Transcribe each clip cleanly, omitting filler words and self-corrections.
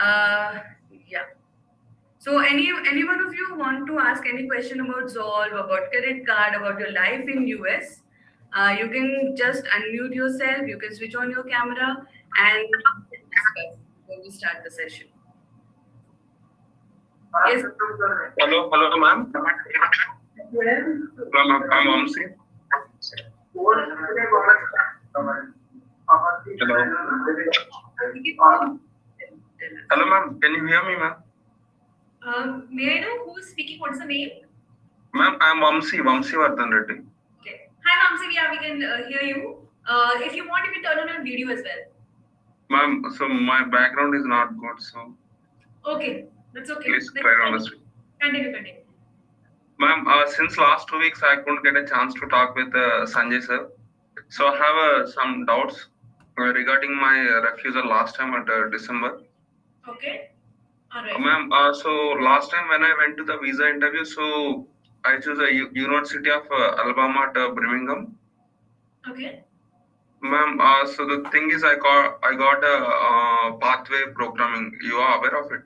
Uh, yeah. So any one of you want to ask any question about Zolve, about credit card, about your life in US? You can just unmute yourself. You can switch on your camera and discuss before we start the session. Yes. Hello, ma'am. Ma'am, I'm Vamsi. Hello. Hello, ma'am. Can you hear me, ma'am? May I know who's speaking? What's the name? Ma'am, I'm Vamsi Vardhan Reddy. Okay. Hi, Vamsi. Yeah, we can hear you. If you want, you can turn on your video as well. Ma'am, so my background is not good, so. Okay, that's okay. Please try to understand. Continue. Ma'am, since last 2 weeks, I couldn't get a chance to talk with Sanjay sir. So I have some doubts regarding my refusal last time at December. Okay. All right. Ma'am, so last time when I went to the visa interview, so I chose the University of Alabama at Birmingham. Okay. Ma'am, so the thing is, I got a pathway programming. You are aware of it?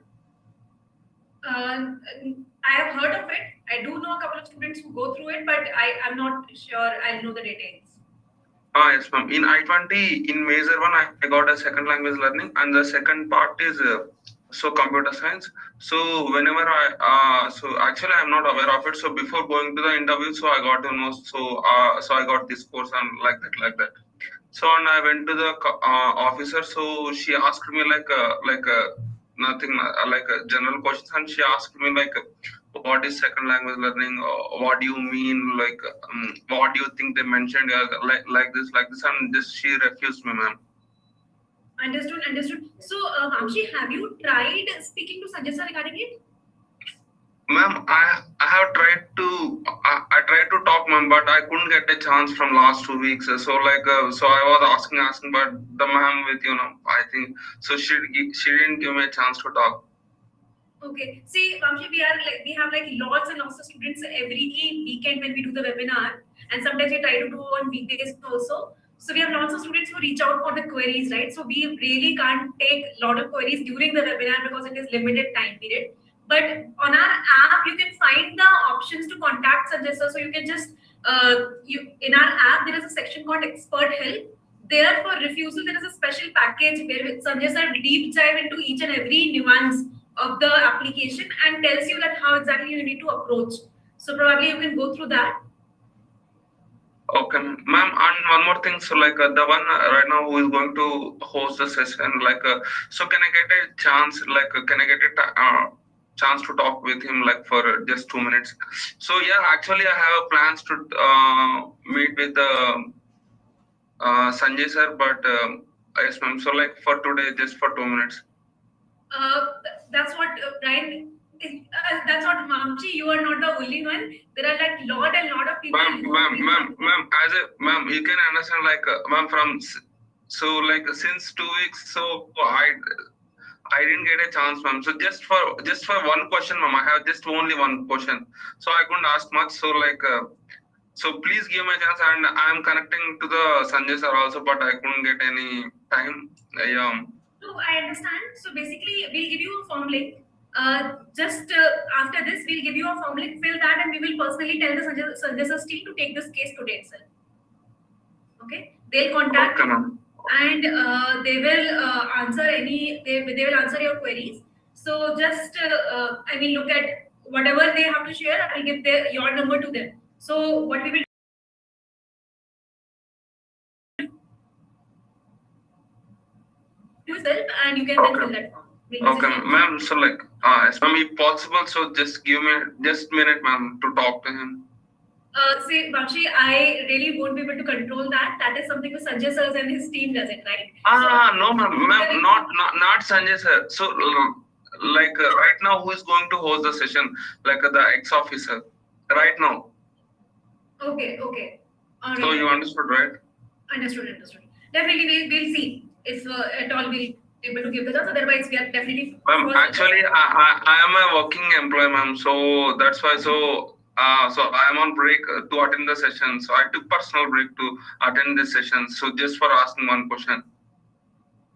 I have heard of it. I do know a couple of students who go through it, but I'm not sure I'll know the details. Yes, ma'am. In I-20, in major one, I got a second language learning, and the second part is so computer science. So whenever so actually I'm not aware of it. So before going to the interview, so I got to know. So I got this course and like that. So and I went to the officer. So she asked me nothing like general questions, and she asked me what is second language learning? What do you mean? What do you think they mentioned? Like this, and just she refused me, ma'am. Understood. So, Vamshi, have you tried speaking to Sanjay sir regarding it? Ma'am, I have tried to I tried to talk, ma'am, but I couldn't get a chance from last 2 weeks. So so I was asking, but the ma'am with I think so she didn't give me a chance to talk. Okay. See, Vamshi, we have lots and lots of students every weekend when we do the webinar, and sometimes we try to do on weekdays also. So we have lots of students who reach out for the queries, right? So we really can't take a lot of queries during the webinar because it is limited time period. But on our app, you can find the options to contact Sanjay sir. So you can just in our app there is a section called Expert Help. There for refusal, there is a special package where Sanjay sir deep dive into each and every nuance of the application and tells you that how exactly you need to approach. So probably you can go through that. Okay, ma'am, and one more thing. So the one right now who is going to host the session, so can I get a chance? Can I get a chance to talk with him for just 2 minutes? So yeah, actually I have plans to meet with Sanjay sir, but yes, ma'am. So for today, just for 2 minutes. That's what Brian. That's what Mamchi. You are not the only one. There are lot of people. Ma'am, you can understand ma'am from since 2 weeks. So I didn't get a chance, ma'am. So just for one question, ma'am, I have just only one question. So I couldn't ask much. So so please give me a chance, and I am connecting to the Sanjay sir also, but I couldn't get any time. No, I understand. So basically, we'll give you a form link. Just after this, we'll give you a form link. Fill that, and we will personally tell the Sanjay sir's team to take this case today itself. Okay, they'll contact you, and they will answer they will answer your queries. So just look at whatever they have to share. I'll give your number to them. So what we will do is help, and you can then fill that form. Okay, ma'am. So ma'am, if possible, so just give me just minute, ma'am, to talk to him. See, Bakshi, I really won't be able to control that. That is something that Sanjay sir and his team does it, right? No, ma'am, not Sanjay sir. So, right now, who is going to host the session? The ex-officer, right now. Okay. All right. So you understood, right? Understood. Definitely, we'll see if at all we'll able to give the chance. Otherwise, we are definitely. Ma'am, actually, I am a working employee, ma'am. So that's why. So I am on break to attend the session. So I took personal break to attend this session. So just for asking one question.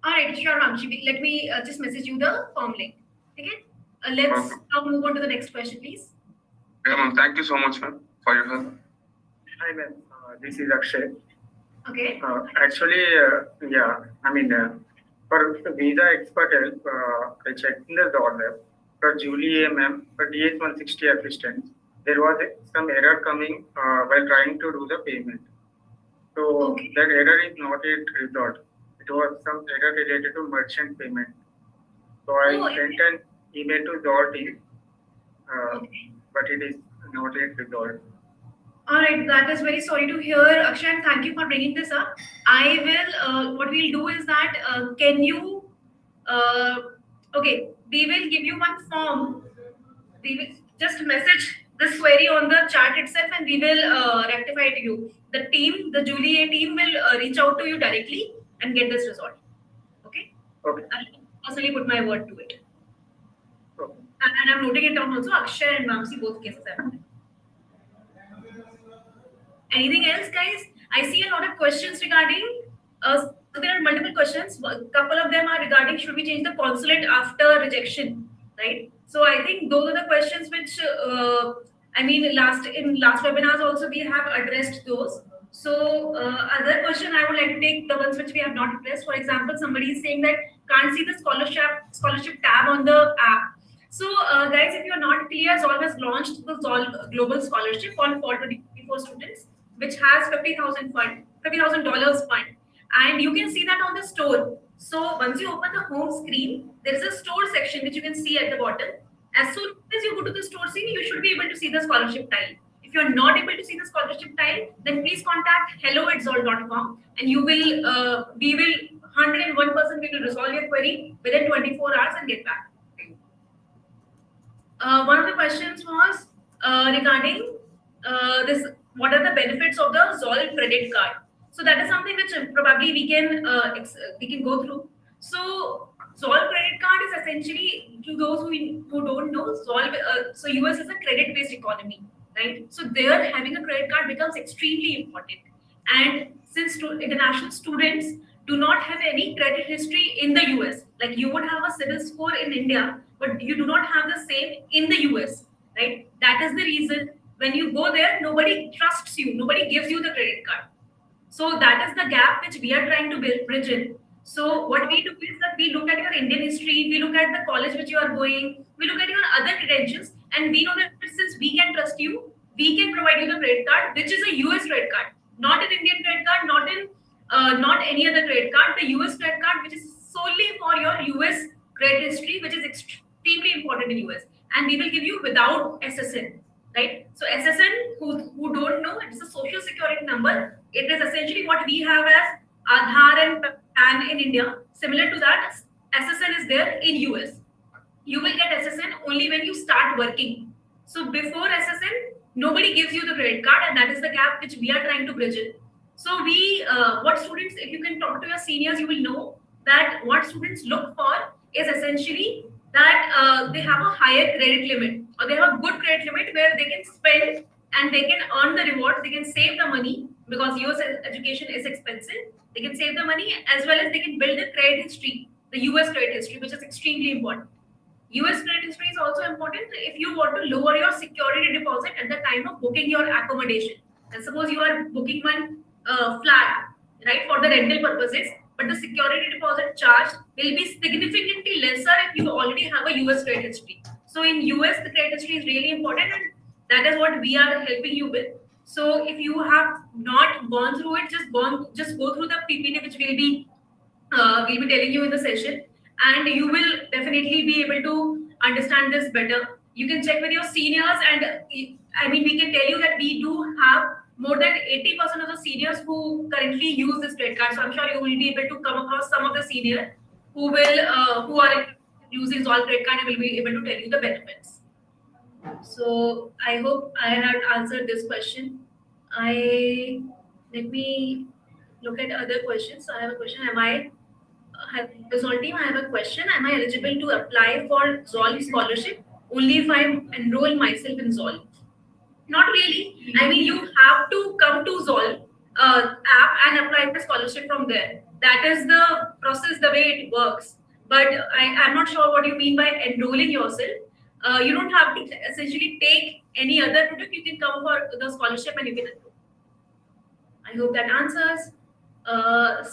All right, sure, Ramshi. Let me just message you the form link. Okay. Let's Okay. now move on to the next question, please. Yeah, ma'am. Thank you so much, ma'am, for your help. Hi, ma'am. This is Akshay. Okay. Actually, yeah, I mean, for visa expert help, I checked in the Zolve for Julie ma'am for DS-160 assistant. There was some error coming while trying to do the payment. So Okay. that error is not yet resolved. It was some error related to merchant payment. So I Oh, sent an email to Zolve, okay. but it is not yet resolved. All right, that is very sorry to hear, Akshay, and thank you for bringing this up. I will. What we'll do is that can you? Uh, okay, we will give you one form. We will just message this query on the chat itself, and we will rectify it to you. The team, the Julie team, will reach out to you directly and get this resolved. Okay. Okay. I'll personally put my word to it. Okay. And I'm noting it down also. Akshay and Mamsi both cases have happened. Anything else, guys? I see a lot of questions regarding. So there are multiple questions. A couple of them are regarding should we change the consulate after rejection, right? So I think those are the questions which I mean last webinars also we have addressed those. So other question I would like to take the ones which we have not addressed. For example, somebody is saying that can't see the scholarship tab on the app. So, guys, if you're not clear, Zolve has launched the Zolve Global Scholarship on Fall 2024 students, which has $50,000 fund, and you can see that on the store. So once you open the home screen, there is a store section which you can see at the bottom. As soon as you go to the store screen, you should be able to see the scholarship tile. If you're not able to see the scholarship tile, then please contact hello@zolve.com, and we will 101% we will resolve your query within 24 hours and get back. One of the questions was regarding this. What are the benefits of the Zolve credit card? So that is something which probably we can go through. So Zolve credit card is essentially, to those who don't know, Zolve. So US is a credit based economy, right? So there having a credit card becomes extremely important. And since international students do not have any credit history in the US, like you would have a civil score in India, but you do not have the same in the US, right? That is the reason when you go there, nobody trusts you, nobody gives you the credit card. So that is the gap which we are trying to bridge in. So what we do is that we look at your Indian history, we look at the college which you are going, we look at your other credentials, and we know that since we can trust you, we can provide you the credit card, which is a US credit card, not an Indian credit card, not any other credit card. The US credit card, which is solely for your US credit history, which is extremely important in US, and we will give you without SSN, right? So SSN, who don't know, it's a social security number. It is essentially what we have as Aadhaar and PAN in India. Similar to that, SSN is there in US. You will get SSN only when you start working. So before SSN, nobody gives you the credit card, and that is the gap which we are trying to bridge it. So what students, if you can talk to your seniors, you will know that what students look for is essentially that they have a higher credit limit, or they have a good credit limit where they can spend and they can earn the rewards, they can save the money because US education is expensive. They can save the money as well as they can build a credit history, the US credit history, which is extremely important. US credit history is also important if you want to lower your security deposit at the time of booking your accommodation. And suppose you are booking one flat, right, for the rental purposes, but the security deposit charge will be significantly lesser if you already have a US credit history. So in US, the credit history is really important, and that is what we are helping you with. So if you have not gone through it, just go through the PPT, which we'll be telling you in the session, and you will definitely be able to understand this better. You can check with your seniors, and I mean, we can tell you that we do have more than 80% of the seniors who currently use this credit card. So I'm sure you will be able to come across some of the seniors who are using Zolve credit card and will be able to tell you the benefits. So I hope I had answered this question. Let me look at other questions. I have a question. The Zolve team, I have a question. Am I eligible to apply for Zolve scholarship only if I enroll myself in Zolve? Not really. I mean, you have to come to Zolve app and apply for scholarship from there. that is the process, the way it works. But I'm not sure what you mean by enrolling yourself. You don't have to essentially take any other product. You can come for the scholarship and you can enroll. I hope that answers.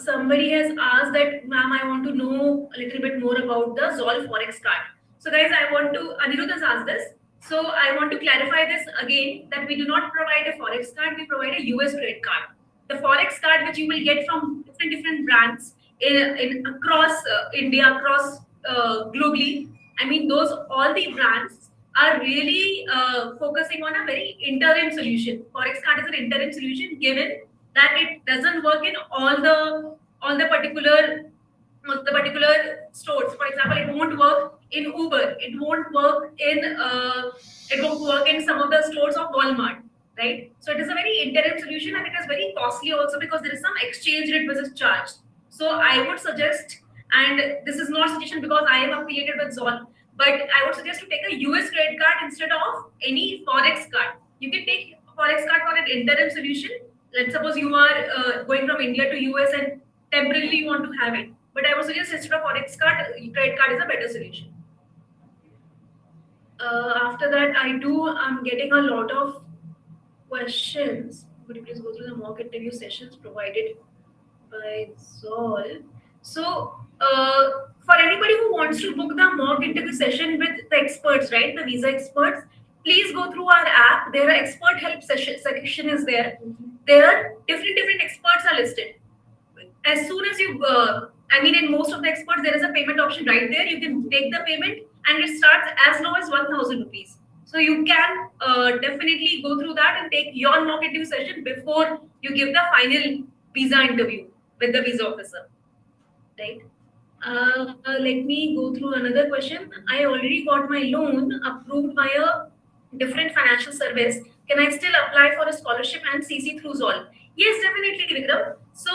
Somebody has asked that, ma'am, I want to know a little bit more about the Zolve Forex card. So, guys, Anirudh has asked this. So, I want to clarify this again that we do not provide a Forex card, we provide a US credit card. The Forex card, which you will get from different brands in across India, across globally. I mean, those all the brands are really focusing on a very interim solution. Forex card is an interim solution given that it doesn't work in all the particular stores. For example, it won't work in Uber. It won't work in some of the stores of Walmart, right? So it is a very interim solution and it is very costly also because there is some exchange rate which is charged. So I would suggest, and this is not suggestion because I am affiliated with Zolve, but I would suggest to take a US credit card instead of any Forex card. You can take Forex card for an interim solution. Let's suppose you are going from India to US and temporarily you want to have it. But I would suggest instead of Forex card, credit card is a better solution. After that, I'm getting a lot of questions. Could you please go through the mock interview sessions provided by Zolve? So, for anybody who wants to book the mock interview session with the experts, right, the visa experts, please go through our app. There are expert help section is there. There are different experts are listed. As soon as you, in most of the experts, there is a payment option right there. You can take the payment and it starts as low as 1,000 rupees. So you can definitely go through that and take your mock interview session before you give the final visa interview with the visa officer, right? Let me go through another question. I already got my loan approved by a different financial service. Can I still apply for a scholarship and CC through Zolve? Yes, definitely, Vikram. So,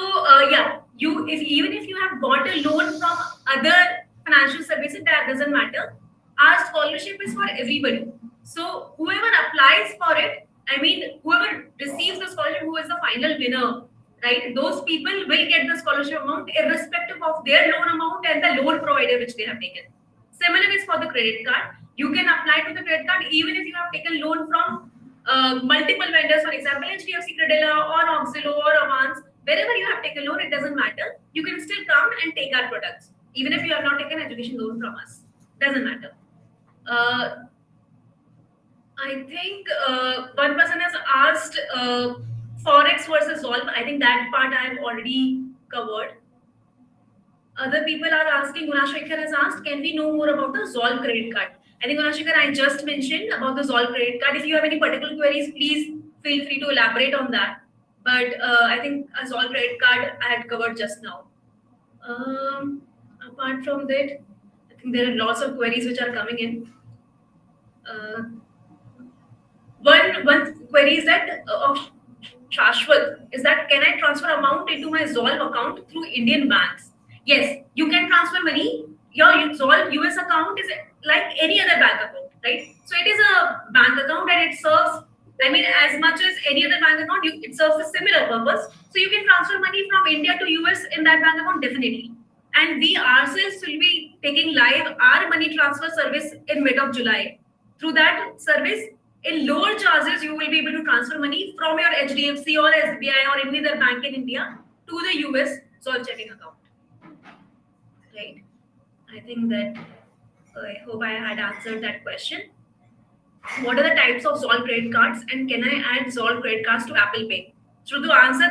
even if you have got a loan from other financial services, that doesn't matter. Our scholarship is for everybody. So, whoever applies for it, whoever receives the scholarship, who is the final winner, right? Those people will get the scholarship amount irrespective of their loan amount and the loan provider which they have taken. Similar is for the credit card. You can apply to the credit card even if you have taken loan from multiple vendors, for example, HDFC Credila or Auxilo or Avance. Wherever you have taken loan, it doesn't matter. You can still come and take our products, even if you have not taken education loan from us. Doesn't matter. I think one person has asked Forex versus Zolve. I think that part I have already covered. Other people are asking, Gunashekar has asked, can we know more about the Zolve credit card? I think, Gunashekar, I just mentioned about the Zolve credit card. If you have any particular queries, please feel free to elaborate on that. But I think a Zolve credit card I had covered just now. Apart from that, I think there are lots of queries which are coming in. One query is that of Shashwat is that can I transfer amount into my Zolve account through Indian banks? Yes, you can transfer money. Your Zolve US account is like any other bank account, right? So it is a bank account and it serves, as much as any other bank account, it serves a similar purpose. So you can transfer money from India to US in that bank account definitely. And we ourselves will be taking live our money transfer service in mid of July. Through that service, in lower charges, you will be able to transfer money from your HDFC or SBI or any other bank in India to the US Zolve checking account. Right? I think that I hope I had answered that question. What are the types of Zolve credit cards and can I add Zolve credit cards to Apple Pay? So to answer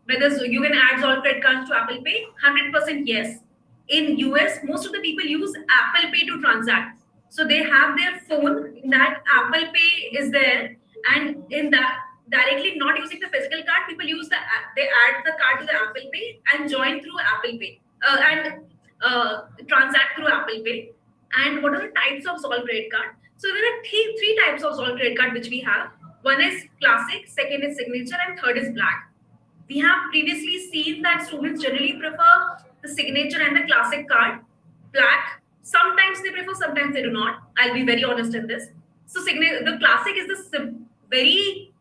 whether you can add Zolve credit cards to Apple Pay, 100% yes. In US, most of the people use Apple Pay to transact. So they have their phone, in that Apple Pay is there, and in that directly not using the physical card, people use they add the card to the Apple Pay and join through Apple Pay and transact through Apple Pay. And what are the types of Zolve credit card? So there are three types of Zolve credit card which we have. One is classic, second is signature, and third is black. We have previously seen that students generally prefer the signature and the classic card. Black, sometimes they prefer, sometimes they do not. I'll be very honest in this. So the classic is the very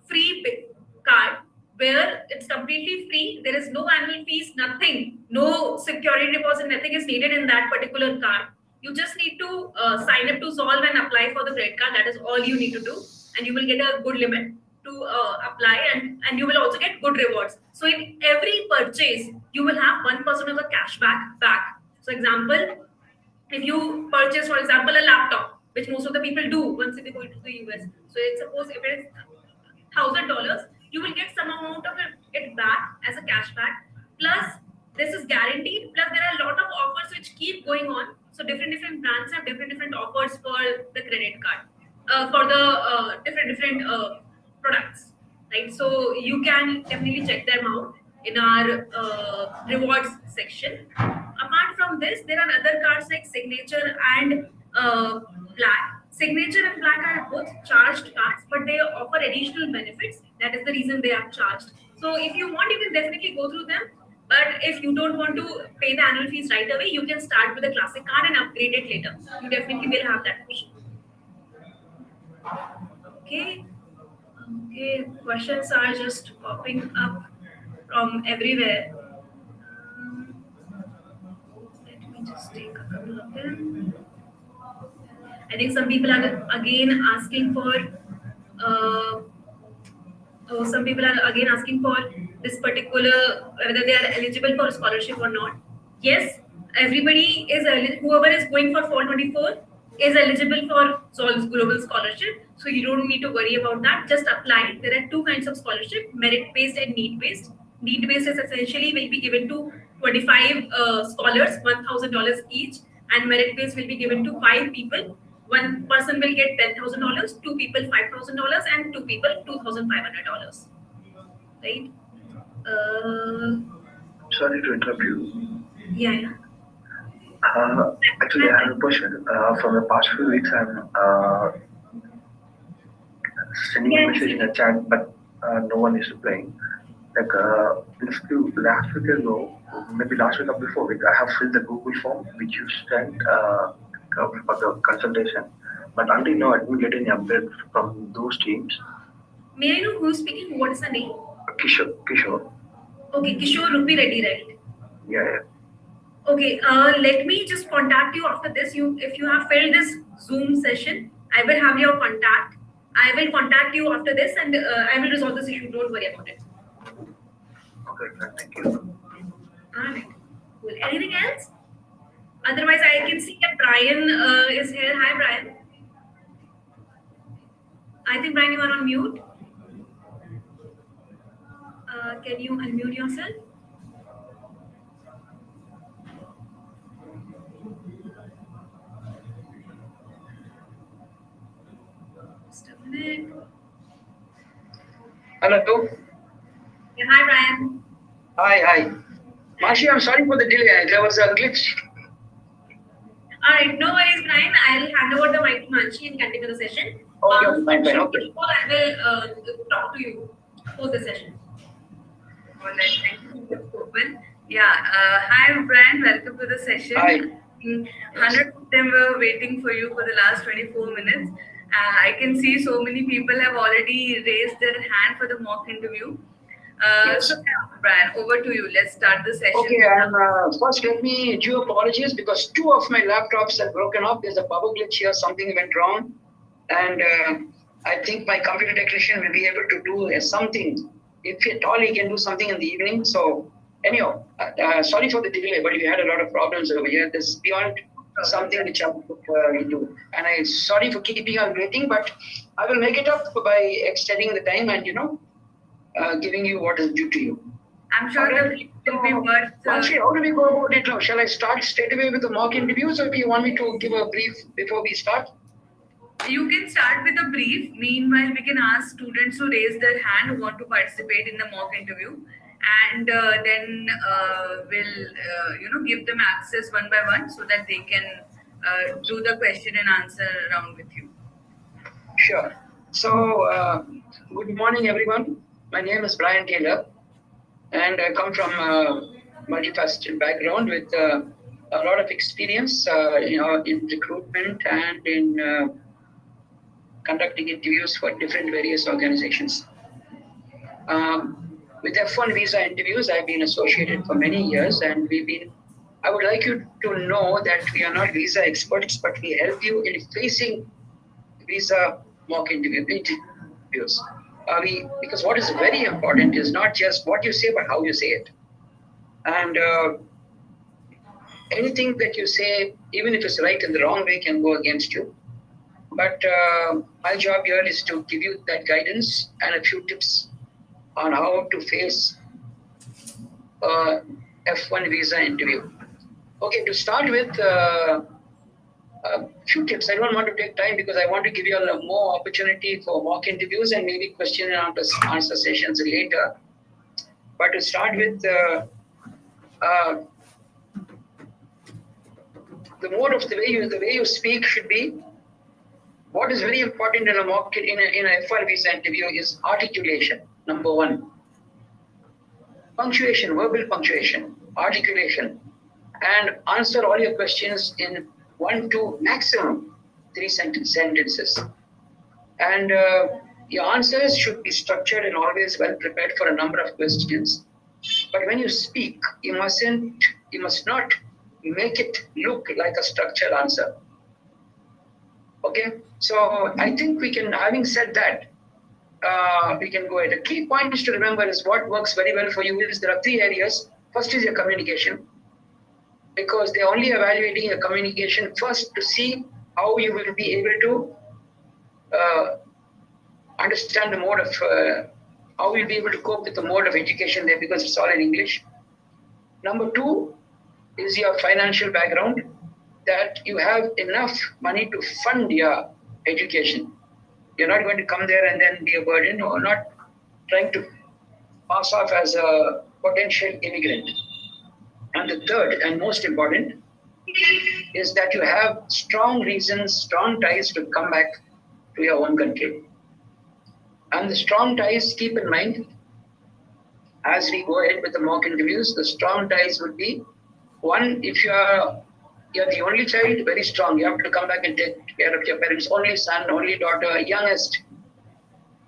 free card. where it's completely free. There is no annual fees, nothing, no security deposit, nothing is needed in that particular card. You just need to sign up to Zolve and apply for the credit card. That is all you need to do, and you will get a good limit to apply, and you will also get good rewards. So in every purchase, you will have 1% of the cashback back. So example, if you purchase, for example, a laptop, which most of the people do once they go into the US. So it's suppose if it is $1,000, you will get some amount of it back as a cashback. Plus, this is guaranteed. Plus, there are a lot of offers which keep going on. So different brands have different offers for the credit card, for the different products, right? So you can definitely check them out in our rewards section. Apart from this, there are other cards like Signature and Black. Signature and Black are both charged cards, but they offer additional benefits. That is the reason they are charged. So if you want, you can definitely go through them. But if you don't want to pay the annual fees right away, you can start with a classic card and upgrade it later. You definitely will have that option. Okay. Okay. Questions are just popping up from everywhere. Let me just take a couple of them. I think some people are again asking for some people are again asking for this particular, whether they are eligible for scholarship or not. Yes, everybody is whoever is going for fall 24 is eligible for Zolve's global scholarship. So you don't need to worry about that. Just apply. There are two kinds of scholarship: merit based and need based. Need based is essentially will be given to 25 scholars, $1,000 each, and merit based will be given to 5 people. One person will get $10,000, two people $5,000, and two people $2,500. Right? Uh, Sorry to interrupt you. yeah. Actually, I have a question. From the past few weeks, I'm sending a message in the chat, but no one is replying. Like last week ago, maybe last week or before week, I have filled the Google form which you sent for the consultation. But until now, I didn't get any update from those teams. May I know who's speaking? What is the name? Kishore. Okay, Kishore Rupi Reddy, right? Yeah. Okay, let me just contact you after this. If you have filled this Zoom session, I will have your contact. I will contact you after this, and I will resolve this issue. Don't worry about it. Okay, thank you. All right. Cool. Anything else? Otherwise, I can see that Brian is here. Hi, Brian. I think, Brian, you are on mute. Can you unmute yourself? Just a minute. Hello. Yeah, hi, Brian. Hi. Mashi, I'm sorry for the delay. There was a glitch. All right, no worries, Brian. I'll hand over the mic to Manshi and continue the session. Okay, fine. Okay. I will talk to you post the session. All right, thank you, Open. Yeah, hi, Brian. Welcome to the session. Hi. 100 of them were waiting for you for the last 24 minutes. I can see so many people have already raised their hand for the mock interview. Yes. So, yeah, Brian, over to you. Let's start the session. Okay, first let me do apologies because two of my laptops are broken up. There's a power glitch here. Something went wrong. And I think my computer technician will be able to do something. If at all, he can do something in the evening. So anyhow, sorry for the delay, but we had a lot of problems over here. This is beyond something which I could do. And I'm sorry for keeping you waiting, but I will make it up by extending the time and, giving you what is due to you. I'm sure Alright. that will be worth. Manshi, how do we go about it now? Shall I start straight away with the mock interviews, or do you want me to give a brief before we start? You can start with a brief. Meanwhile, we can ask students to raise their hand who want to participate in the mock interview, and then we'll give them access one by one so that they can do the question and answer round with you. Sure. So, good morning, everyone. My name is Brian Taylor, and I come from a multifaceted background with a lot of experience, in recruitment and in conducting interviews for different various organizations. with F1 visa interviews, I've been associated for many years, and I would like you to know that we are not visa experts, but we help you in facing visa mock interviews. Because what is very important is not just what you say, but how you say it. And anything that you say, even if it's right in the wrong way, can go against you. But my job here is to give you that guidance and a few tips on how to face a F1 visa interview. Okay, to start with, a few tips. I don't want to take time because I want to give you all more opportunity for mock interviews and maybe question and answer sessions later. But to start with, the mode of the way you speak should be. What is very important in a mock in a F1 visa interview is articulation. Number one, punctuation, verbal punctuation, articulation, and answer all your questions in 1 to maximum 3 sentences. And your answers should be structured and always well prepared for a number of questions. But when you speak, you must not make it look like a structured answer. Okay, so I think we can, having said that, we can go ahead. The key points to remember is what works very well for you is there are 3 areas. First is your communication, because they're only evaluating your communication first to see how you will be able to understand the mode of, how you'll be able to cope with the mode of education there, because it's all in English. Number 2 is your financial background, that you have enough money to fund your education. You're not going to come there and then be a burden, or not trying to pass off as a potential immigrant. And the third and most important is that you have strong reasons, strong ties to come back to your own country. And the strong ties, keep in mind, as we go ahead with the mock interviews, the strong ties would be, one, if you're the only child, very strong. You have to come back and take care of your parents. Only son, only daughter, youngest,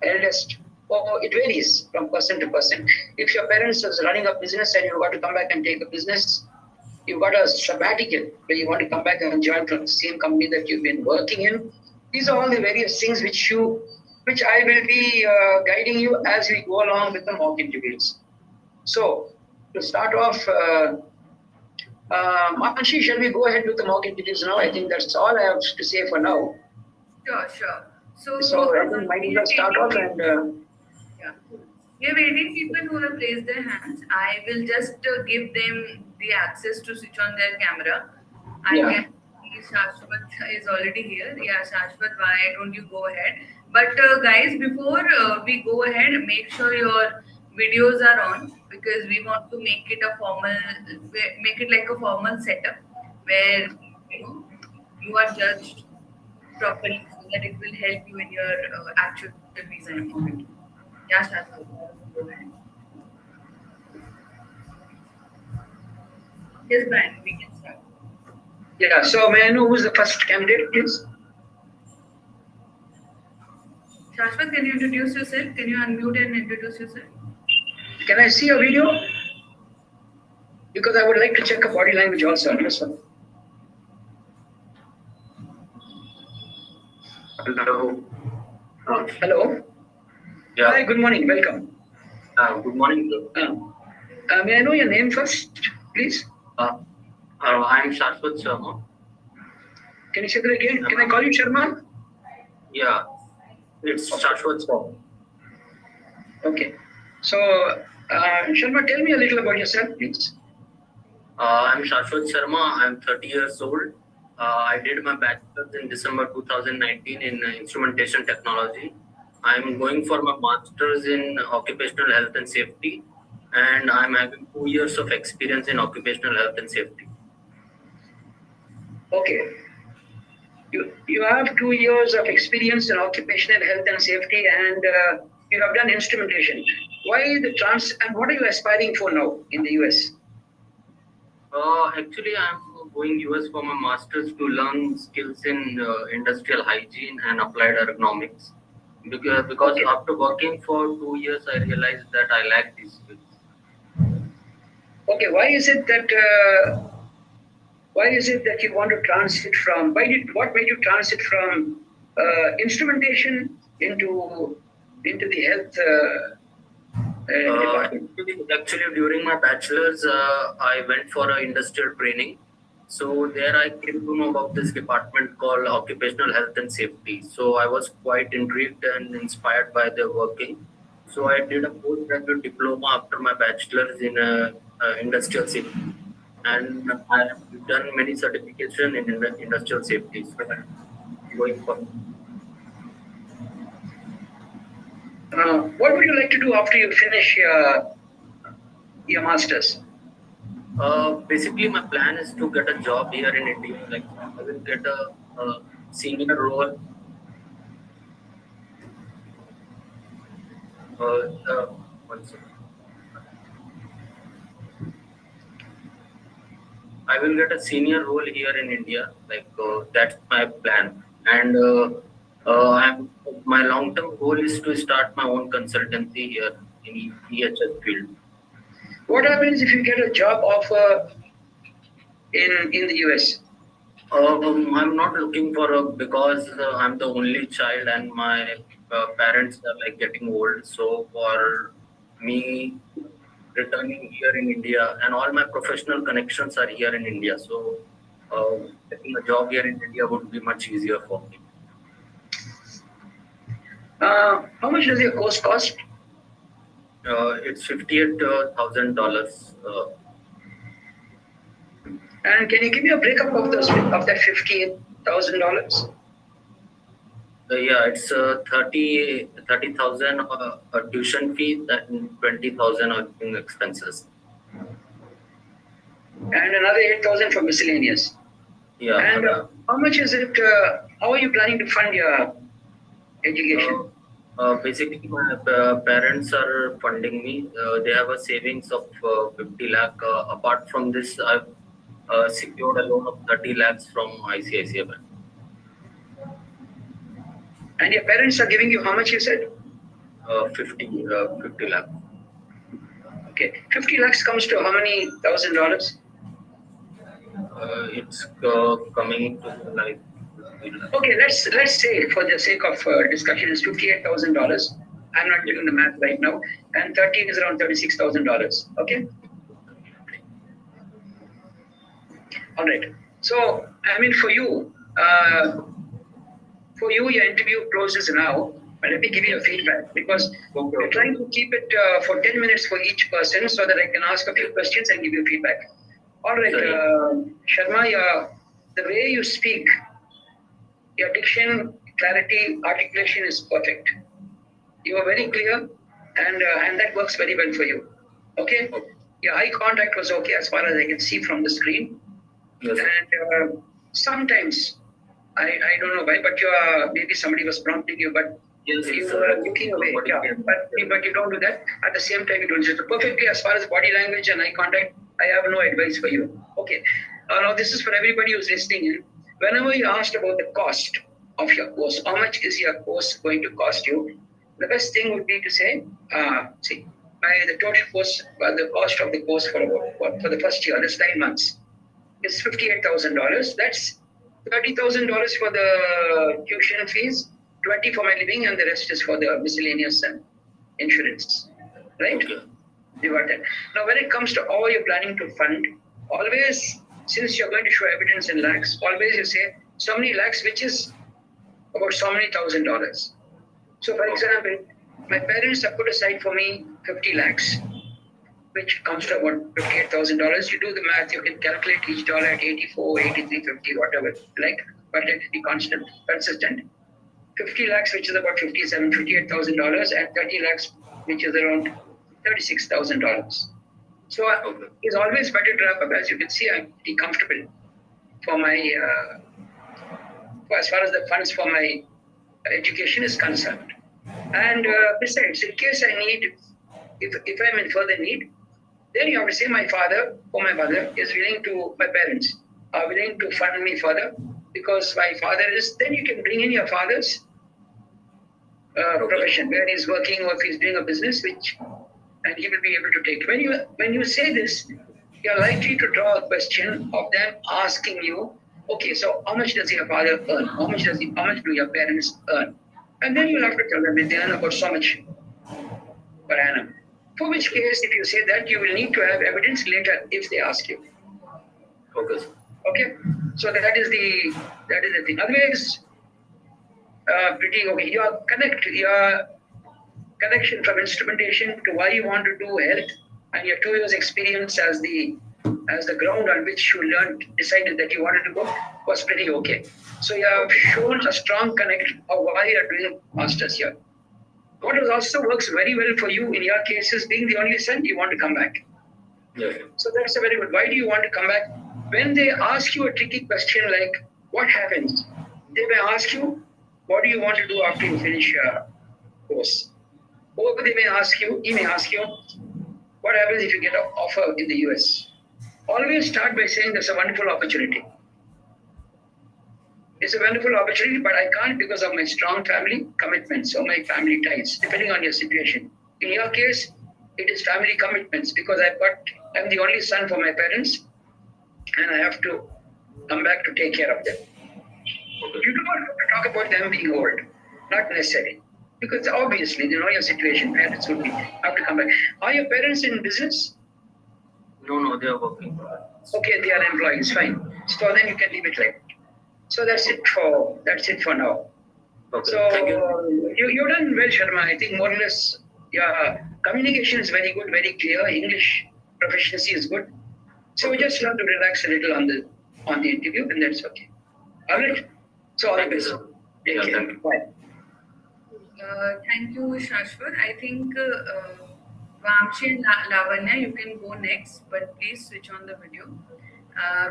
eldest. Oh, it varies from person to person. If your parents is running a business and you've got to come back and take a business, you've got a sabbatical where you want to come back and join from the same company that you've been working in. These are all the various things which I will be guiding you as we go along with the mock interviews. So, to start off, Manshi, shall we go ahead with the mock interviews now? I think that's all I have to say for now. Sure. So I think might as well start off and. Yeah. We have 18 people who have raised their hands. I will just give them the access to switch on their camera. I Yeah. can see Shashwat is already here. Yeah, Shashwat, why don't you go ahead? But guys, before we go ahead, make sure your videos are on, because we want to make it like a formal setup where you are judged properly, so that it will help you in your actual visa interview. Yeah, Shashwat, go ahead. Yes, Brian, we can start. Yeah, so may I know who's the first candidate, please? Shashwat, can you introduce yourself? Can you unmute and introduce yourself? Can I see a video? Because I would like to check a body language also on this one. Hello. Hello. Yeah. Hi, good morning. Welcome. Good morning, sir. May I know your name first, please? I'm Shashwat Sharma. Can you say that again? Can I call you Sharma? Yeah, it's Shashwat Sharma. Okay. So, Sharma, tell me a little about yourself, please. I'm Shashwat Sharma. I'm 30 years old. I did my bachelor's in December 2019 in instrumentation technology. I'm going for my master's in occupational health and safety, and I'm having 2 years of experience in occupational health and safety. Okay. You have 2 years of experience in occupational health and safety, and you have done instrumentation. Why and what are you aspiring for now in the US? Actually, I'm going US for my master's to learn skills in industrial hygiene and applied ergonomics. Because after working for 2 years, I realized that I lack these skills. Okay, why is it that you want to transit from? What made you transit from instrumentation into the health department? Actually, during my bachelor's, I went for an industrial training. So there I came to know about this department called Occupational Health and Safety. So I was quite intrigued and inspired by their working. So I did a postgraduate diploma after my bachelor's in industrial safety. And I have done many certification in industrial safety. So I'm going for. What would you like to do after you finish your masters? Basically, my plan is to get a job here in India. Like I will get a senior role. One second. I will get a senior role here in India. Like that's my plan. And my long-term goal is to start my own consultancy here in EHS field. What happens if you get a job offer in the US? I'm not looking for because I'm the only child and my parents are like getting old. So for me returning here in India and all my professional connections are here in India. So getting a job here in India would be much easier for me. How much does your course cost? It's $58,000. And can you give me a breakup of that $58,000? Yeah, it's 30,000 tuition fee and 20,000 living expenses. And another 8,000 for miscellaneous. Yeah. And how much is it? How are you planning to fund your education? Basically, my parents are funding me. They have a savings of 50 lakh. Apart from this, I've secured a loan of 30 lakhs from ICICI Bank. And your parents are giving you how much you said? 50 lakhs. Okay, 50 lakhs comes to how many $1,000? It's coming to like. Okay, let's say for the sake of discussion, it's $58,000. I'm not doing the math right now, and 30 is around $36,000. Okay. All right. So I mean, for you, your interview closes now. But let me give you a feedback because we're trying to keep it for 10 minutes for each person so that I can ask a few questions and give you feedback. All right, Sharma, the way you speak, your diction, clarity, articulation is perfect. You are very clear, and that works very well for you. Okay? Your eye contact was okay as far as I can see from the screen. Yes. And sometimes, I don't know why, but maybe somebody was prompting you, but Yes, you were looking away. Yeah, but you don't do that. At the same time, you don't just perfectly as far as body language and eye contact. I have no advice for you. Okay. Now this is for everybody who's listening in. Whenever you asked about the cost of your course, how much is your course going to cost you? The best thing would be to say, the total course, the cost of the course for the first year, that's 9 months, is $58,000. That's $30,000 for the tuition fees, 20 for my living, and the rest is for the miscellaneous and insurance. Right? Okay. You got that. Now, when it comes to how you're planning to fund, always, since you're going to show evidence in lakhs, always you say so many lakhs, which is about so many $1,000. So, for example, my parents have put aside for me 50 lakhs, which comes to about $58,000. You do the math, you can calculate each dollar at 84, 83, 50, whatever, like, but let it be consistent. 50 lakhs, which is about $58,000, and 30 lakhs, which is around $36,000. So it's always better to wrap up. As you can see, I'm pretty comfortable for my, as far as the funds for my education is concerned. And besides, in case I need, if I'm in further need, then you have to say my father or my mother is willing to, my parents are willing to fund me further because my father is, then you can bring in your father's profession where he's working or if he's doing a business, and he will be able to take. When you say this, you're likely to draw a question of them asking you, okay, so how much does your father earn? How much do your parents earn? And then you'll have to tell them that they earn about so much per annum. For which case, if you say that, you will need to have evidence later if they ask you. Okay, sir. Okay, so that is the thing. Otherwise, pretty okay. Your connection from instrumentation to why you want to do health and your 2 years experience as the ground on which you decided that you wanted to go was pretty okay. So you have shown a strong connect of why you are doing masters here. What also works very well for you in your case is being the only son, you want to come back. Yes. So that's a very good. Why do you want to come back? When they ask you a tricky question like, what happens? They may ask you, what do you want to do after you finish your course? Or he may ask you, what happens if you get an offer in the US? Always start by saying there's a wonderful opportunity. It's a wonderful opportunity, but I can't because of my strong family commitments or my family ties, depending on your situation. In your case, it is family commitments because I'm the only son for my parents and I have to come back to take care of them. Okay. You don't have to talk about them being old, not necessarily. Because obviously, they know your situation, parents would have to come back. Are your parents in business? No, they are working. Okay, they are employees, fine. So then you can leave it like that. So that's it for now. Okay. So Thank you. you've done well, Sharma. I think more or less your communication is very good, very clear. English proficiency is good. So we just have to relax a little on the interview, and that's okay. All right. So all the Thank you, best. sir. Take Yeah, care. thank you. Bye. Thank you, Shashwat. I think Vamshi and Lavanya, you can go next, but please switch on the video.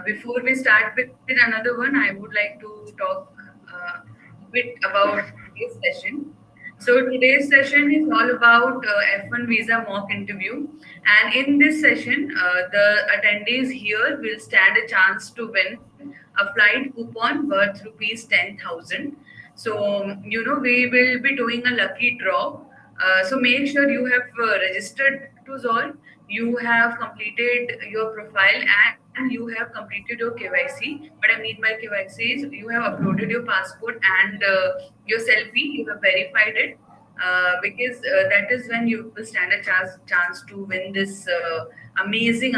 Before we start with another one, I would like to talk a bit about today's session. So today's session is all about F1 visa mock interview, and in this session, the attendees here will stand a chance to win a flight coupon worth rupees 10,000. So we will be doing a lucky draw. So make sure you have registered to Zolve, you have completed your profile, and you have completed your KYC. What I mean by KYC is you have uploaded your passport and your selfie, you have verified it. Because that is when you will stand a chance to win this amazing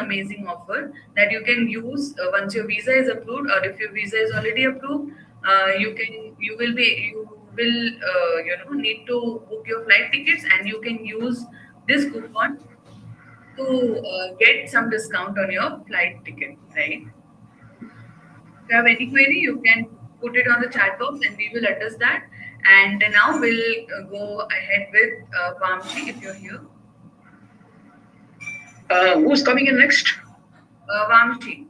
offer that you can use once your visa is approved, or if your visa is already approved, you will need to book your flight tickets, and you can use this coupon to get some discount on your flight ticket, right? If you have any query, you can put it on the chat box and we will address that. And now we'll go ahead with Vamshi, if you're here. Who's coming in next? Vamshi.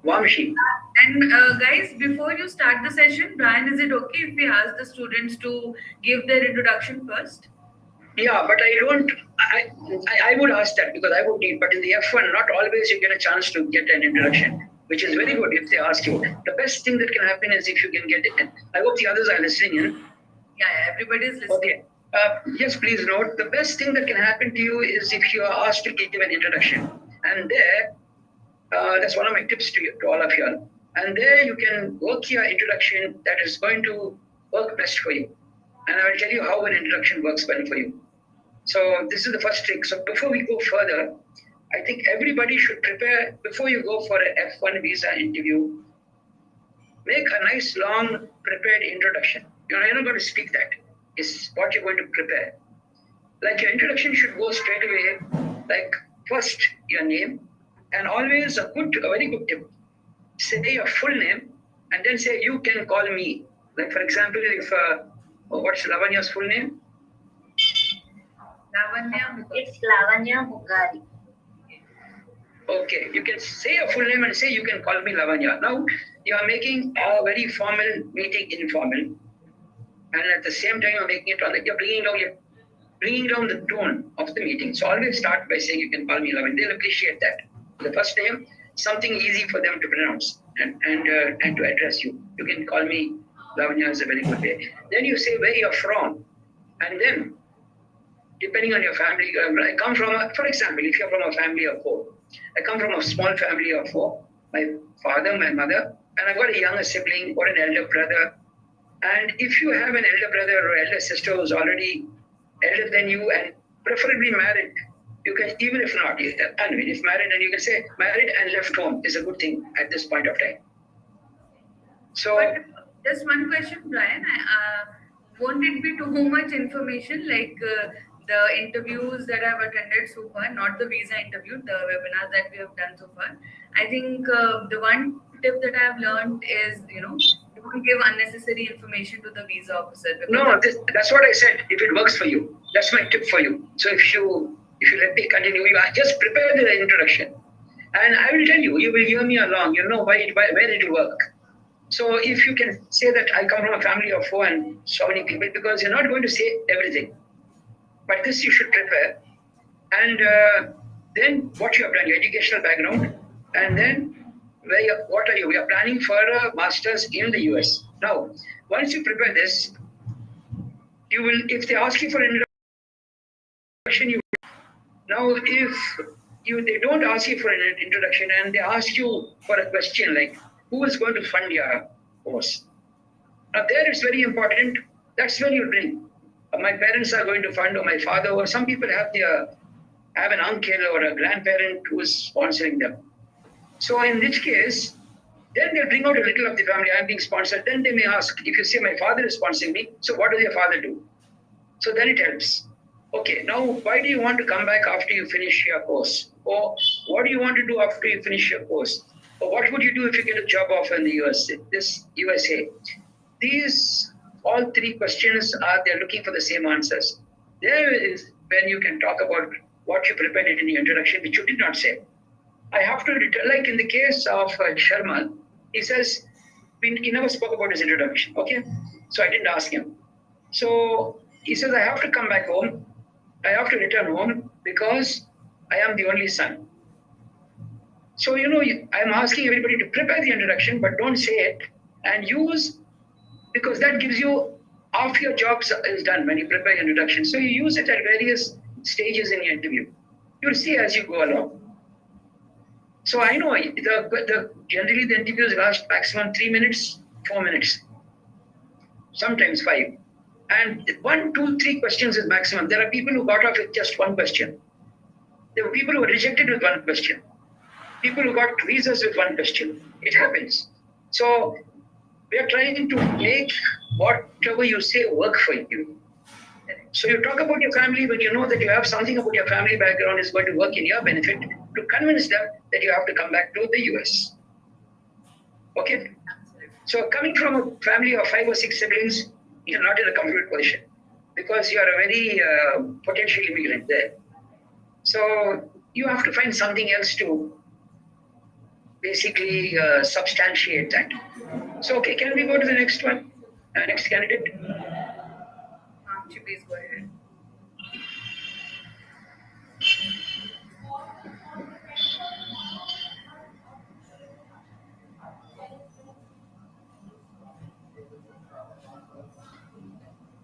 Vamshi. And guys, before you start the session, Brian, is it okay if we ask the students to give their introduction first? Yeah, but I would ask that because I would need, but in the F1, not always you get a chance to get an introduction, which is very good if they ask you. The best thing that can happen is if you can get it. I hope the others are listening in. Yeah, everybody is listening. Okay. Yes, please note, the best thing that can happen to you is if you are asked to give an introduction. And there, that's one of my tips to all of you. And there you can work your introduction that is going to work best for you. And I will tell you how an introduction works well for you. So this is the first trick. So before we go further, I think everybody should prepare, before you go for an F1 visa interview, make a nice long prepared introduction. You're not going to speak that. It's what you're going to prepare. Like your introduction should go straight away, like first your name, and always a very good tip. Say your full name and then say, you can call me. Like for example, if, what's Lavanya's full name? It's Lavanya Mugari. Okay, you can say your full name and say you can call me Lavanya. Now you are making a very formal meeting informal, and at the same time you're making it you're bringing down the tone of the meeting. So always start by saying you can call me Lavanya. They'll appreciate that. The first name, something easy for them to pronounce and to address you. You can call me Lavanya is a very good way. Then you say where you're from, and then depending on your family, I come from, for example, if you're from a family of 4, I come from a small family of 4. My father, my mother, and I've got a younger sibling or an elder brother. And if you have an elder brother or elder sister who's already elder than you and preferably married, you can, even if not, I mean, if married, and you can say married and left home is a good thing at this point of time. So, But just one question, Brian. Won't it be too much information? Like the interviews that I've attended so far, not the visa interview, the webinars that we have done so far. I think the one tip that I've learned is, don't give unnecessary information to the visa officer. no, that's what I said. If it works for you, that's my tip for you. So if you let me continue, you just prepare the introduction, and I will tell you. You will hear me along. You know where it will work. So if you can say that I come from a family of 4 and so many people, because you're not going to say everything, but this you should prepare. And then what you have done, your educational background, and then what are you? We are planning for a master's in the US. Now, once you prepare this, you will, if they ask you for an introduction, now if they don't ask you for an introduction and they ask you for a question like, who is going to fund your course? Now there it's very important. That's when you bring. My parents are going to fund, or my father, or some people have an uncle or a grandparent who is sponsoring them. So in which case, then they'll bring out a little of the family. I'm being sponsored. Then they may ask, if you say my father is sponsoring me, so what does your father do? So then it helps. Okay, now why do you want to come back after you finish your course? Or what do you want to do after you finish your course? Or what would you do if you get a job offer in the USA? These all 3 questions they're looking for the same answers. There is when you can talk about what you prepared in your introduction, which you did not say. I have to, like in the case of Sharma, he says, he never spoke about his introduction, okay? So I didn't ask him. So he says, I have to come back home. I have to return home because I am the only son. So, I'm asking everybody to prepare the introduction, but don't say it and use, because that gives you half your job is done when you prepare your introduction. So you use it at various stages in your interview. You'll see as you go along. So I know generally the interviews last maximum 3 minutes, 4 minutes, sometimes 5. And 1, 2, 3 questions is maximum. There are people who got off with just 1 question. There were people who were rejected with 1 question. People who got visas with 1 question. It happens. So we are trying to make whatever you say work for you. So you talk about your family, but you know that you have something about your family background is going to work in your benefit to convince them that you have to come back to the US. Okay? So coming from a family of 5 or 6 siblings, you're not in a comfortable position because you are a very potential immigrant there. So you have to find something else to basically substantiate that. So, okay, can we go to the next one? Next candidate. Please go ahead.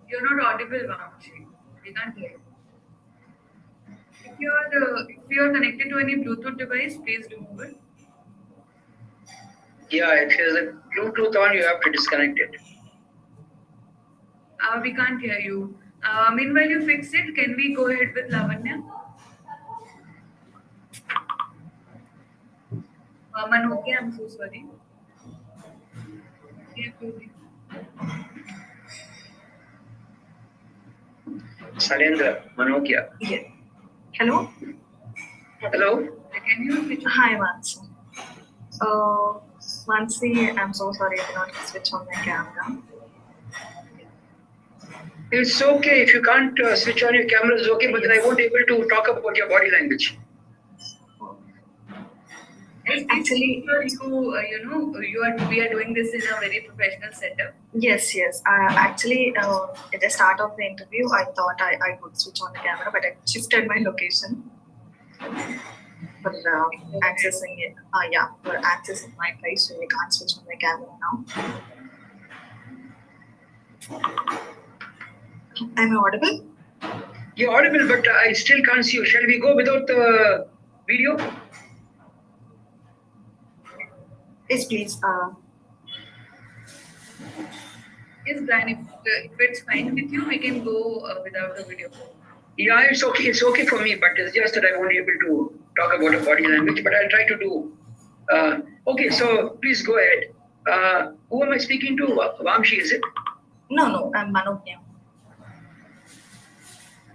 You're not audible, Vamshi. We can't hear you. If you're connected to any Bluetooth device, please remove it. Yeah, if there's a Bluetooth on, you have to disconnect it. We can't hear you. Meanwhile, you fix it. Can we go ahead with Lavanya? Manokia, I'm so sorry. Salendra, Manokia. Yeah. Hello? Hello? Can you switch? Hi, Mansi. Mansi, I'm so sorry I cannot switch on my camera. It's okay if you can't switch on your camera, it's okay, but then I won't be able to talk about your body language. Actually, we are doing this in a very professional setup. yes. Actually, at the start of the interview, I thought I could switch on the camera, but I shifted my location for accessing it. For accessing my place, so we can't switch on my camera now. Am I audible? You're audible, but I still can't see you. Shall we go without the video? Yes, please. Yes, Brian, if it's fine with you, we can go without the video. Yeah, it's okay. It's okay for me, but it's just that I won't be able to talk about a body language, but I'll try to do. Okay, so please go ahead. Who am I speaking to? Vamshi, is it? No, I'm Manognya.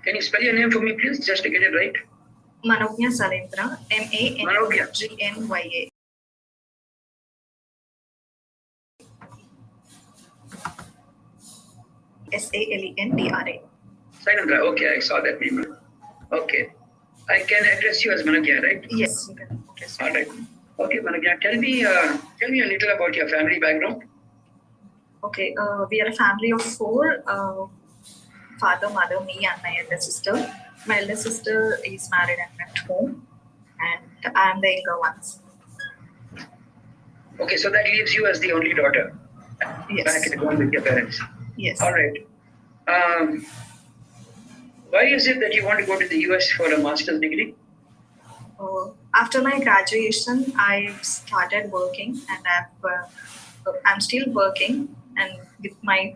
Can you spell your name for me, please, just to get it right? Manognya Salendra, Manognya. Salendra. Salendra, okay, I saw that name. Okay. I can address you as Manognya, right? Yes, you can address me. All right. Okay, Manognya, tell me a little about your family background. Okay, we are a family of 4. Father, mother, me, and my elder sister. My elder sister is married and at home, and I am the younger ones. Okay, so that leaves you as the only daughter. Yes. Back at home with your parents. Yes. All right. Why is it that you want to go to the US for a master's degree? After my graduation, I started working, and I'm still working, and with my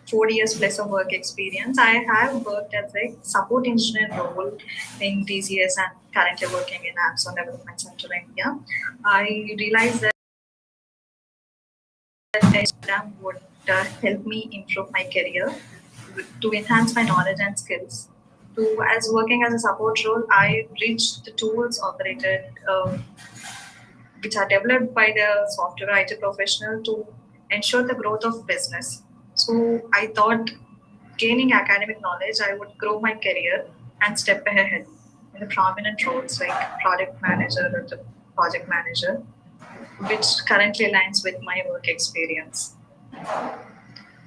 4 years plus of work experience, I have worked as a support engineer role in TCS and currently working in Amazon Development Center India. I realized that this program would help me improve my career, to enhance my knowledge and skills. As working as a support role, I reached the tools operated, which are developed by the software IT professional to ensure the growth of business. So I thought, gaining academic knowledge, I would grow my career and step ahead in the prominent roles like product manager or the project manager, which currently aligns with my work experience.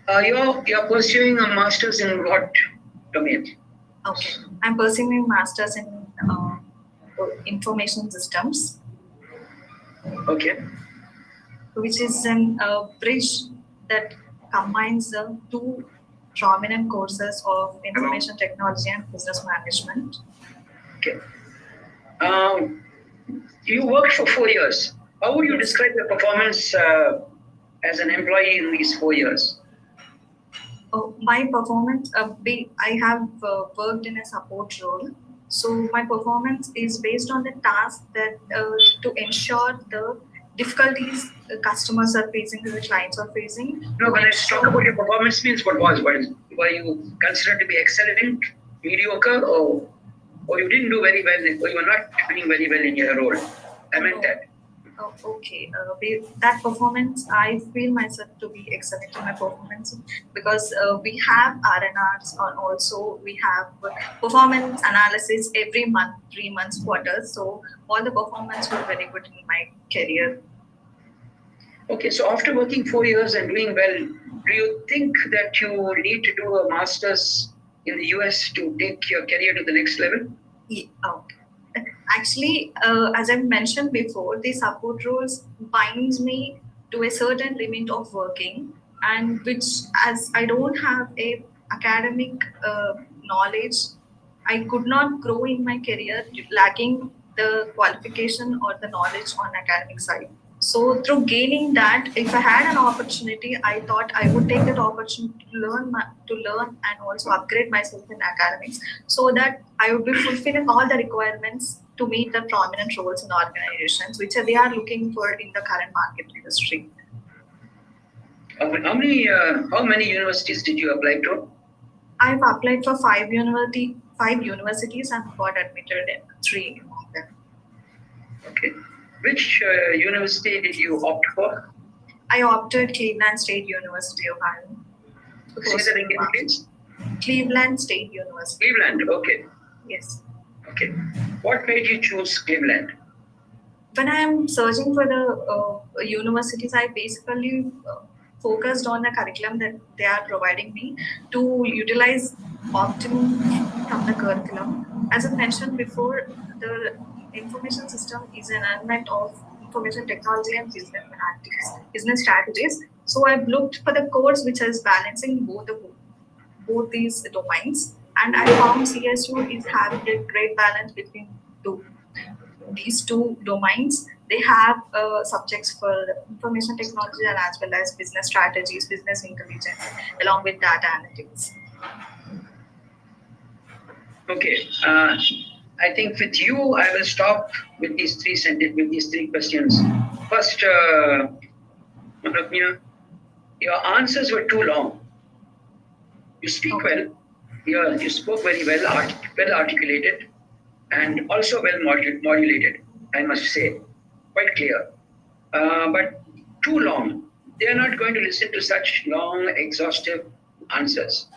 You're pursuing a master's in what domain? Okay, I'm pursuing a master's in information systems. Okay. Which is a bridge that combines the 2 prominent courses of information technology and business management. Okay. You worked for 4 years. How would you describe your performance as an employee in these 4 years? My performance, I have worked in a support role. So my performance is based on the task that to ensure the difficulties the customers are facing, the clients are facing. No, when I talk about your performance means what was? Were you considered to be excellent, mediocre, or you didn't do very well, or you were not doing very well in your role? I meant that. Okay. That performance, I feel myself to be excellent in my performance because we have R&Rs, and also we have performance analysis every month, 3 months, quarters. So all the performance were very good in my career. Okay, so after working 4 years and doing well, do you think that you need to do a master's in the US to take your career to the next level? Yeah, okay. Actually, as I mentioned before, the support roles binds me to a certain limit of working, and which, as I don't have a academic knowledge, I could not grow in my career, lacking the qualification or the knowledge on academic side. So through gaining that, if I had an opportunity, I thought I would take that opportunity to learn and also upgrade myself in academics, so that I would be fulfilling all the requirements to meet the prominent roles in organizations, which they are looking for in the current market industry. How many universities did you apply to? I've applied for 5 universities and got admitted in 3 of them. Okay. Which university did you opt for? I opted Cleveland State University, Ohio. Say that again, please. Cleveland State University. Cleveland, okay. Yes. Okay. What made you choose Cleveland? When I am searching for the universities, I basically focused on the curriculum that they are providing me to utilize optimum from the curriculum. As I mentioned before, the information system is an element of information technology and business strategies. So I've looked for the course which is balancing both these domains, and I found CSU is having a great balance between these two domains. They have subjects for information technology and as well as business strategies, business intelligence, along with data analytics. Okay. I think with you, I will stop with these three questions. First, Manapnya, your answers were too long. You speak well. You spoke very well, well articulated, and also well modulated. I must say, quite clear. But too long. They are not going to listen to such long, exhaustive answers.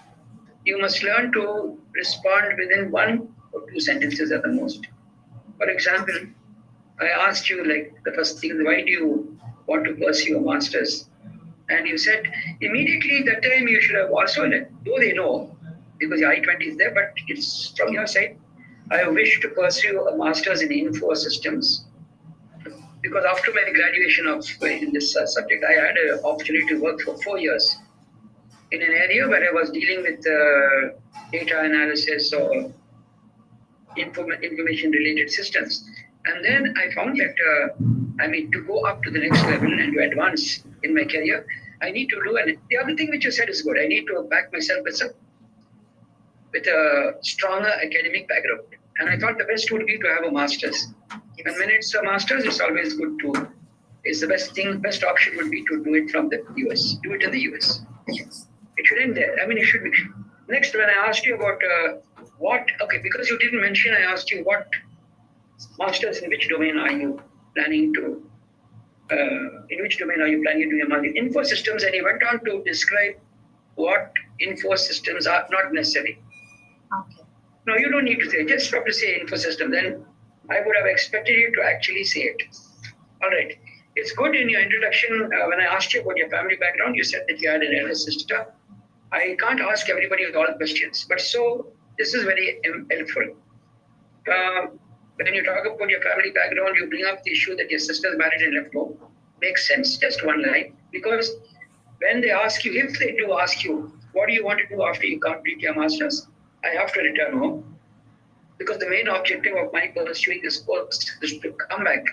You must learn to respond within 1 or 2 sentences at the most. For example, I asked you, like, the first thing, why do you want to pursue a master's? And you said, immediately that time you should have also, though they know, because your I-20 is there, but it's from your side. I wish to pursue a master's in info systems. Because after my graduation in this subject, I had an opportunity to work for 4 years in an area where I was dealing with data analysis or information related systems. And then I found that to go up to the next level and to advance in my career, I need to do, and the other thing which you said is good, I need to back myself with a stronger academic background. And I thought the best would be to have a master's. And when it's a master's, it's always good to, it's the best option would be to do it from the US, do it in the US. Yes. It should end there. It should be. Next, when I asked you about because you didn't mention, I asked you what masters in which domain are you planning to, do your master? Info systems, and you went on to describe what info systems are, not necessary. Okay. No, you don't need to say, just have to say info system. Then I would have expected you to actually say it. All right. It's good in your introduction, when I asked you about your family background, you said that you had an elder sister. I can't ask everybody all the questions, but so this is very helpful. When you talk about your family background, you bring up the issue that your sister's married and left home. Makes sense, just one line. Because when they ask you, if they do ask you, what do you want to do after you complete your master's? I have to return home. Because the main objective of my pursuing this course is to come back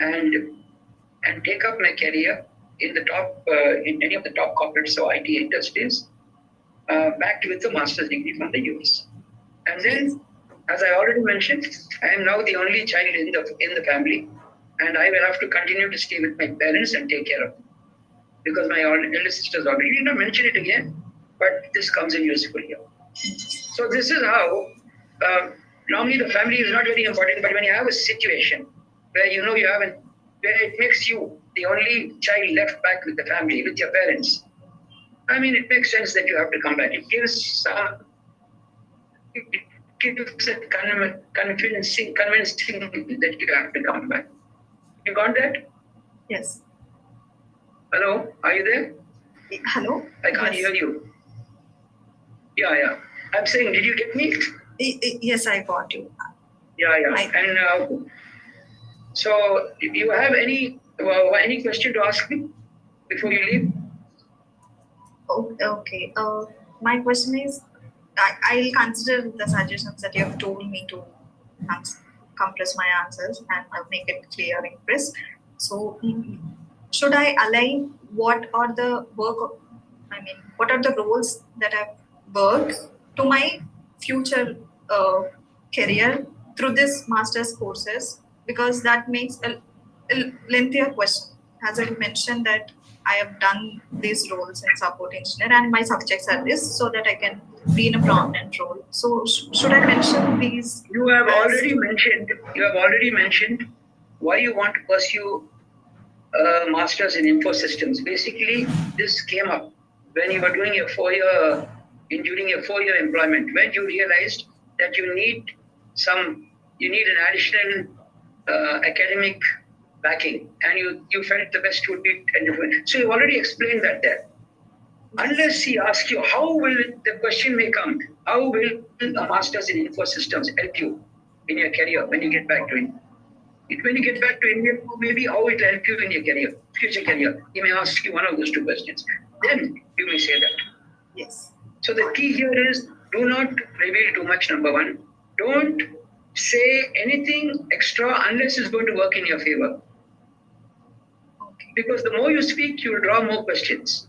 and take up my career in the top, in any of the top corporates or IT industries, backed with a master's degree from the US. And then, as I already mentioned, I am now the only child in the family, and I will have to continue to stay with my parents and take care of them. Because my elder sisters already did not mention it again, but this comes in useful here. So this is how, normally the family is not very important, but when you have a situation where where it makes you the only child left back with the family, with your parents, it makes sense that you have to come back. It gives a convincing that you have to come back. You got that? Yes. Hello? Are you there? Hello? I can't hear you. Yeah. I'm saying, did you get me? Yes, I got you. Yeah. So, do you have any question to ask me before you leave? Okay. My question is, I'll consider the suggestions that you have told me to compress my answers and make it clear and crisp. So, should I align what are the roles that I've worked to my future career through this master's courses? Because that makes a lengthier question. As I mentioned that I have done these roles in support engineer and my subjects are this, so that I can be in a prominent role. So should I mention these? You have already mentioned why you want to pursue a master's in info systems. Basically, this came up when you were doing during your 4-year employment, when you realized that you need an additional academic backing, and you felt the best would be different. So you already explained that there. Unless he asks you, the question may come, how will a master's in info systems help you in your career when you get back to it? When you get back to India, maybe how it will help you in your career, future career. He may ask you one of those two questions. Then you may say that. Yes. So the key here is do not reveal too much, number one. Don't say anything extra unless it's going to work in your favor. Okay. Because the more you speak, you will draw more questions.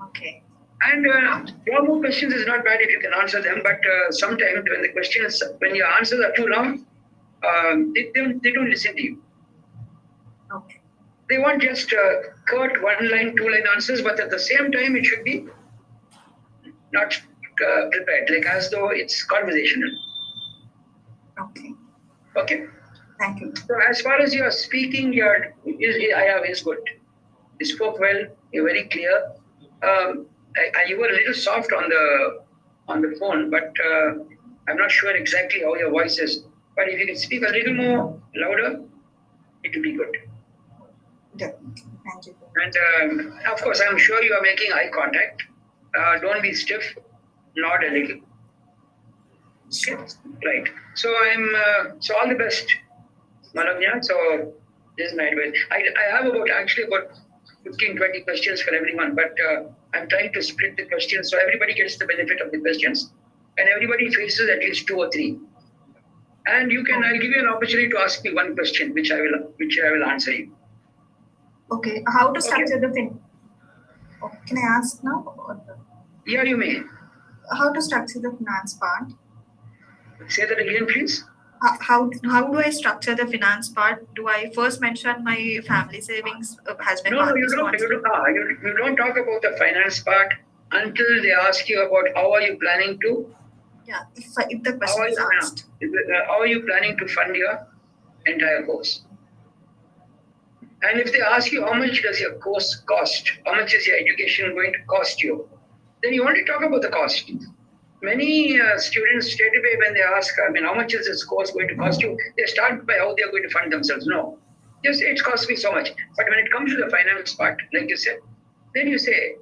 Okay. And draw more questions is not bad if you can answer them, but sometimes when your answers are too long, they don't listen to you. Okay. They want just curt one-line, two-line answers, but at the same time, it should be not prepared, like as though it's conversational. Okay. Okay. Thank you. So as far as your speaking, is good. You spoke well. You're very clear. You were a little soft on the phone, but I'm not sure exactly how your voice is. But if you can speak a little more louder, it will be good. Definitely. Thank you. And of course, I'm sure you are making eye contact. Don't be stiff. Nod a little. Okay. Right. So so all the best, Malavya. So this is my advice. I have about 15, 20 questions for everyone, but I'm trying to split the questions so everybody gets the benefit of the questions and everybody faces at least 2 or 3. And I'll give you an opportunity to ask me one question, which I will answer you. Okay. How to structure the fin? Oh, can I ask now? Yeah, you may. How to structure the finance part? Say that again, please. How do I structure the finance part? Do I first mention my family savings, husband? No, you don't. You don't talk about the finance part until they ask you about how are you planning to. Yeah, if the question is asked. How are you planning to fund your entire course? And if they ask you how much does your course cost, how much is your education going to cost you, then you only talk about the cost. Many students straight away when they ask, how much is this course going to cost you? They start by how they are going to fund themselves. No, just it costs me so much. But when it comes to the finance part, like you said, then you say,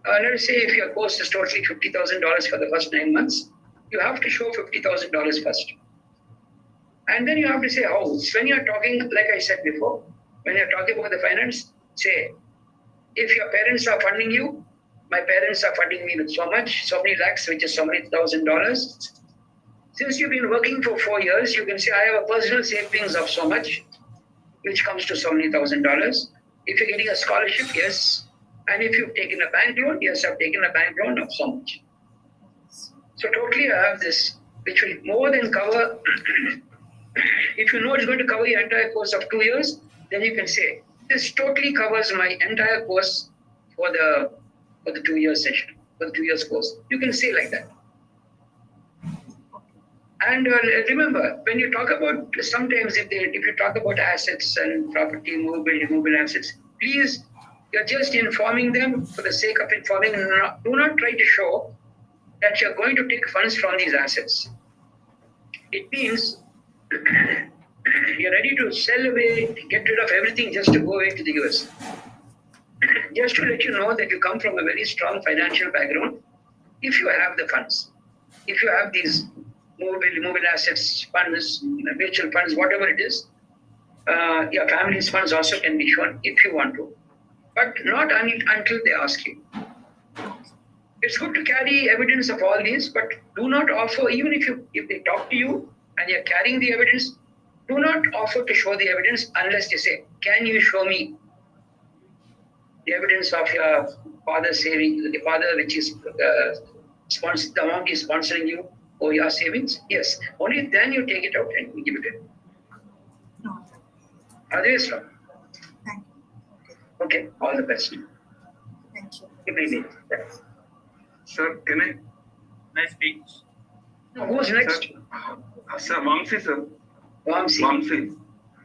let us say if your course is totally $50,000 for the first 9 months, you have to show $50,000 first. And then you have to say how. When you're talking, like I said before, when you're talking about the finance, say, if your parents are funding you, my parents are funding me with so many lakhs, which is so many $1,000. Since you've been working for 4 years, you can say, I have a personal savings of so much, which comes to so many $1,000. If you're getting a scholarship, yes. And if you've taken a bank loan, yes, I've taken a bank loan of so much. So totally I have this, which will more than cover, if you know it's going to cover your entire course of 2 years, then you can say, this totally covers my entire course for the 2 years session, for the 2 years course. You can say like that. And remember, when you talk about, sometimes if you talk about assets and property, movable assets, please, you're just informing them for the sake of informing. Do not try to show that you're going to take funds from these assets. It means you're ready to sell away, get rid of everything just to go away to the US. Just to let you know that you come from a very strong financial background, if you have the funds, if you have these movable assets, funds, mutual funds, whatever it is, your family's funds also can be shown if you want to, but not until they ask you. It's good to carry evidence of all these, but do not offer, even if they talk to you and you're carrying the evidence, do not offer to show the evidence unless they say, can you show me the evidence of your father's saving, the father which is the amount is sponsoring you or your savings? Yes. Only then you take it out and you give it in. No. Otherwise, no. Thank you. Okay. All the best. Thank you. Good evening. Sir, can I speak? Who's next? Sir, Vamsi, sir. Vamsi.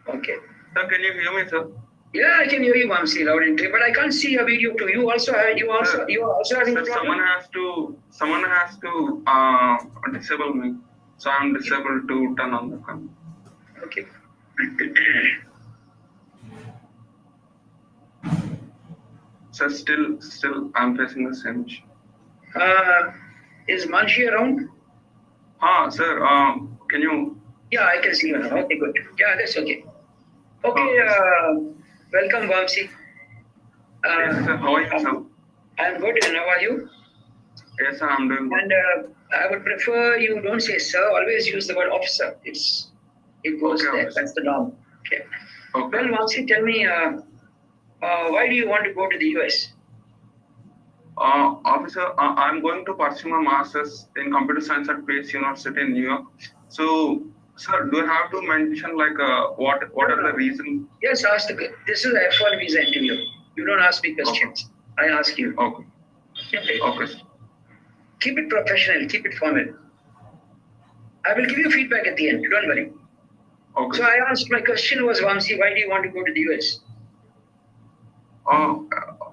Okay. Sir, can you hear me, sir? Yeah, I can hear you, Vamsi, loud and clear, but I can't see your video too. You are also having a problem? Someone has to disable me. So I'm disabled to turn on the camera. Okay. So still I'm facing the same issue. Is Manshi around? Sir, can you? Yeah, I can see you now. Okay, good. Yeah, that's okay. Okay, welcome, Vamsi. Yes, sir. How are you, sir? I'm good, and how are you? Yes, sir. I'm doing good. And I would prefer you don't say sir, always use the word officer. It goes Okay, there. officer. That's the norm. Okay. Okay. Well, Vamsi, tell me, why do you want to go to the US? Officer, I'm going to pursue my master's in computer science at Pace University in New York. So, sir, do you have to mention like what are the reasons? Yes, ask this is an F1 visa interview. You don't ask me questions. I ask you. Okay. Okay. Okay. Sir. Keep it professional. Keep it formal. I will give you feedback at the end. Don't worry. Okay. So I asked, my question was, Vamsi, why do you want to go to the US?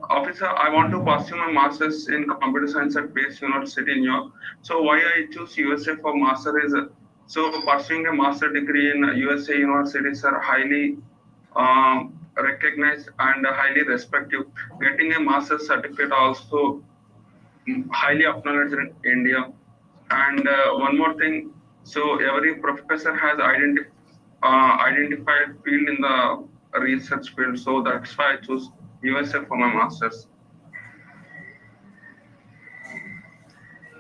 Officer, I want to pursue my master's in computer science at Pace University in New York. So why I choose USA for master is so pursuing a master degree in USA universities are highly recognized and highly respected. Getting a master's certificate also highly acknowledged in India. And one more thing, so every professor has identified field in the research field. So that's why I choose USA for my master's.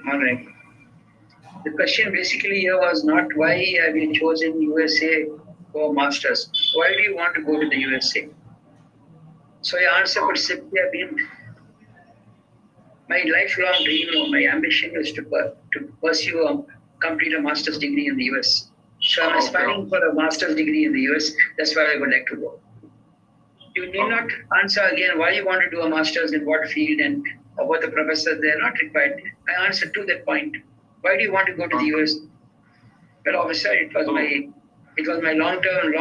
All right. The question basically here was not why have you chosen USA for masters. Why do you want to go to the USA? So your answer could simply have been, my lifelong dream or my ambition is to pursue complete a master's degree in the US. So I'm aspiring for a master's degree in the US. That's where I would like to go. You need not answer again why you want to do a master's in what field and about the professors. They're not required. I answered to that point. Why do you want to go to the US? Well, officer, it was my long-term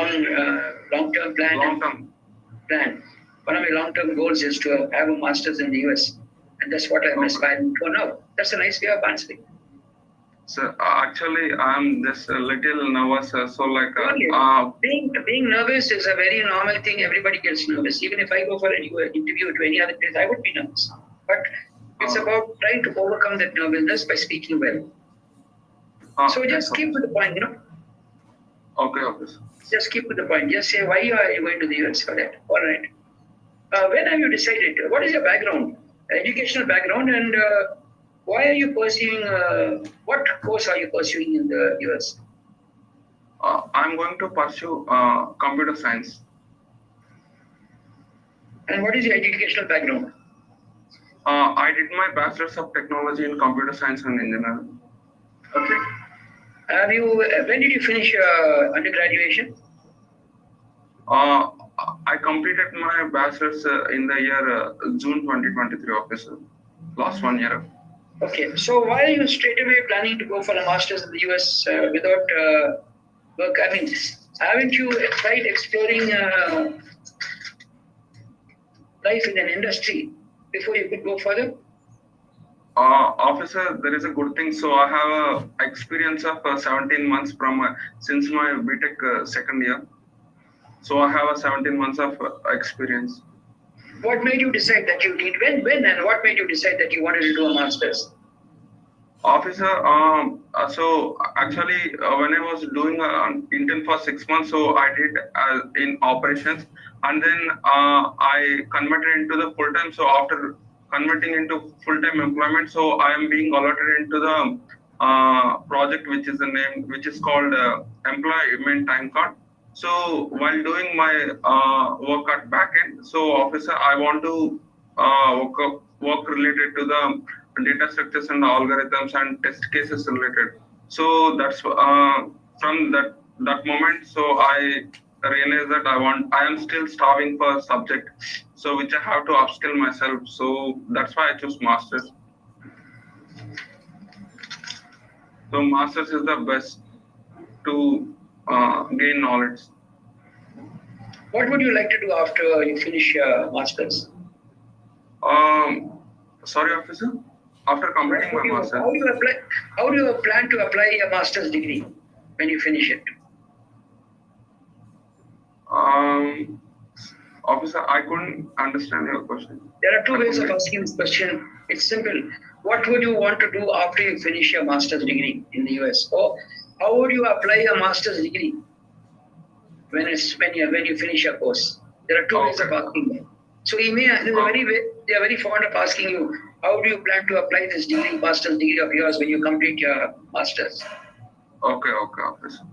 plan. One of my long-term goals is to have a master's in the US, and that's what I'm aspiring for now. That's a nice way of answering. So actually, I'm just a little nervous. So like, being nervous is a very normal thing. Everybody gets nervous. Even if I go for an interview to any other place, I would be nervous. But it's about trying to overcome that nervousness by speaking well. So just keep to the point, Okay, okay. Just keep to the point. Just say why are you going to the US for that. All right. When have you decided? What is your background, educational background, and why are you pursuing? What course are you pursuing in the US? I'm going to pursue computer science. And what is your educational background? I did my bachelor's of technology in computer science and engineering. Okay. When did you finish undergraduation? I completed my bachelor's in the year June 2023, officer. Last 1 year. Okay. So why are you straight away planning to go for a master's in the US without work? I mean, haven't you tried exploring life in an industry before you could go further? Officer, there is a good thing. So I have a experience of 17 months since my BTech second year. So I have a 17 months of experience. What made you decide that you need when and what made you decide that you wanted to do a master's? Officer, so actually when I was doing an intern for 6 months, so I did in operations, and then I converted into the full time. So after converting into full time employment, so I am being allotted into the project which is called employment time card. So while doing my work at backend, so officer, I want to work related to the data structures and algorithms and test cases related. So that's from that moment. So I realized that I am still starving for a subject, so which I have to upskill myself. So that's why I chose masters. So masters is the best to gain knowledge. What would you like to do after you finish your masters? Sorry, officer. After completing my master's. How do you plan to apply a master's degree when you finish it? Officer, I couldn't understand your question. There are two ways of asking this question. It's simple. What would you want to do after you finish your master's degree in the US? Or how would you apply a master's degree when you finish your course? There are two ways of asking that. So they are very fond of asking you, how do you plan to apply this degree, master's degree of yours when you complete your master's? Okay, officer.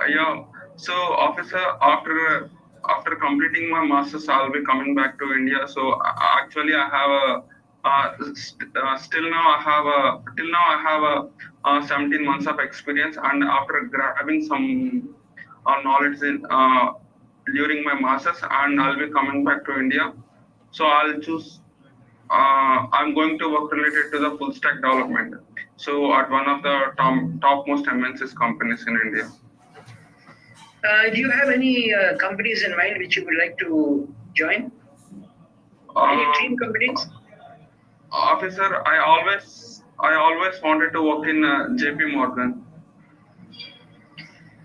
Yeah. So, officer, after completing my masters, I'll be coming back to India. So, actually, I have a till now I have a 17 months of experience, and after grabbing some knowledge in during my masters, and I'll be coming back to India. So, I'll choose. I'm going to work related to the full stack development. So at one of the topmost MNCs companies in India. Do you have any companies in mind which you would like to join? Any dream companies? Officer, I always wanted to work in JP Morgan.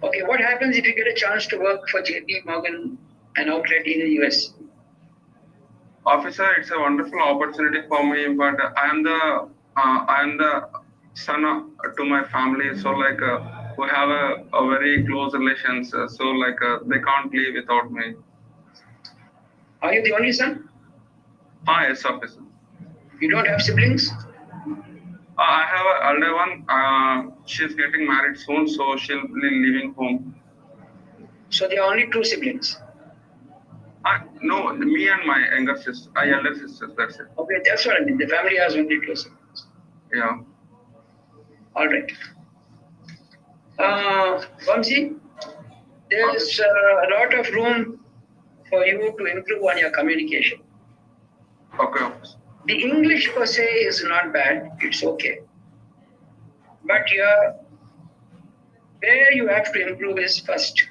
Okay, what happens if you get a chance to work for JP Morgan, an outlet in the US? Officer, it's a wonderful opportunity for me, but I am the son to my family, so like we have a very close relations, so like they can't live without me. Are you the only son? Yes, officer. You don't have siblings? I have an elder one. She's getting married soon, so she'll be leaving home. So there are only two siblings? No, me and my elder sisters, that's it. Okay, that's what I mean. The family has only two siblings. Yeah. All right. Vamsi, there's a lot of room for you to improve on your communication. Okay. The English per se is not bad, it's okay. But where you have to improve is first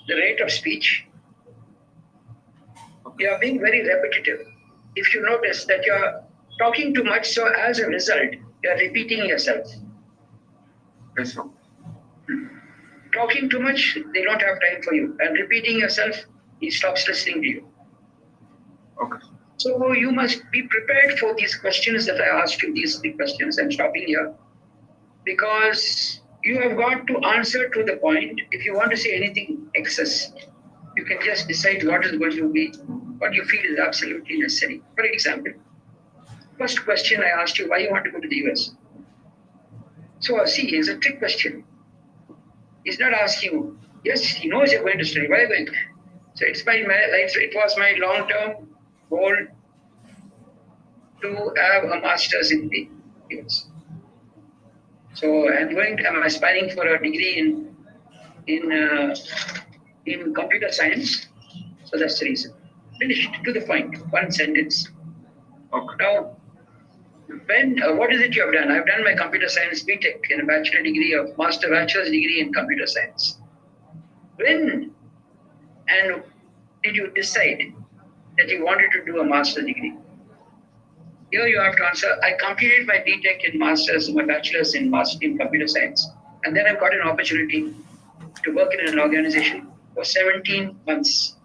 the rate of speech. You are being very repetitive. If you notice that you are talking too much, so as a result, you are repeating yourself. Yes, sir. Talking too much, they don't have time for you. And repeating yourself, he stops listening to you. Okay. So you must be prepared for these questions that I asked you, these 3 questions. I'm stopping here. Because you have got to answer to the point. If you want to say anything excess, you can just decide what is going to be, what you feel is absolutely necessary. For example, first question I asked you, why you want to go to the US? So see, it's a trick question. He's not asking you, yes, he knows you're going to study, why are you going? So it was my long-term goal to have a master's in the US. So I'm aspiring for a degree in computer science. So that's the reason. Finished to the point, one sentence. Okay. Now, what is it you have done? I've done my computer science BTech in a bachelor's degree in computer science. When and did you decide that you wanted to do a master's degree? Here you have to answer, I completed my BTech in master's, my bachelor's in computer science. And then I got an opportunity to work in an organization for 17 months,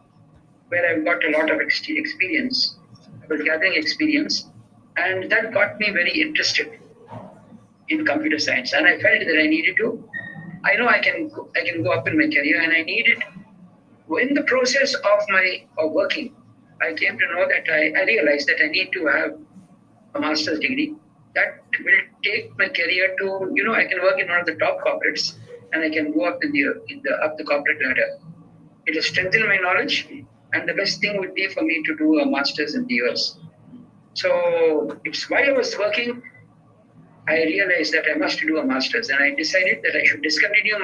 where I've got a lot of experience. I was gathering experience, and that got me very interested in computer science. And I felt that I needed to, I know I can go up in my career, and I needed, in the process of working, I came to know that I realized that I need to have a master's degree. That will take my career to, I can work in one of the top corporates, and I can go up up the corporate ladder. It will strengthen my knowledge, and the best thing would be for me to do a master's in the US. So it's while I was working, I realized that I must do a master's, and I decided that I should discontinue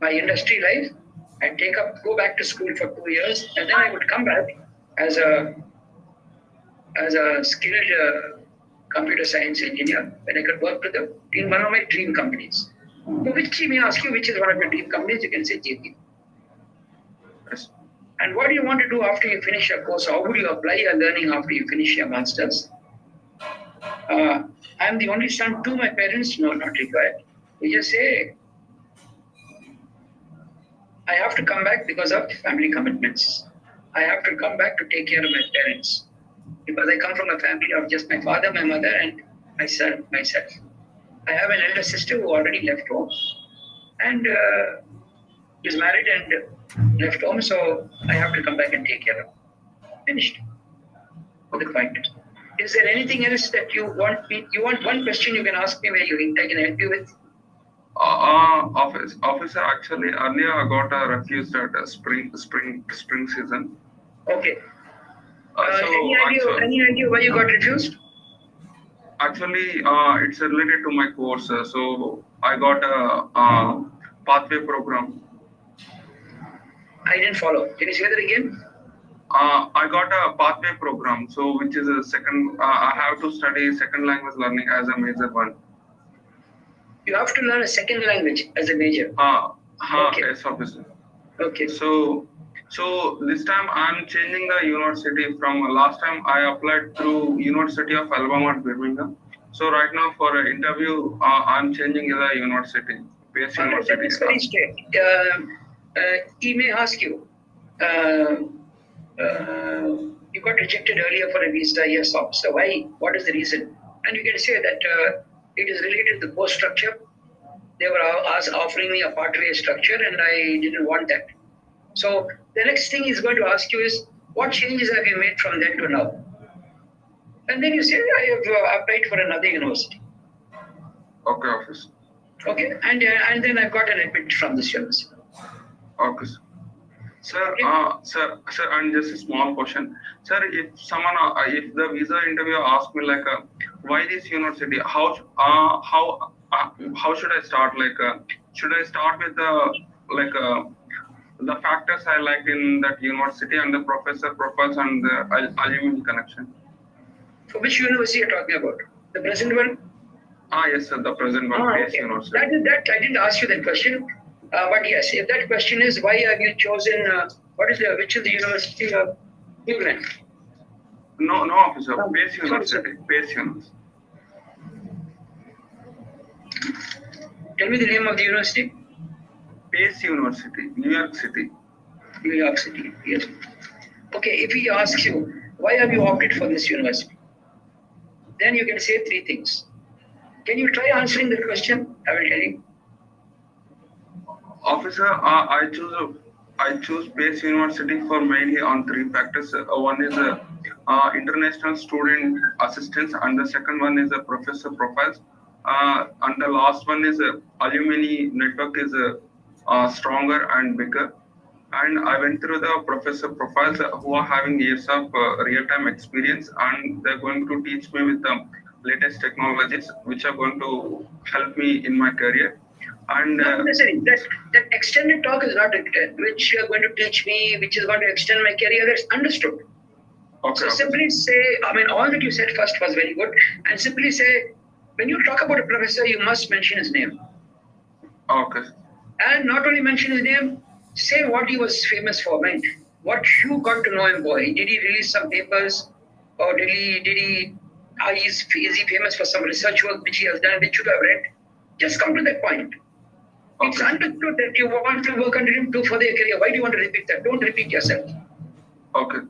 my industry life and go back to school for 2 years, and then I would come back as a skilled computer science engineer when I could work in one of my dream companies. So which may ask you, which is one of your dream companies? You can say JP. Yes. And what do you want to do after you finish your course? How would you apply your learning after you finish your master's? I'm the only son to my parents. No, not required. We just say, I have to come back because of family commitments. I have to come back to take care of my parents. Because I come from a family of just my father, my mother, and myself. I have an elder sister who already left home and is married and left home, so I have to come back and take care of her. Finished. The point. Is there anything else that you want me? You want one question you can ask me where I can help you with? Officer, actually, earlier I got refused at spring season. Okay. So any idea why you got refused? Actually, it's related to my course. So I got a pathway program. I didn't follow. Can you say that again? I got a pathway program, so which is a second. I have to study second language learning as a major one. You have to learn a second language as a major. Okay. Yes, officer. Okay. So this time I'm changing the university. From last time I applied through University of Alabama at Birmingham. So right now for an interview, I'm changing the university. Base university. That is very straight. He may ask you. You got rejected earlier for a visa, yes, officer. Why? What is the reason? And you can say that it is related to the post structure. They were offering me a pathway structure, and I didn't want that. So the next thing he's going to ask you is, what changes have you made from then to now? And then you say, I have applied for another university. Okay, officer. Okay, and then I've got an admit from this university. Okay, sir. Sir, and just a small question, sir. If someone, if the visa interviewer asks me like, why this university? How should I start? Like, should I start with the factors I like in that university and the professor profiles and the alumni connection? For which university are you talking about? The present one? Yes, sir. The present one, okay. university. That I didn't ask you that question. But yes, if that question is why have you chosen which is the university of England? No, officer. Pace University. Pace University. Tell me the name of the university. Pace University, New York City. New York City. Yes. Okay. If he asks you why have you opted for this university, then you can say three things. Can you try answering the question? I will tell you. Officer, I choose Pace University for mainly on three factors. One is international student assistance, and the second one is professor profiles, and the last one is alumni network is stronger and bigger. And I went through the professor profiles who are having years of real-time experience, and they're going to teach me with the latest technologies, which are going to help me in my career. And not necessarily. That extended talk is not which you are going to teach me, which is going to extend my career. That's understood. Okay. So simply say, all that you said first was very good. And simply say, when you talk about a professor, you must mention his name. Okay. And not only mention his name, say what he was famous for. What you got to know him for. Did he release some papers, or is he famous for some research work which he has done, which you have read? Just come to that point. Okay. It's understood that you want to work under him to further your career. Why do you want to repeat that? Don't repeat yourself. Okay.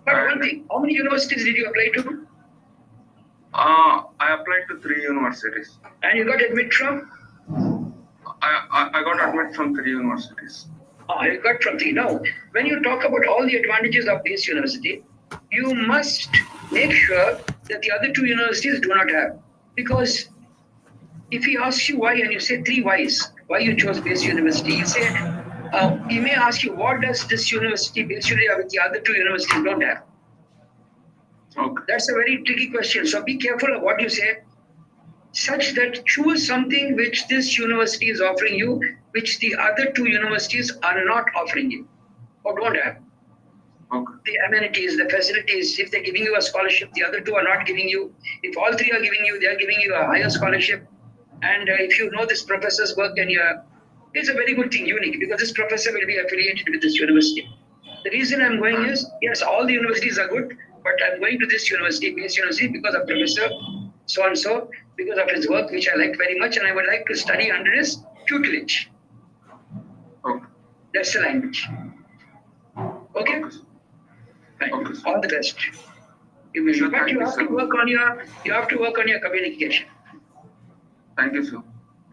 But one thing, how many universities did you apply to? I applied to 3 universities. And you got admit from? I got admit from 3 universities. You got from 3. Now, when you talk about all the advantages of this university, you must make sure that the other 2 universities do not have. Because if he asks you why and you say 3 whys, why you chose Base University, you say, he may ask you, what does this university, Base University, with the other 2 universities don't have? Okay. That's a very tricky question. So be careful of what you say, such that choose something which this university is offering you, which the other 2 universities are not offering you or don't have. Okay. The amenities, the facilities, if they're giving you a scholarship, the other 2 are not giving you. If all 3 are giving you, they are giving you a higher scholarship. And if you know this professor's work, then it's a very good thing, unique, because this professor will be affiliated with this university. The reason I'm going is, yes, all the universities are good, but I'm going to this university, Base University, because of Professor so-and-so, because of his work, which I like very much, and I would like to study under his tutelage. Okay. That's the language. Okay? Right. Okay. All the best. You have to work on your communication. Thank you, sir.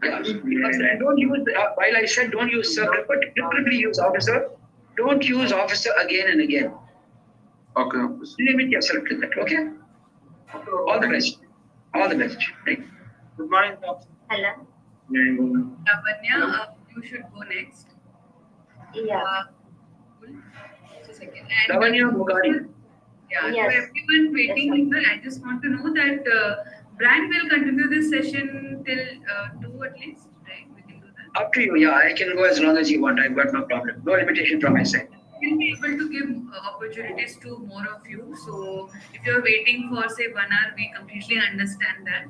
Yeah, and don't use, while I said don't use sir, preferably use officer. Don't use officer again and again. Okay, officer. Limit yourself to that, okay? All the best. All the best. Right. Good morning, sir. Hello. Lavanya, you should go next. Yeah. Just a second. And Lavanya Mugari. yeah, Yes. to everyone waiting, Yes, I just want to know that Brian will continue this session till 2 at least, right? We can do that. Up to you. Yeah, I can go as long as you want. I've got no problem. No limitation from my side. We'll be able to give opportunities to more of you. So if you're waiting for say 1 hour, we completely understand that.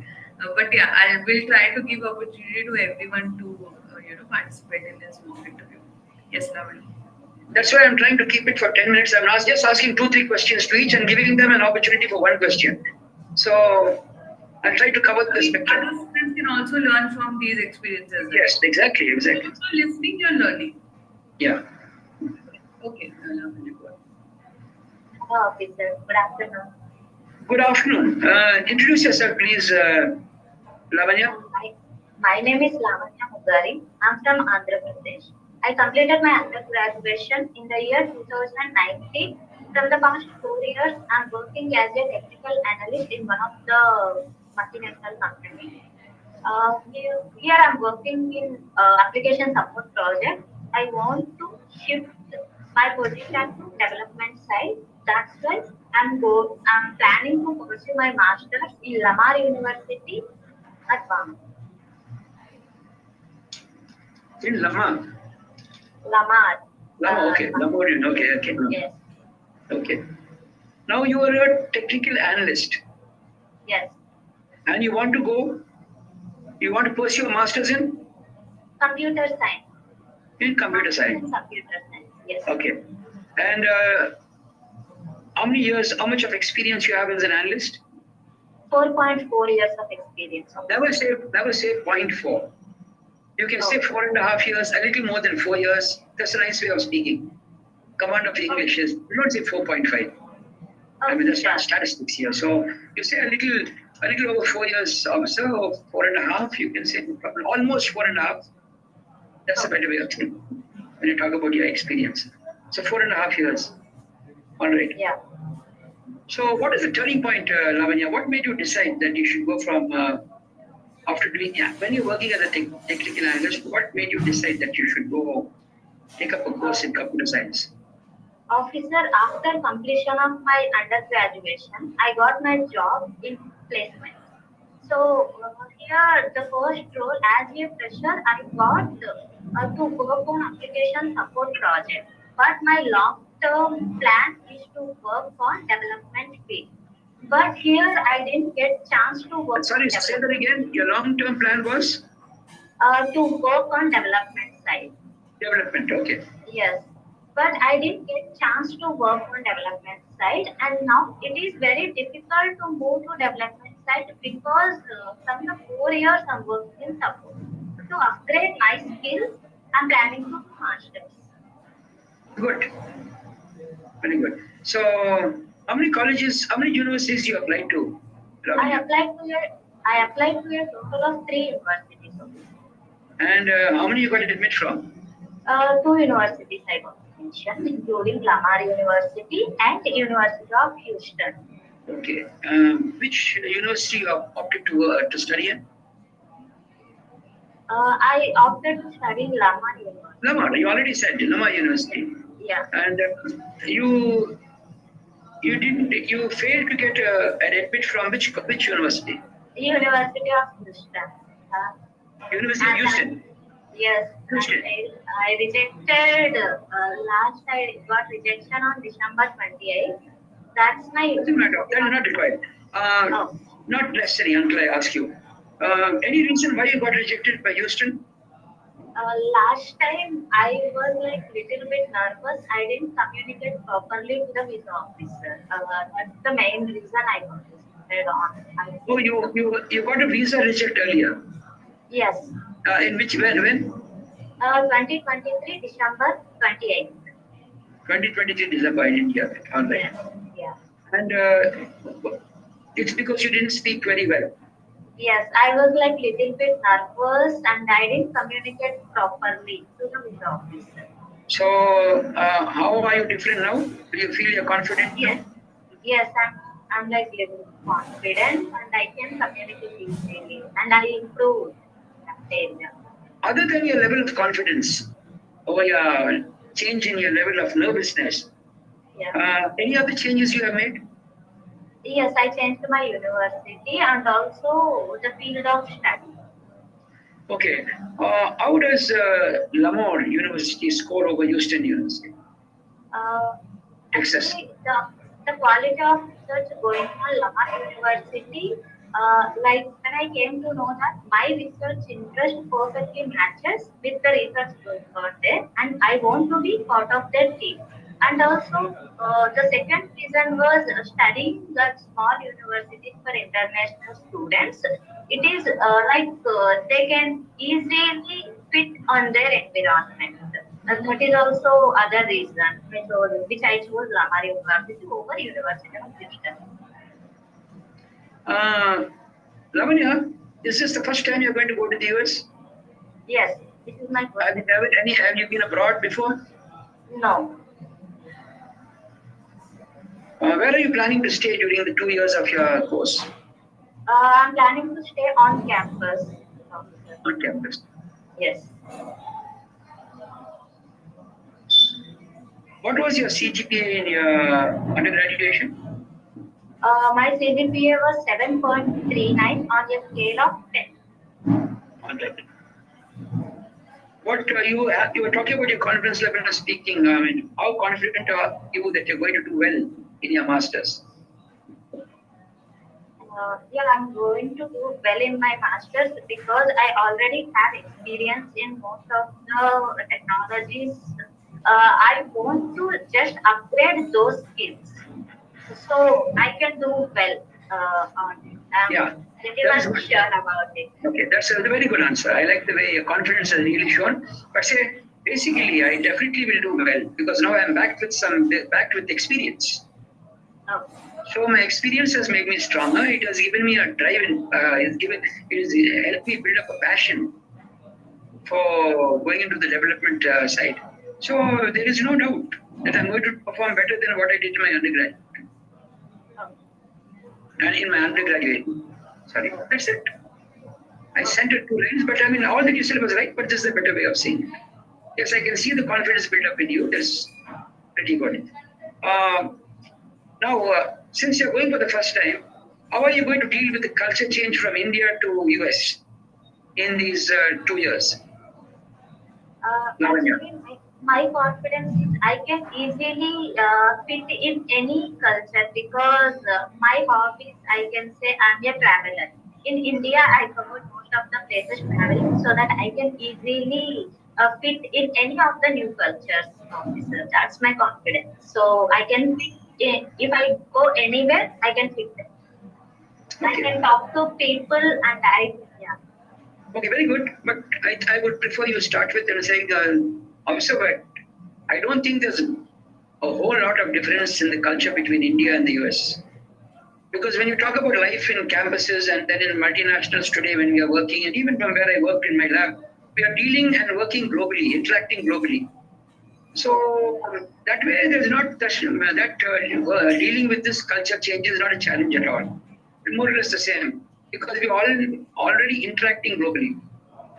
But yeah, I will try to give opportunity to everyone to participate in this mock interview. Yes, Lavanya. That's why I'm trying to keep it for 10 minutes. I'm not just asking 2-3 questions to each and giving them an opportunity for one question. So I'll try to cover the spectrum. Participants can also learn from these experiences. Right? Yes, exactly. So listening, you're learning. Yeah. Okay. Lavanya, go ahead. Hello, officer. Good afternoon. Good afternoon. Introduce yourself, please, Lavanya. My name is Lavanya Mugari. I'm from Andhra Pradesh. I completed my undergraduation in the year 2019. From the past 4 years, I'm working as a technical analyst in one of the multinational companies. Here I'm working in application support project. I want to shift my position to development side. That's why I'm planning to pursue my master's in Lamar University at Bam. In Lama. Lamar. Lama, okay. Lamorian, okay. Yes. Okay. Now you are a technical analyst Yes. and you want to pursue a master's in Computer science. computer science. In computer science. Yes. Okay. And how much of experience you have as an analyst? 4.4 years of experience. Never say 0.4. You can say 4.5 years, a little more than 4 years. That's a nice way of speaking. Command of English is, you don't say 4.5. I mean, that's not statistics here. So you say a little over 4 years, officer, or 4.5, you can say no problem. Almost 4.5. That's a better way of thinking when you talk about your experience. So 4.5 years. All right. Yeah. So what is the turning point, Lavanya? What made you decide that you should go from after doing when you're working as a technical analyst? What made you decide that you should go take up a course in computer science? Officer, after completion of my undergraduation, I got my job in placement. So here, the first role as a fresher, I got to work on application support project. But my long-term plan is to work on development field. But here, I didn't get chance to work. Sorry, say that again. Your long-term plan was to work on development side. Development, okay. Yes, but I didn't get chance to work on development side, and now it is very difficult to move to development side because from the 4 years I'm working in support. To upgrade my skills, I'm planning to do masters. Good. Very good. So, how many universities you applied to? I applied to a total of 3 universities. And how many you got to admit from? 2 universities I got mentioned, including Lamar University and University of Houston. Okay. Which university you opted to study in? I opted to study in Lamar University. Lamar, you already said Lamar University. Yeah. And you failed to get an admit from which university? University of Houston. University of Houston. Yes. Houston. I rejected. Last I got rejection on December 28th. That's my. Doesn't matter. That is not required. Not necessary until I ask you. Any reason why you got rejected by Houston? Last time I was like little bit nervous. I didn't communicate properly to the visa officer. That's the main reason I got rejected on. Oh, you got a visa reject earlier. Yes. In which when? 2023 December 28th. 2023 December. I didn't hear it. All right. Yeah. And it's because you didn't speak very well. Yes, I was like little bit nervous and I didn't communicate properly to the visa officer. So, how are you different now? Do you feel you're confident now? Yes, yes, I'm like little confident and I can communicate easily and I improved that area. Other than your level of confidence or your change in your level of nervousness, Yeah. any other changes you have made? Yes, I changed my university and also the field of study. Okay. How does Lamar University score over Houston University? Uh, Texas. Actually, the quality of research going on Lamar University, like when I came to know that my research interest perfectly matches with the research going on there, and I want to be part of their team. And also, the second reason was studying that small universities for international students. It is they can easily fit on their environment. And that is also other reason which I chose Lamar University over University of Houston. Lavanya, is this the first time you're going to go to the US? Yes, this is my first. Have you been abroad before? No. Where are you planning to stay during the 2 years of your course? I'm planning to stay on campus. On campus. Yes. What was your CGPA in your undergraduation? My CGPA was 7.39 on a scale of 10. What you were talking about your confidence level of speaking. I mean, how confident are you that you're going to do well in your masters? Yeah, I'm going to do well in my master's because I already have experience in most of the technologies. I want to just upgrade those skills so I can do well on it. Yeah, Little much sure about it. Okay, that's a very good answer. I like the way your confidence has really shown. But say, basically, I definitely will do well because now I'm back with experience. Oh. So my experience has made me stronger. It has given me a drive and it has helped me build up a passion for going into the development side. So there is no doubt that I'm going to perform better than what I did in my undergrad. And in my undergraduate. Sorry, that's it. I sent it 2 lines, but I mean, all that you said was right, but this is a better way of saying it. Yes, I can see the confidence build up in you. That's pretty good. Now, since you're going for the first time, how are you going to deal with the culture change from India to US in these 2 years? Actually, my confidence is I can easily fit in any culture because my hobbies, I can say I'm a traveler. In India, I covered most of the places traveling so that I can easily fit in any of the new cultures. That's my confidence. So I can fit in, if I go anywhere, I can fit there. Okay. I can talk to people and yeah. Okay, very good. But I would prefer you start with saying, observe. I don't think there's a whole lot of difference in the culture between India and the US. Because when you talk about life in campuses and then in multinationals today, when we are working, and even from where I worked in my lab, we are dealing and working globally, interacting globally. So that way, there's not dealing with this culture change is not a challenge at all. It's more or less the same because we're all already interacting globally.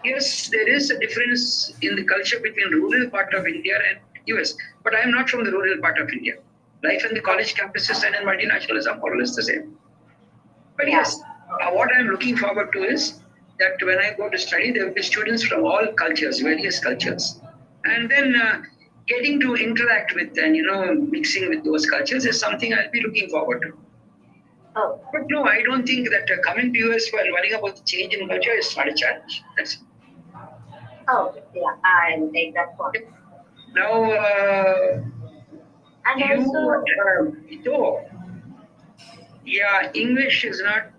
Yes, there is a difference in the culture between rural part of India and US, but I am not from the rural part of India. Life in the college campuses and in multinationals are more or less the same. But yes, what I'm looking forward to is that when I go to study, there will be students from all cultures, various cultures. And then getting to interact with and, mixing with those cultures is something I'll be looking forward to. Oh. But no, I don't think that coming to US while worrying about the change in culture is not a challenge. That's it. Oh, yeah, I'll take that point. Now, and also, yeah, English is not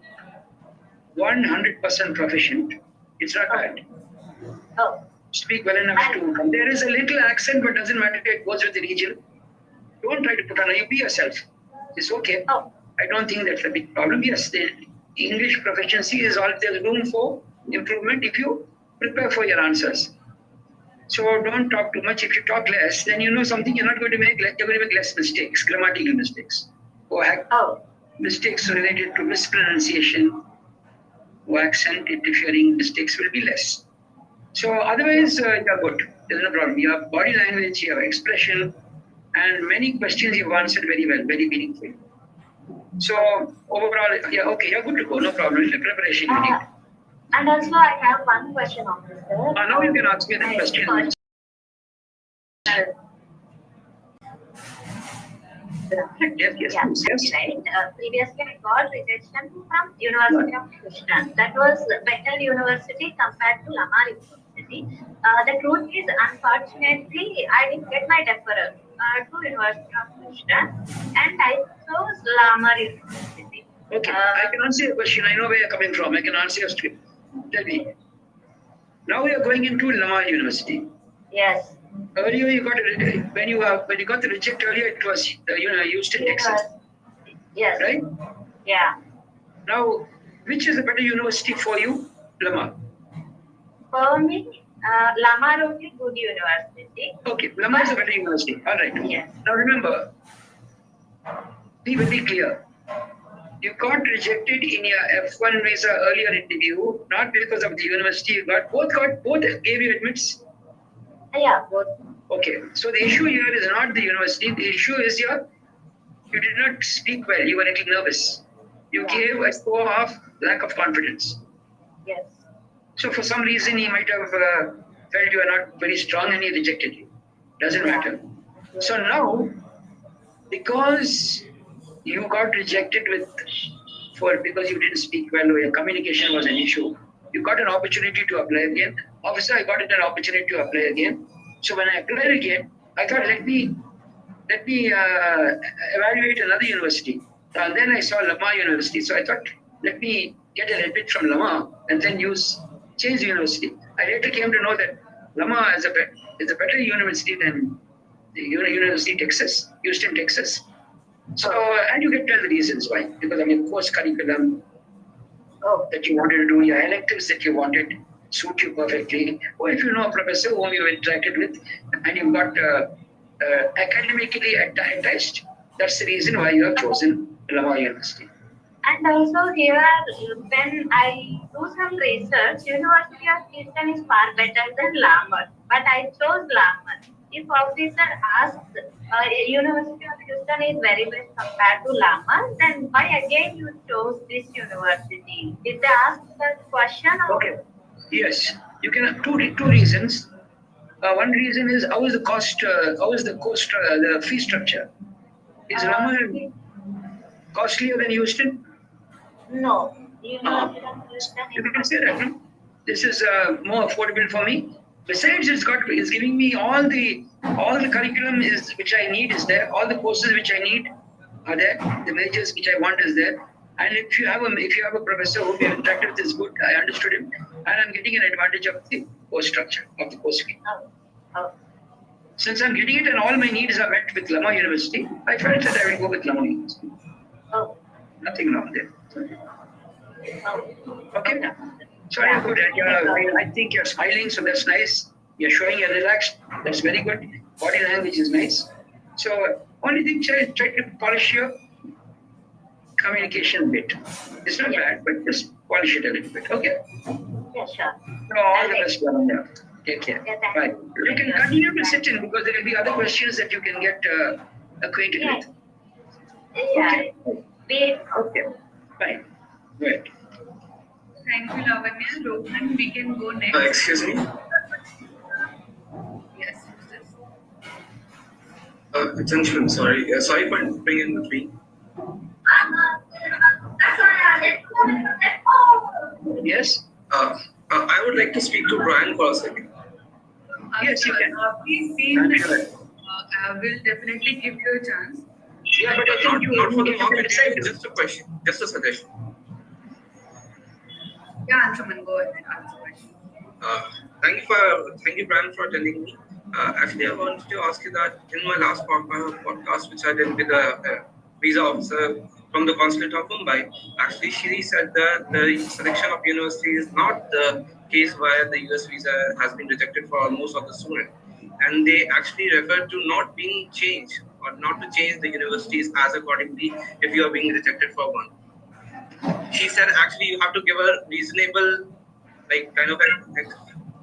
100% proficient. It's not bad. Oh. Speak well enough to come. There is a little accent, but doesn't matter. It goes with the region. Don't try to put on. You be yourself. It's okay. Oh. I don't think that's a big problem. Yes, English proficiency is all there's room for improvement if you prepare for your answers. So don't talk too much. If you talk less, then you know something you're not going to make. You're going to make less mistakes, grammatical mistakes, or mistakes related to mispronunciation or accent interfering mistakes will be less. So otherwise, you're good. There's no problem. Your body language, your expression, and many questions you've answered very well, very meaningful. So overall, yeah, okay, you're good to go. No problem. The preparation you need. And also, I have one question, officer. Now you can ask me the question. Yes. Right. Previously, I got rejection from University of Houston. That was better university compared to Lamar University. The truth is, unfortunately, I didn't get my deferral to University of Houston, and I chose Lamar University. Okay, I can answer your question. I know where you're coming from. I can answer your question. Tell me. Now we are going into Lamar University. Yes. Earlier, you got when you got the reject earlier, it was Houston, Texas. Yes. Right? Yeah. Now, which is a better university for you, Lamar? For me, Lamar only good university. Okay, Lamar is a better university. All right. Yes. Now remember, be very clear. You got rejected in your F1 visa earlier interview, not because of the university you got. Both gave you admits. Yeah, both. Okay, so the issue here is not the university. The issue is you did not speak well. You were a little nervous. You gave a score of lack of confidence. Yes. So for some reason he might have felt you are not very strong and he rejected you. Doesn't matter. So now, because you got rejected because you didn't speak well or your communication was an issue, you got an opportunity to apply again. Officer, I got an opportunity to apply again. So when I applied again, I thought let me evaluate another university. And then I saw Lamar University. So I thought let me get an admit from Lamar and then change the university. I later came to know that Lamar is a better university than the University of Texas, Houston, Texas. So and you can tell the reasons why, because of your course curriculum that you wanted to do, your electives that you wanted suit you perfectly, or if you know a professor whom you interacted with and you got academically attached, that's the reason why you have chosen Lamar University. And also here, when I do some research, University of Houston is far better than Lamar, but I chose Lamar. If officer asks, University of Houston is very best compared to Lamar, then why again you chose this university? Did they ask that question? Or? Okay. Yes, you can have two reasons. One reason is how is the fee structure? Is Lamar costlier than Houston? No. University of Houston You can say that, no? This is more affordable for me. Besides, it's giving me all the curriculum which I need is there. All the courses which I need are there. The majors which I want is there. And if you have a professor who you interacted with is good, I understood him, and I'm getting an advantage of the course structure of the course fee. Since I'm getting it and all my needs are met with Lamar University, I felt that I will go with Lamar University. Nothing wrong there. Okay. So you're good. I think you're smiling, so that's nice. You're showing you're relaxed. That's very good. Body language is nice. So only thing try to polish your communication a bit. It's not bad, but just polish it a little bit. Okay. Yeah, sure. So all the best, Lavanya. Take care. Yeah, Bye. You can continue to sit in because there will be other questions that you can get acquainted with. Yeah. Okay. Fine. Go ahead. Thank you, Lavanya. Rohan, we can go next. Excuse me. Yes, yes. Attention, sorry. Sorry for bringing in between. Yes. I would like to speak to Brian for a second. Yes, you can. Please see. I will definitely give you a chance. Yeah, but I think Not for the you mock can decide. interview, just a question, just a suggestion. Yeah, Anshuman, go ahead. Answer question. Thank you, Brian, for telling me. Actually, I wanted to ask you that in my last podcast, which I did with the visa officer, from the consulate of Mumbai. Actually, she said that the selection of university is not the case where the US visa has been rejected for most of the students, and they actually refer to not being changed or not to change the universities as accordingly if you are being rejected for one. She said actually you have to give a reasonable, like kind of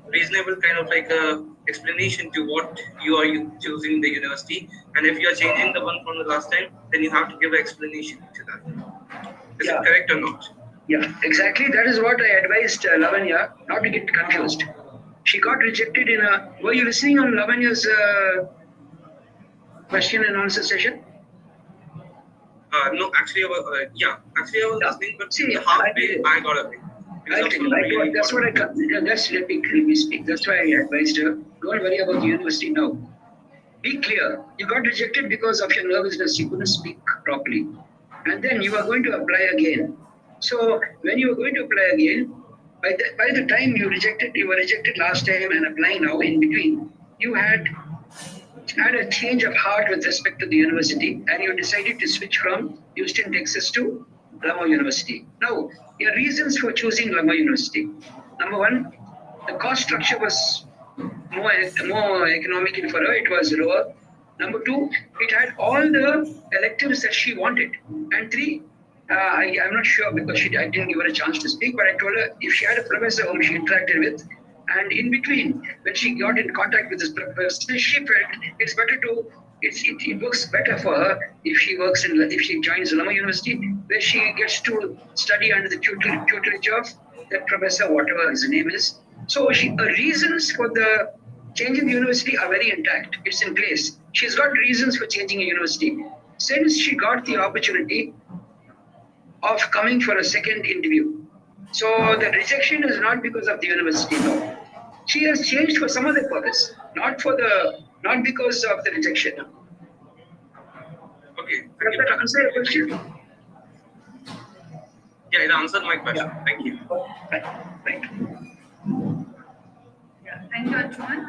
reasonable kind of like a explanation to what you are choosing the university, and if you are changing the one from the last time, then you have to give an explanation to that. Is it correct or not? Yeah, exactly. That is what I advised Lavanya not to get confused. She got rejected in a. Were you listening on Lavanya's question and answer session? No, actually, actually, I was Yeah. listening, but See, the halfway I got away. I'll tell you. That's what that's let me speak. That's why I advised her. Don't worry about the university now. Be clear. You got rejected because of your nervousness. You couldn't speak properly, and then you are going to apply again. So when you are going to apply again, by the time you were rejected last time and applying now in between, you had a change of heart with respect to the university, and you decided to switch from Houston, Texas to Lama University. Now, your reasons for choosing Lama University. Number one, the cost structure was more economical for her. It was lower. Number two, it had all the electives that she wanted. And three, I'm not sure because I didn't give her a chance to speak, but I told her if she had a professor whom she interacted with, and in between, when she got in contact with this professor, she felt it's better to it works better for her if she joins Lama University, where she gets to study under the tutelage of that professor, whatever his name is. So her reasons for the changing the university are very intact. It's in place. She's got reasons for changing a university. Since she got the opportunity of coming for a second interview. So the rejection is not because of the university, no. She has changed for some other purpose, not because of the rejection. Okay. Does that answer your question? Yeah, it answered my question. Yeah. Thank you. Right. Yeah, thank you, Anshuman.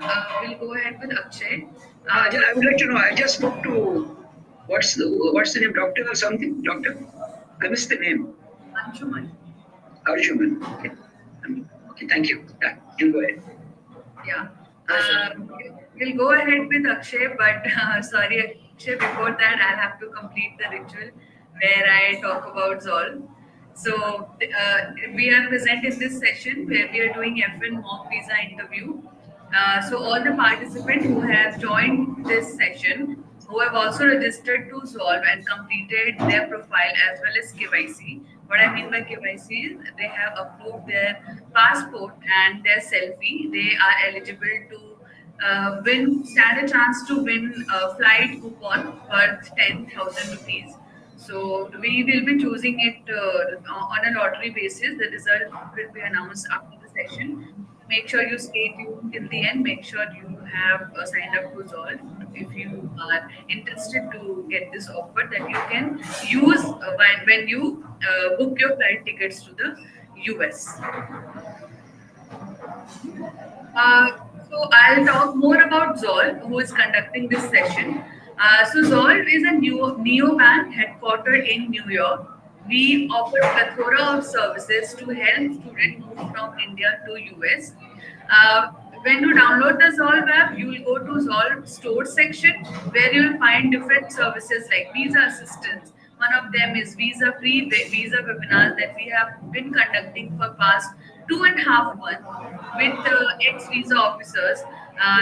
We'll go ahead with Akshay. I would like to know. I just spoke to what's the name, doctor or something? Doctor, I missed the name. Anshuman. Arjuman. Okay, thank you. Yeah, you go ahead. Yeah. We'll go ahead with Akshay, but sorry, Akshay, before that, I'll have to complete the ritual where I talk about Zolve. So, we are present in this session where we are doing F1 mock visa interview. So, all the participants who have joined this session, who have also registered to Zolve and completed their profile as well as KYC. What I mean by KYC is they have approved their passport and their selfie. They are eligible to stand a chance to win a flight coupon worth 10,000 rupees. So we will be choosing it on a lottery basis. The result will be announced after the session. Make sure you stay tuned till the end. Make sure you have signed up to Zolve if you are interested to get this offer that you can use when you book your flight tickets to the US. So I'll talk more about Zolve, who is conducting this session. So Zolve is a neobank headquartered in New York. We offer plethora of services to help students move from India to US. When you download the Zolve app, you will go to Zolve store section where you will find different services like visa assistance. One of them is visa-free visa webinars that we have been conducting for past 2.5 months with ex-visa officers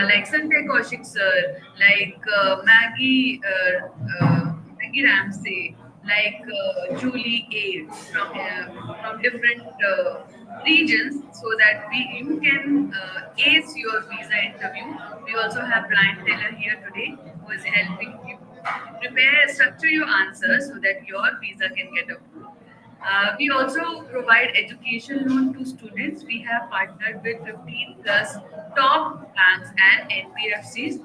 like Sanjay Kaushik sir, like Maggie Ramsey, like Julie A from different regions, so that you can ace your visa interview. We also have Brian Taylor here today, who is helping you structure your answers so that your visa can get approved. We also provide education loan to students. We have partnered with 15 plus top banks and NBFCs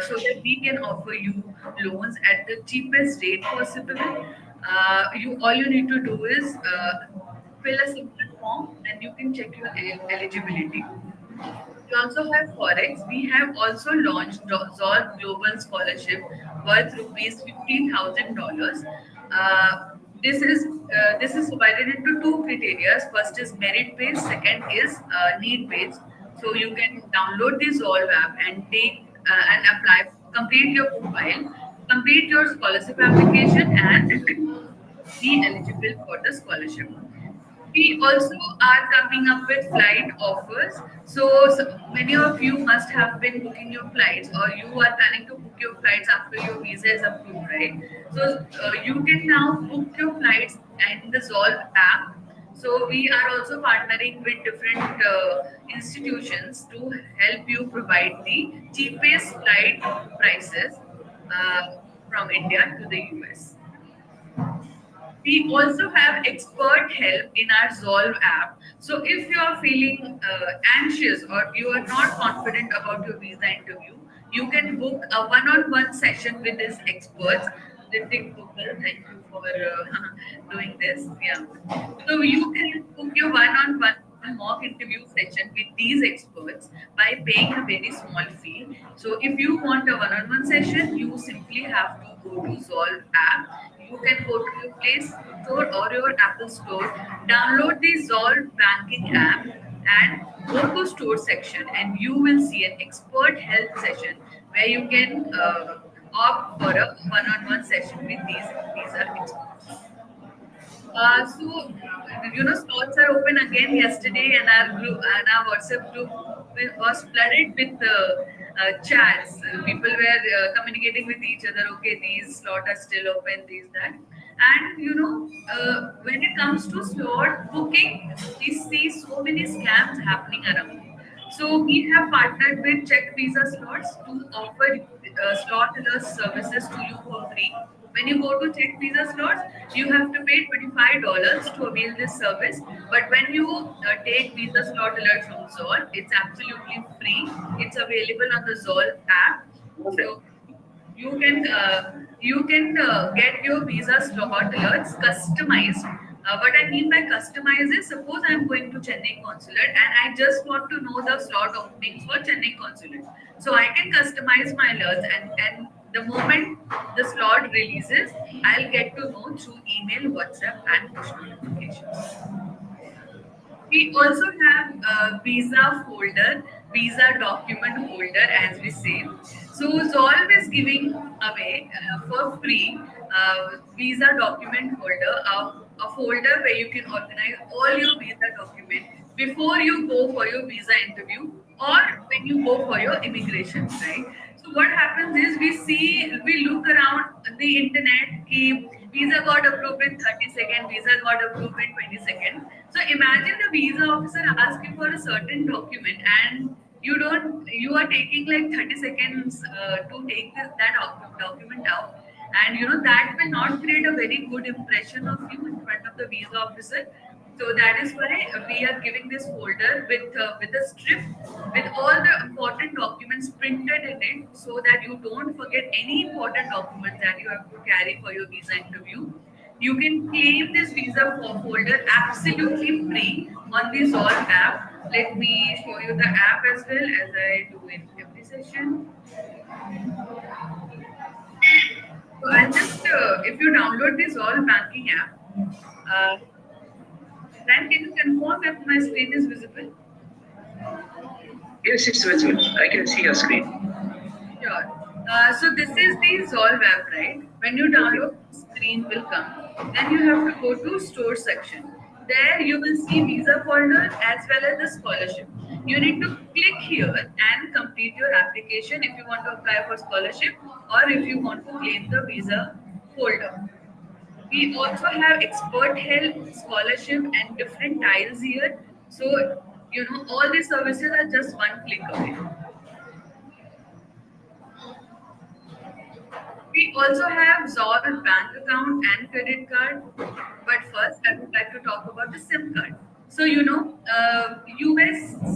so that we can offer you loans at the cheapest rate possible. You all you need to do is fill a simple form and you can check your eligibility. We also have Forex. We have also launched Zolve Global Scholarship worth rupees $50,000. This is divided into two criteria. First is merit based, second is need based. So you can download the Zolve app and take and apply, complete your profile, complete your scholarship application, and be eligible for the scholarship. We also are coming up with flight offers. So many of you must have been booking your flights, or you are planning to book your flights after your visa is approved, right? So you can now book your flights in the Zolve app. So we are also partnering with different institutions to help you provide the cheapest flight prices uh, from India to the US. We also have expert help in our Zolve app. So if you are feeling anxious or you are not confident about your visa interview, you can book a one-on-one session with these experts. Ritik Gupta, thank you for doing this. Yeah. So you can book your one-on-one mock interview session with these experts by paying a very small fee. So if you want a one-on-one session, you simply have to go to Zolve app. You can go to your Play Store or your Apple Store, download the Zolve banking app and go to store section, and you will see an expert help session where you can opt for a one-on-one session with these visa experts. So, slots are open again yesterday, and our group and our WhatsApp group was flooded with chats. People were communicating with each other. Okay, these slots are still open. These that, and when it comes to slot booking, we see so many scams happening around. So we have partnered with Check Visa Slots to offer slot alert services to you for free. When you go to Check Visa Slots, you have to pay $25 to avail this service. But when you take Visa Slot Alert from Zol, it's absolutely free. It's available on the Zol app. So you can get your visa slot alerts customized. What I mean by customized is, suppose I'm going to Chennai Consulate and I just want to know the slot openings for Chennai Consulate. So I can customize my alerts, and the moment the slot releases, I'll get to know through email, WhatsApp, and push notifications. We also have a visa folder, visa document holder, as we say. So Zolve is giving away for free visa document holder, a folder where you can organize all your visa document before you go for your visa interview or when you go for your immigration, right? So what happens is, we look around the internet, ki visa got approved in 30 seconds, visa got approved in 20 seconds. So imagine the visa officer asks you for a certain document, and you are taking like 30 seconds to take that document out. And that will not create a very good impression of you in front of the visa officer. So that is why we are giving this folder with a strip with all the important documents printed in it, so that you don't forget any important documents that you have to carry for your visa interview. You can claim this visa folder absolutely free on the Zolve app. Let me show you the app as well, as I do in every session. So I'll just, if you download this Zolve banking app, uh, then can you confirm if my screen is visible? Yes, it's visible. I can see your screen. Sure. So this is the Zolve app, right? When you download, the screen will come. Then you have to go to store section. There you will see visa folder as well as the scholarship. You need to click here and complete your application if you want to apply for scholarship or if you want to claim the visa folder. We also have expert help, scholarship, and different tiles here. So all these services are just one click away. We also have Zolve bank account and credit card. But first, I would like to talk about the SIM card. So, US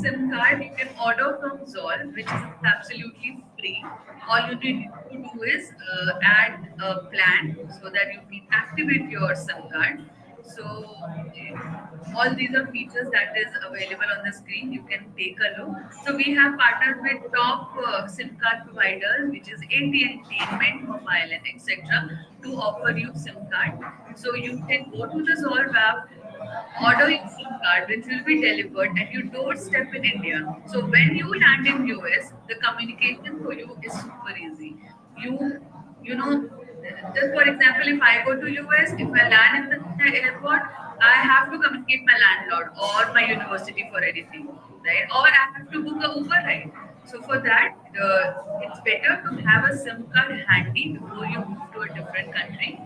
SIM card you can order from Zolve, which is absolutely free. All you need to do is add a plan so that you can activate your SIM card. So all these are features that is available on the screen. You can take a look. So we have partnered with top SIM card providers, which is AT&T, Mint Mobile, and etc., to offer you SIM card. So you can go to the Zolve app, order your SIM card, which will be delivered at your doorstep in India. So when you land in US, the communication for you is super easy. You know, just for example, if I go to US, if I land in the airport, I have to communicate my landlord or my university for anything, right? Or I have to book a Uber ride. So for that, it's better to have a SIM card handy before you move to a different country.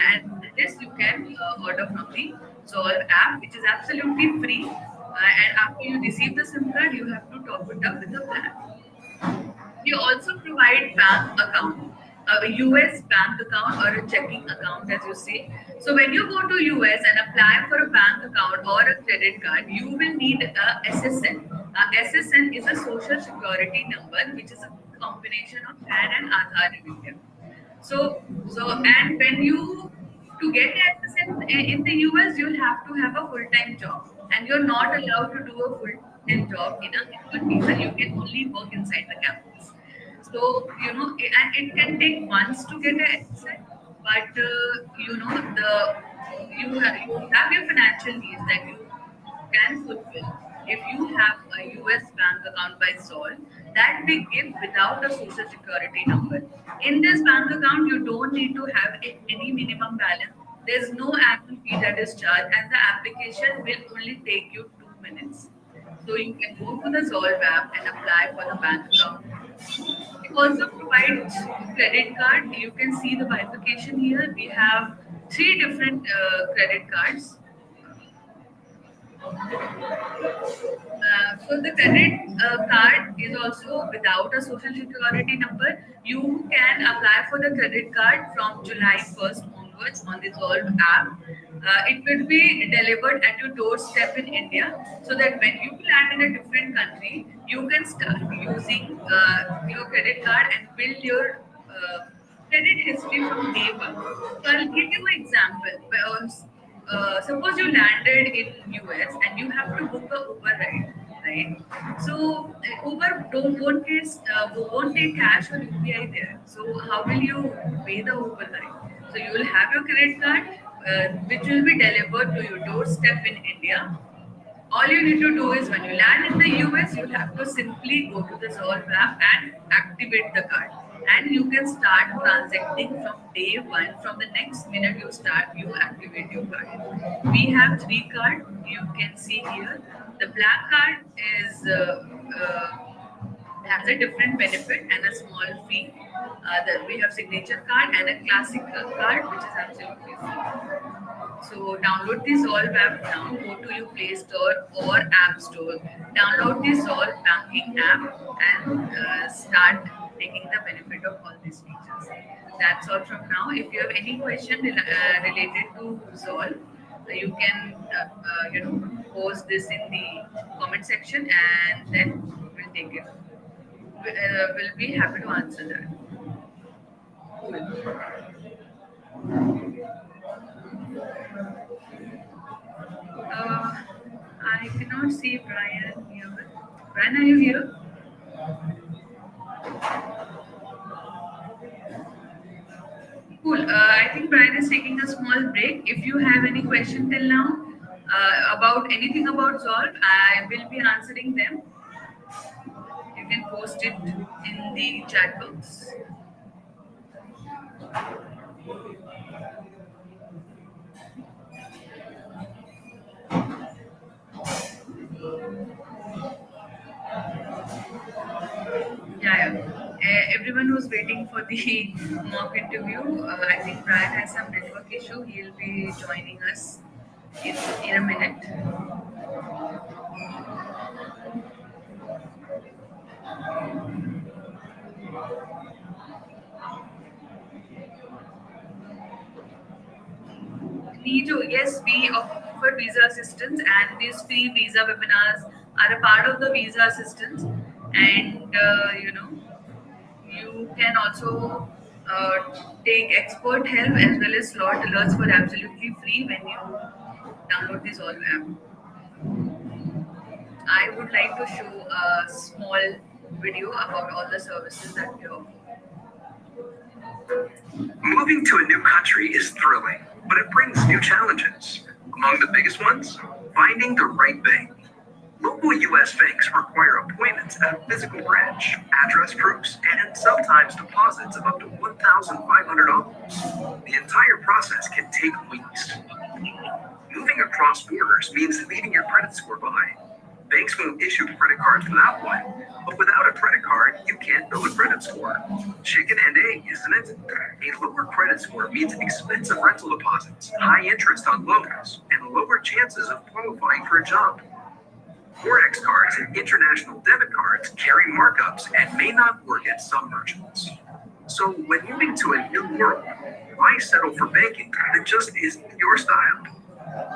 And this you can order from the Zolve app, which is absolutely free. And after you receive the SIM card, you have to top it up with a plan. We also provide bank account, a US bank account or a checking account, as you say. So when you go to US and apply for a bank account or a credit card, you will need a SSN. SSN is a social security number, which is a combination of PAN and Aadhaar in India. And when you to get access in the US, you'll have to have a full-time job, and you're not allowed to do a full-time job in a H1 visa. You can only work inside the campus. So and it can take months to get an access, but you have your financial needs that you can fulfill if you have a US bank account by Sol that we give without a social security number. In this bank account, you don't need to have any minimum balance. There's no annual fee that is charged, and the application will only take you 2 minutes. So you can go to the Zolve app and apply for the bank account. We also provide credit card. You can see the bifurcation here. We have three different credit cards. So the credit card is also without a social security number. You can apply for the credit card from July 1st onwards on the Zolve app. It will be delivered at your doorstep in India, so that when you land in a different country, you can start using your credit card and build your credit history from day one. So I'll give you an example. Suppose you landed in US and you have to book a Uber ride, right? So Uber won't take cash or UPI there. So how will you pay the Uber ride? So you will have your credit card, which will be delivered to your doorstep in India. All you need to do is when you land in the US, you have to simply go to the Zolve app and activate the card. And you can start transacting from day one. From the next minute you activate your card. We have three cards. You can see here. The black card is has a different benefit and a small fee. We have signature card and a classic card, which is absolutely free. So download the Zolve app now. Go to your Play Store or App Store. Download the Zolve banking app and start taking the benefit of all these features. That's all from now. If you have any question related to Zolve, you can post this in the comment section, and then we'll take it. We'll be happy to answer that. I cannot see Brian here. Brian, are you here? Cool. I think Brian is taking a small break. If you have any question till now about anything about Zolve, I will be answering them. You can post it in the chat box. Yeah. Everyone was waiting for the mock interview. I think Brian has some network issue. He'll be joining us in a minute. Neetu, yes, we offer visa assistance, and these free visa webinars are a part of the visa assistance. And you can also take expert help as well as slot alerts for absolutely free when you download the Zolve app. I would like to show a small video about all the services that we offer. Moving to a new country is thrilling, but it brings new challenges. Among the biggest ones, finding the right bank. Local U.S. banks require appointments at a physical branch, address proofs, and sometimes deposits of up to $1,500. The entire process can take weeks. Moving across borders means leaving your credit score behind. Banks won't issue credit cards without one, but without a credit card, you can't build a credit score. Chicken and egg, isn't it? A lower credit score means expensive rental deposits, high interest on loans, and lower chances of qualifying for a job. Forex cards and international debit cards carry markups and may not work at some merchants. So when moving to a new world, why settle for banking that just isn't your style?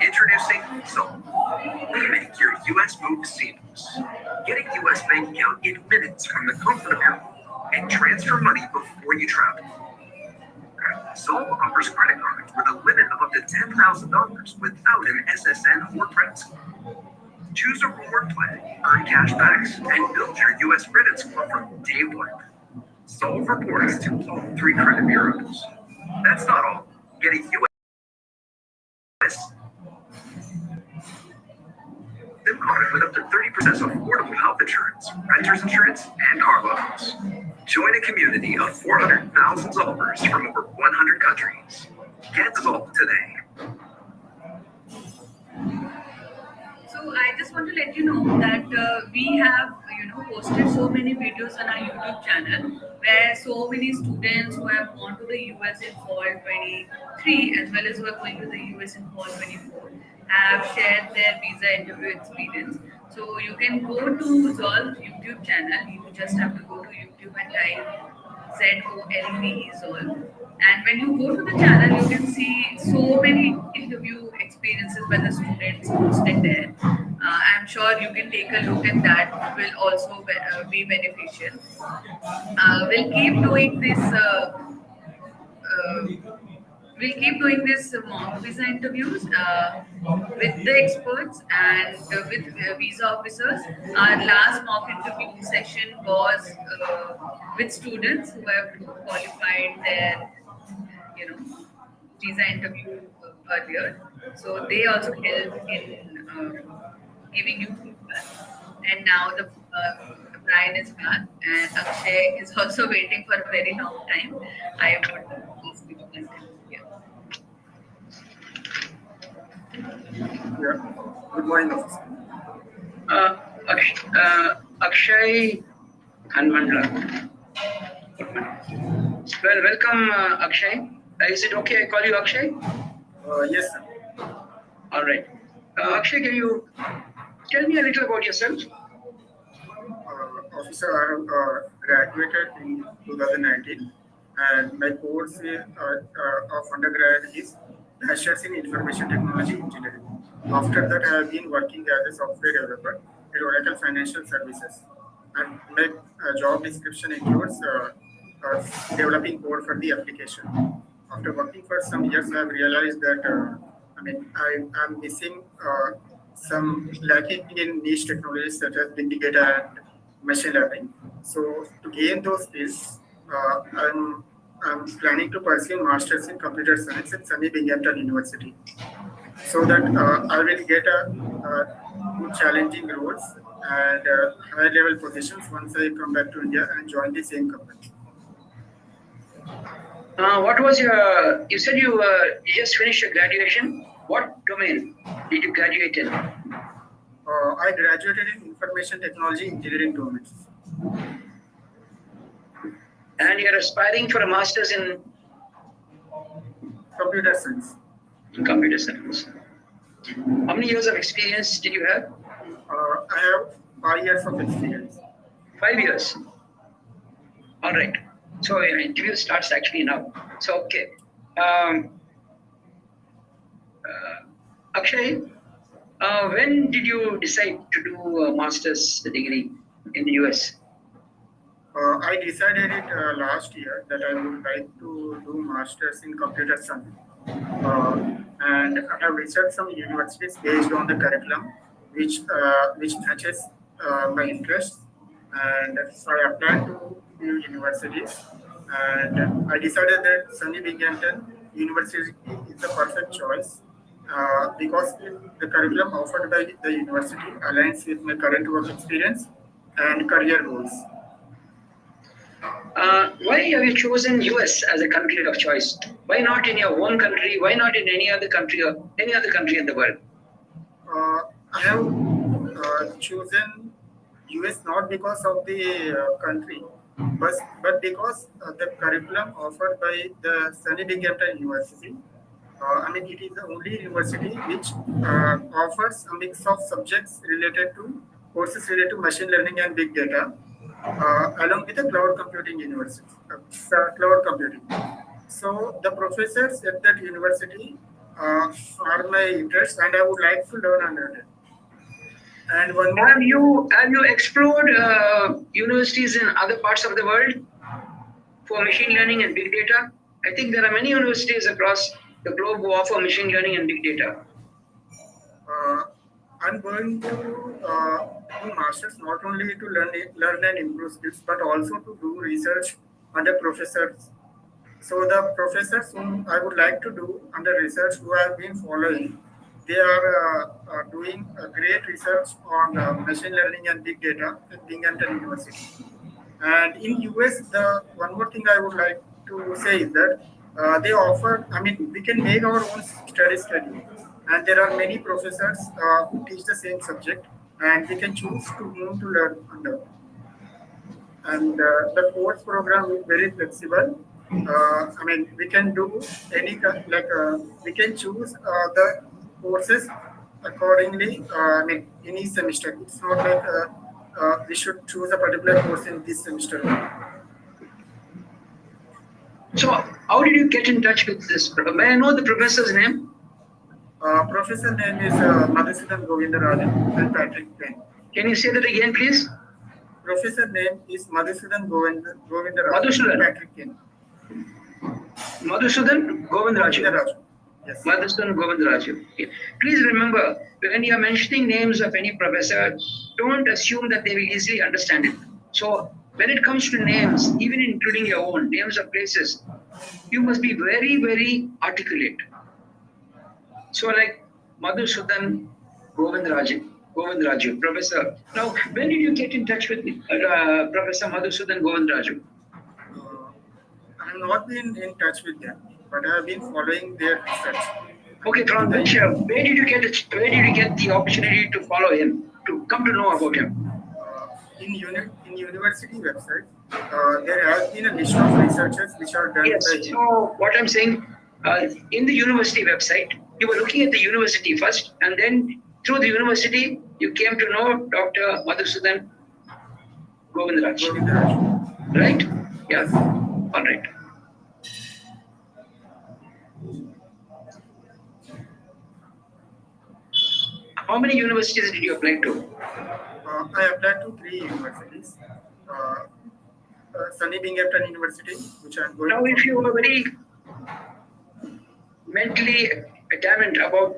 Introducing Zolve. We make your U.S. move seamless. Get a U.S. bank account in minutes from the comfort of your home and transfer money before you travel. Zolve offers credit cards with a limit of up to $10,000 without an SSN or credit score. Choose a reward plan, earn cash backs, and build your U.S. credit score from day one. Zolve reports to all 3 credit bureaus. That's not all. Get a U.S. SIM card with up to 30% affordable health insurance, renter's insurance, and car loans. Join a community of 400,000 Zolvers from over 100 countries. Get Zolve today. So I just want to let you know that we have, posted so many videos on our YouTube channel where so many students who have gone to the US in fall 23 as well as who are going to the US in fall 24 have shared their visa interview experience. So you can go to Zolve YouTube channel. You just have to go to YouTube and type Zolve Zolve. And when you go to the channel, you can see so many interview experiences by the students posted there. I'm sure you can take a look at that. Will also be beneficial. We'll keep doing this. We'll keep doing this mock visa interviews with the experts and with visa officers. Our last mock interview session was with students who have qualified their, visa interview earlier. So they also help in giving you feedback. And now the Brian is back, and Akshay is also waiting for a very long time. I would ask you to continue. Yeah. Good morning, officer. Akshay Hanmandla. Well, welcome, Akshay. Is it okay I call you Akshay? Yes, sir. All right. Akshay, can you tell me a little about yourself? Officer, I have graduated in 2019, and my course of undergrad is Bachelor's in Information Technology Engineering. After that, I have been working as a software developer at Oracle Financial Services, and my job description includes developing code for the application. After working for some years, I have realized that I'm missing some lacking in niche technologies such as big data and machine learning. So to gain those skills, I'm planning to pursue masters in computer science at Sunny Binghamton University, so that I will get a good challenging roles and high level positions once I come back to India and join the same company. What was your? You said you just finished your graduation. What domain did you graduate in? I graduated in Information Technology Engineering domains. And you're aspiring for a master's in Computer science. computer science. How many years of experience did you have? I have 5 years of experience. 5 years. All right. So your interview starts actually now. So okay. Akshay, when did you decide to do a master's degree in the US? I decided it last year that I would like to do masters in computer science. and I have researched some universities based on the curriculum, which matches my interests. And so I applied to few universities, and I decided that Sunny Binghamton University is the perfect choice because the curriculum offered by the university aligns with my current work experience and career goals. Why have you chosen US as a country of choice? Why not in your own country? Why not in any other country or any other country in the world? I have chosen US not because of the country, but because the curriculum offered by the Sunny Binghamton University. I mean, it is the only university which offers a mix of subjects related to courses related to machine learning and big data, along with the cloud computing university, cloud computing. So the professors at that university are my interest, and I would like to learn under them. And one more, Have you explored universities in other parts of the world for machine learning and big data? I think there are many universities across the globe who offer machine learning and big data. I'm going to do masters not only to learn and improve skills, but also to do research under professors. So the professors whom I would like to do under research who I have been following, they are doing a great research on machine learning and big data at Binghamton University. And in US, the one more thing I would like to say is that they offer. I mean, we can make our own study schedule, and there are many professors who teach the same subject, and we can choose to whom to learn under. And the course program is very flexible. I mean, we can do we can choose the courses accordingly. I mean, in each semester, it's not like we should choose a particular course in this semester. So, how did you get in touch with this? May I know the professor's name? Professor name is Madhusudan Govindarajan and Patrick Penn. Can you say that again, please? Professor name is Madhusudan Govindarajan Madhusudan. and Patrick Penn. Madhusudan Govindraju. Yes. Madhusudan Govindraju. Okay. Please remember, when you are mentioning names of any professor, don't assume that they will easily understand it. So, when it comes to names, even including your own names of places, you must be very, very articulate. So, like Madhusudan Govindraju, professor. Now, when did you get in touch with Professor Madhusudan Govindraju? I have not been in touch with them, but I have been following their research. Okay, from which, where did you get the opportunity to follow him, to come to know about him? In university website, there has been a list of researchers which are done Yes. by him. So what I'm saying, in the university website, you were looking at the university first, and then through the university, you came to know Dr. Madhusudan Govindraj. Right? Yes. All right. How many universities did you apply to? I applied to 3 universities. Sunny Binghamton University, which I'm going Now, to. if you were very mentally adamant about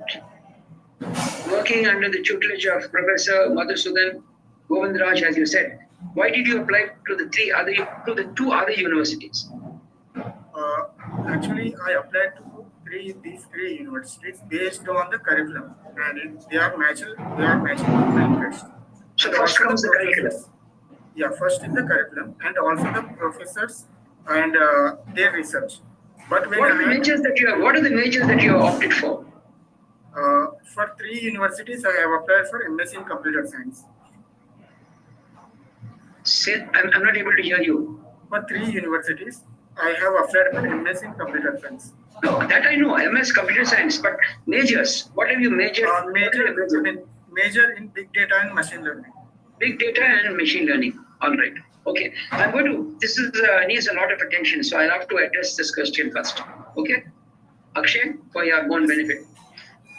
working under the tutelage of Professor Madhusudan Govindraj, as you said, why did you apply to the 2 other universities? Actually, I applied to these three universities based on the curriculum, and they are matching with my interest. So And first also comes the curriculum. professors. Yeah, first is the curriculum, and also the professors and their research. But when What are the majors that you have opted for? For 3 universities, I have applied for MS in computer science. I'm not able to hear you. For 3 universities, I have applied for MS in computer science. No, that I know, MS Computer Science, but majors, what have you majored? Major in big data and machine learning. Big data and machine learning. All right. Okay. This needs a lot of attention, so I'll have to address this question first. Okay? Akshay, for your own benefit.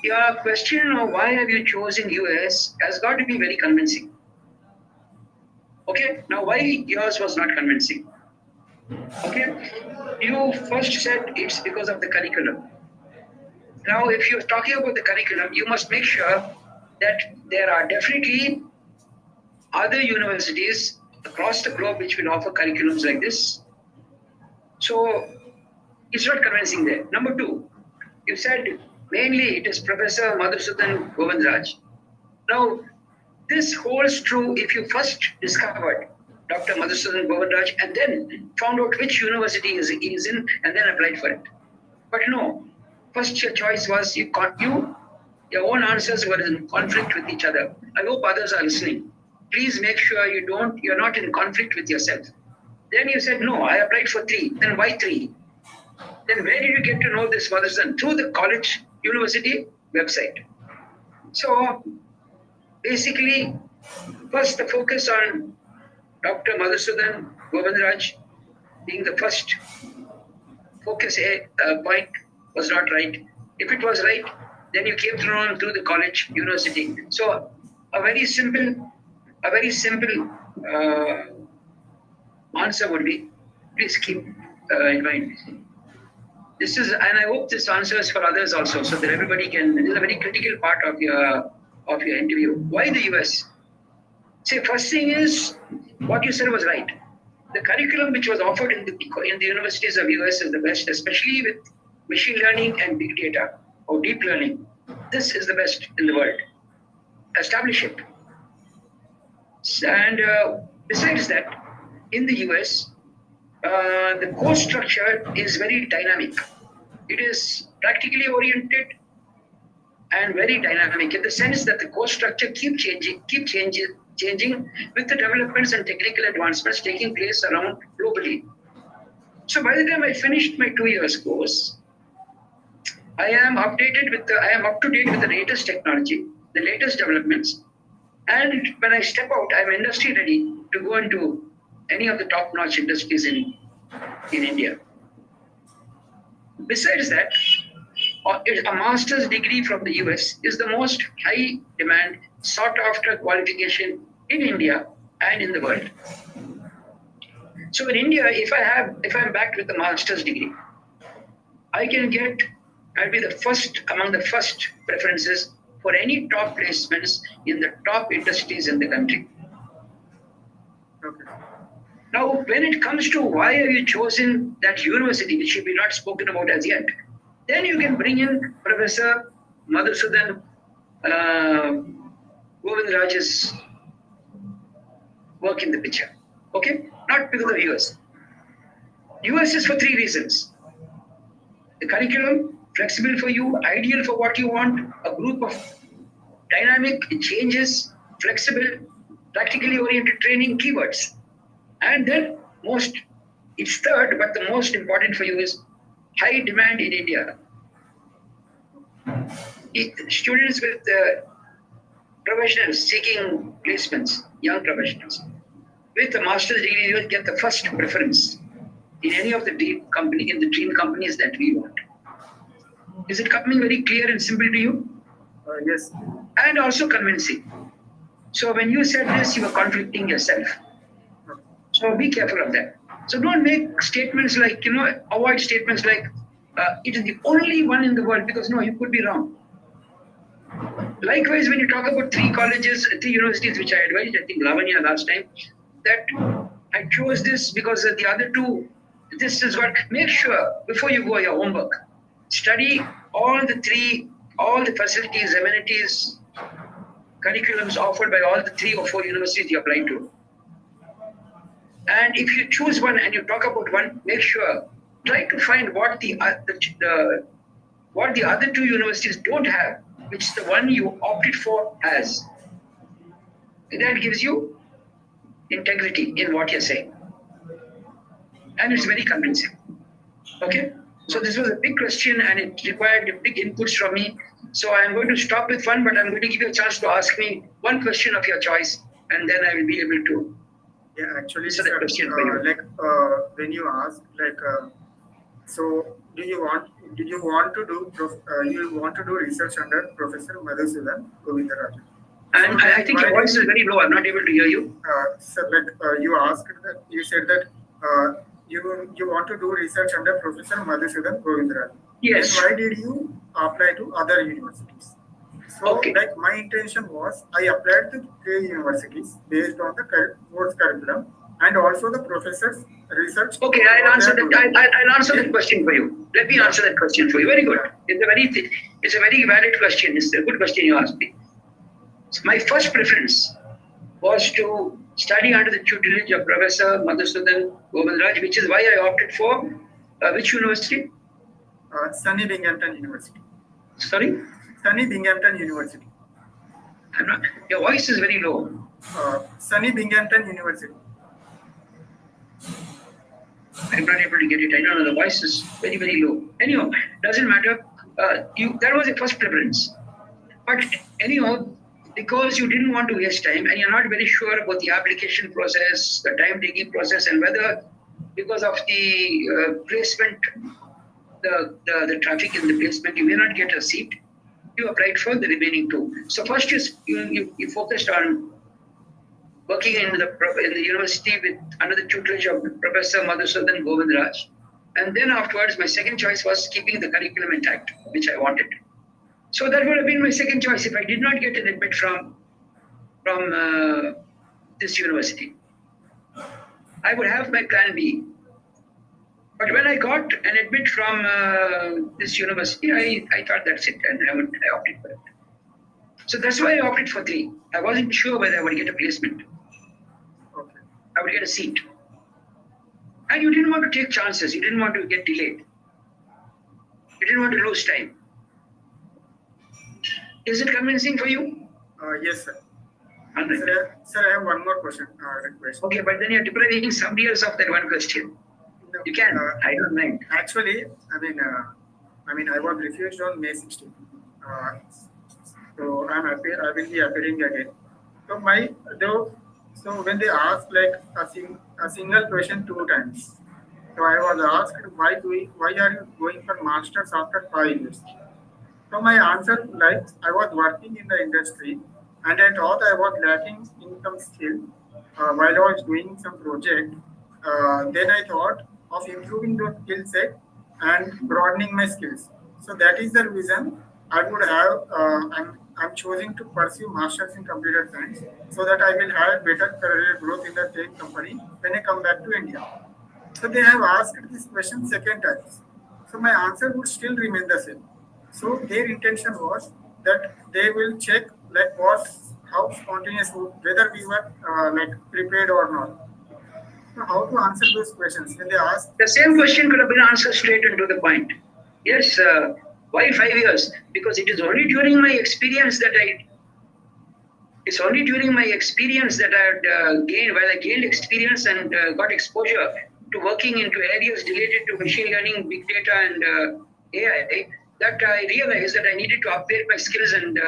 Your question of why have you chosen US has got to be very convincing. Okay? Now, why yours was not convincing? Okay? You first said it's because of the curriculum. Now, if you're talking about the curriculum, you must make sure that there are definitely other universities across the globe which will offer curriculums like this. So it's not convincing there. Number two, you said mainly it is Professor Madhusudan Govindraj. Now, this holds true if you first discovered Dr. Madhusudan Govindraj and then found out which university he is in and then applied for it. But no, first your choice was your own answers were in conflict with each other. I hope others are listening. Please make sure you're not in conflict with yourself. Then you said, no, I applied for 3. Then why 3? Then where did you get to know this Madhusudan? Through the college university website. So basically, first the focus on Dr. Madhusudan Govindraj being the first focus point was not right. If it was right, then you came through the college university. So a very simple answer would be, please keep in mind. This is, and I hope this answers for others also, so that everybody can. This is a very critical part of your interview. Why the US? See, first thing is what you said was right. The curriculum which was offered in the universities of US is the best, especially with machine learning and big data or deep learning. This is the best in the world. Establish it. And besides that, in the US, the course structure is very dynamic. It is practically oriented and very dynamic in the sense that the course structure keep changing with the developments and technical advancements taking place around globally. So by the time I finished my 2 years course, I am up to date with the latest technology, the latest developments, and when I step out, I'm industry ready to go into any of the top-notch industries in India. Besides that, a master's degree from the US is the most high demand, sought after qualification in India and in the world. So in India, if I'm backed with a master's degree, I'll be the first among the first preferences for any top placements in the top industries in the country. Okay. Now, when it comes to why have you chosen that university, which we've not spoken about as yet, then you can bring in Professor Madhusudan Govindraj's work in the picture. Okay? Not because of US. US is for 3 reasons. The curriculum, flexible for you, ideal for what you want, a group of dynamic changes, flexible, practically oriented training keywords. And then it's third, but the most important for you is high demand in India. Students with professionals seeking placements, young professionals, with a master's degree, you will get the first preference in any of the dream companies that we want. Is it coming very clear and simple to you? Yes. And also convincing. So when you said this, you were contradicting yourself. So be careful of that. So don't make statements like, avoid statements like, it is the only one in the world, because no, you could be wrong. Likewise, when you talk about 3 universities, which I advised, I think Lavanya last time, that I chose this because the other 2, this is what, make sure before you go your homework, study all the facilities, amenities, curriculums offered by all the 3 or 4 universities you apply to. And if you choose one and you talk about one, make sure, try to find what the other 2 universities don't have, which the one you opted for has. And that gives you integrity in what you're saying. And it's very convincing. Okay? So this was a big question and it required big inputs from me. So I'm going to stop with one, but I'm going to give you a chance to ask me one question of your choice, and then I will be able to. Yeah, actually, So sir, question for you. when you ask, so did you want to do research under Professor Madhusudan Govindraj? And I think your voice is very low. I'm not able to hear you. Sir, you asked that, you said that you want to do research under Professor Madhusudan Govindraj. Yes. Then why did you apply to other universities? So, Okay. like my intention was, I applied to 3 universities based on the course curriculum and also the professors' research. Okay, I'll answer that. I'll answer that question for you. Let me answer that question for you. Very good. It's a very valid question. It's a good question you asked me. So my first preference was to study under the tutelage of Professor Madhusudan Govindraj, which is why I opted for which university? Sunny Binghamton University. Sorry? Sunny Binghamton University. Your voice is very low. Sunny Binghamton University. I'm not able to get it. I don't know. The voice is very, very low. Anyhow, doesn't matter. That was your first preference. But anyhow, because you didn't want to waste time and you're not very sure about the application process, the time-taking process, and whether because of the placement, the traffic in the placement, you may not get a seat, you applied for the remaining two. So first you focused on working in the university under the tutelage of Professor Madhusudan Govindraj. And then afterwards, my second choice was keeping the curriculum intact, which I wanted. So that would have been my second choice if I did not get an admit from this university. I would have my plan B. But when I got an admit from this university, I thought that's it, and I opted for it. So that's why I opted for 3. I wasn't sure whether I would get a placement. Okay. I would get a seat. And you didn't want to take chances. You didn't want to get delayed. You didn't want to lose time. Is it convincing for you? Yes, sir. Sir, I have one more question. Request. Okay, but then you're depriving somebody else of that one question. No, You can. I don't mind. Actually, I mean, I was refused on May 16th. So I'm happy. I will be appearing again. So when they asked like a single question 2 times, so I was asked why are you going for masters after 5 years? So my answer, like I was working in the industry and I thought I was lacking income skill while I was doing some project. Then I thought of improving the skill set and broadening my skills. So that is the reason I would have. I'm choosing to pursue masters in computer science so that I will have better career growth in the tech company when I come back to India. So they have asked this question second time. So my answer would still remain the same. So their intention was that they will check like how spontaneous, whether we were like prepared or not. So how to answer those questions when they ask? The same question could have been answered straight into the point. Yes, why 5 years? Because it is only during my experience that it's only during my experience that I had gained, while I gained experience and got exposure to working into areas related to machine learning, big data, and AI, that I realized that I needed to upgrade my skills and